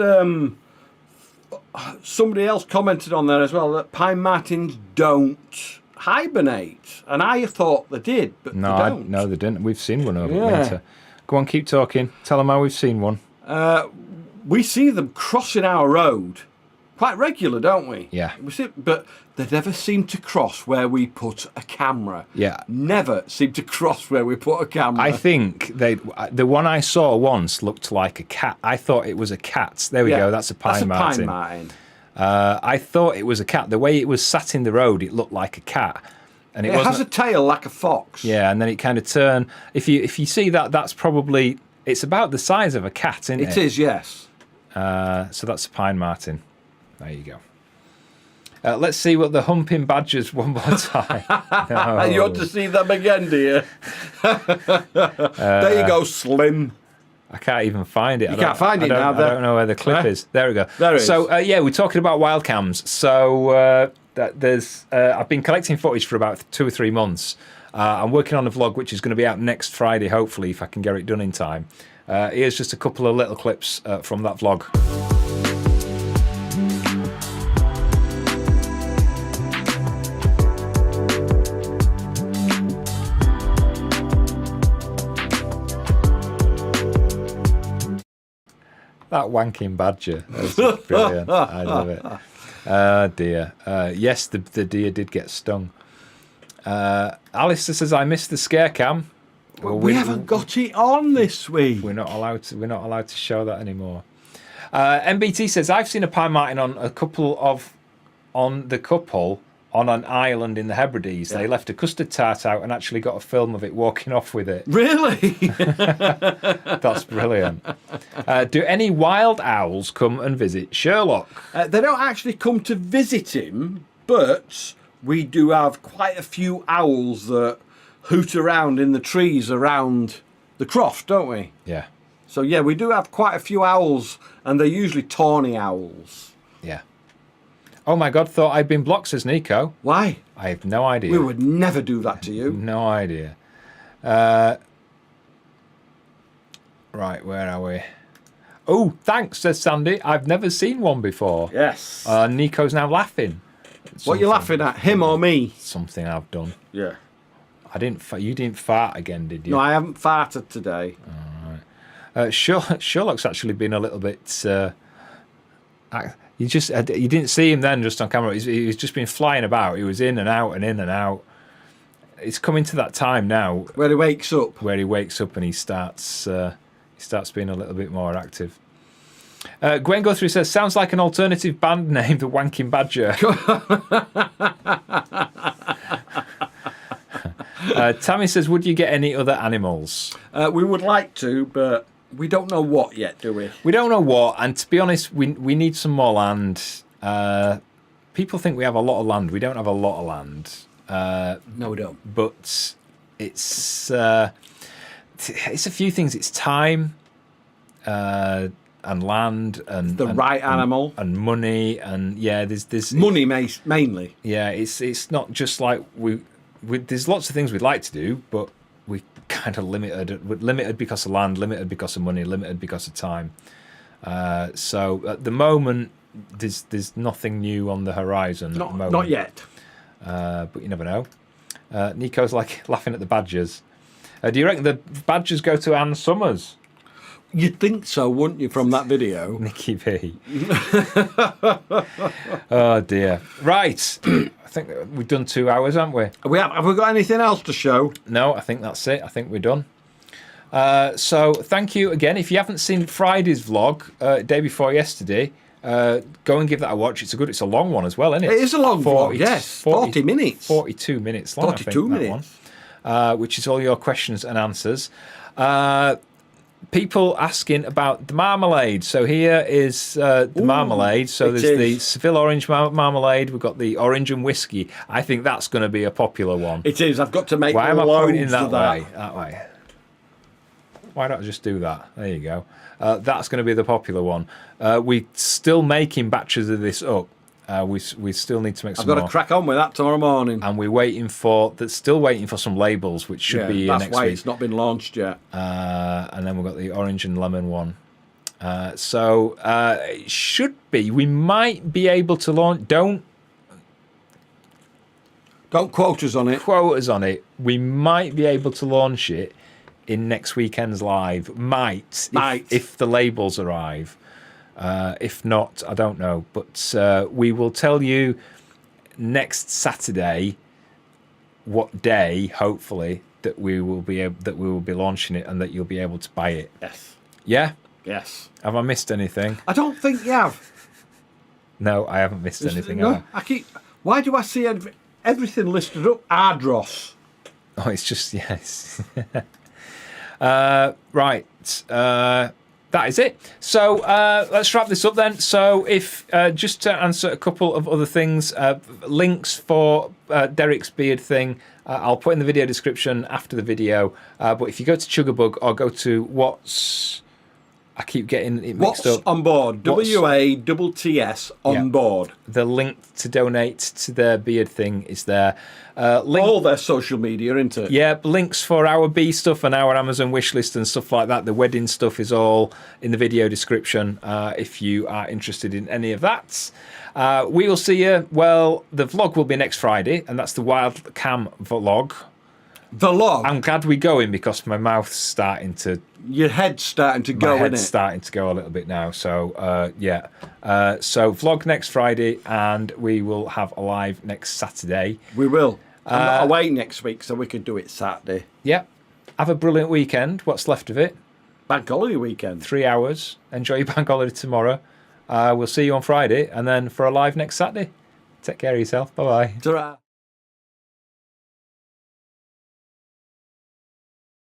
somebody else commented on there as well that pine martins don't hibernate, and I thought they did, but they don't. No, they didn't. We've seen one over winter. Go on, keep talking. Tell them how we've seen one. We see them crossing our road quite regular, don't we? Yeah. We see, but they never seem to cross where we put a camera. Yeah. Never seem to cross where we put a camera. I think the one I saw once looked like a cat. I thought it was a cat. There we go. That's a pine martin. I thought it was a cat. The way it was sat in the road, it looked like a cat. And it has a tail like a fox. Yeah, and then it kind of turned. If you see that, that's probably, it's about the size of a cat, isn't it? It is, yes. So that's a pine martin. There you go. Let's see what the humping badgers one more time. No. You want to see them again, do you? There you go, Slim. I can't even find it. You can't find it now. I don't know where the clip is. There we go. There it is. So, yeah, we're talking about wild cams. So, that there's I've been collecting footage for about 2 or 3 months. I'm working on a vlog which is going to be out next Friday, hopefully, if I can get it done in time. Here's just a couple of little clips from that vlog. That wanking badger. That's just brilliant. I love it. Oh, dear. Yes, the deer did get stung. Alistair says, I missed the scare cam. Well, we haven't got it on this week. We're not allowed to show that anymore. MBT says, I've seen a pine marten on the couple on an island in the Hebrides. They left a custard tart out and actually got a film of it walking off with it. Really? That's brilliant. Do any wild owls come and visit Sherlock? They don't actually come to visit him, but we do have quite a few owls that hoot around in the trees around the croft, don't we? Yeah. So, yeah, we do have quite a few owls, and they're usually tawny owls. Yeah. Oh my God, thought I'd been blocked, says Nico. Why? I have no idea. We would never do that to you. No idea. Right, where are we? Oh, thanks, says Sandy. I've never seen one before. Yes. Nico's now laughing. What are you laughing at, him or me? Something I've done. Yeah. You didn't fart again, did you? No, I haven't farted today. Sherlock's actually been a little bit... you didn't see him then just on camera. He's just been flying about. He was in and out and in and out. It's coming to that time now where he wakes up. And he starts being a little bit more active. Gwen Guthrie says, sounds like an alternative band name, the Wanking Badger. Tammy says, would you get any other animals? We would like to, but we don't know what yet, do we? We don't know what, and to be honest, we need some more land. People think we have a lot of land. We don't have a lot of land. No, we don't. But it's a few things. It's time and land and the right animal and money and there's money mainly. Yeah, it's not just like there's lots of things we'd like to do, but we kind of limited because of land, limited because of money, limited because of time. So at the moment, there's nothing new on the horizon. At the moment. Not yet. But you never know. Nico's like laughing at the badgers. Do you reckon the badgers go to Anne Summers? You'd think so, wouldn't you, from that video? Nicky V. Oh dear. Right. I think we've done 2 hours, haven't we? Have we got anything else to show? No, I think that's it. I think we're done. So thank you again. If you haven't seen Friday's vlog, day before yesterday, go and give that a watch. It's a long one as well, isn't it? It is a long vlog, yes. 40 minutes. 42 minutes long, 42 minutes. Which is all your questions and answers. People asking about the marmalade. So here is the marmalade. So there's the Seville orange marmalade. We've got the orange and whiskey. I think that's going to be a popular one. It is. I've got to make Why am I pointing that way? That way. Why don't I just do that? There you go. That's going to be the popular one. We're still making batches of this up. We still need to make some more. I've got to crack on with that tomorrow morning. And we're still waiting for some labels, which should be next week. That's why it's not been launched yet. And then we've got the orange and lemon one. So it should be. We might be able to launch. Don't quote us on it. Quote us on it. We might be able to launch it in next weekend's live. Might. If the labels arrive. If not, I don't know. But we will tell you next Saturday what day, hopefully, that we will be launching it and that you'll be able to buy it. Yes. Yeah? Yes. Have I missed anything? I don't think you have. No, I haven't missed anything. No, why do I see everything listed up? Ardros. Oh, it's just, yes. Right. That is it. So let's wrap this up then. So if just to answer a couple of other things, links for Derek's beard thing, I'll put in the video description after the video. But if you go to Chugabug or go to I keep getting it mixed What's up. on board? WATTS on Yeah. board. The link to donate to their beard thing is there. All their social media, isn't it? Yeah, links for our bee stuff and our Amazon wishlist and stuff like that. The wedding stuff is all in the video description if you are interested in any of that. We will see you. Well, the vlog will be next Friday, and that's the Wild Cam vlog. The log. I'm glad we're going because my mouth's starting to... Your head's starting to go, My head's innit? starting to go a little bit now. So, yeah. So, vlog next Friday, and we will have a live next Saturday. We will. I'm not away next week, so we could do it Saturday. Yeah. Have a brilliant weekend. What's left of it? Bank holiday weekend. 3 hours. Enjoy your bank holiday tomorrow. We'll see you on Friday, and then for a live next Saturday. Take care of yourself. Bye-bye. Ta-ra.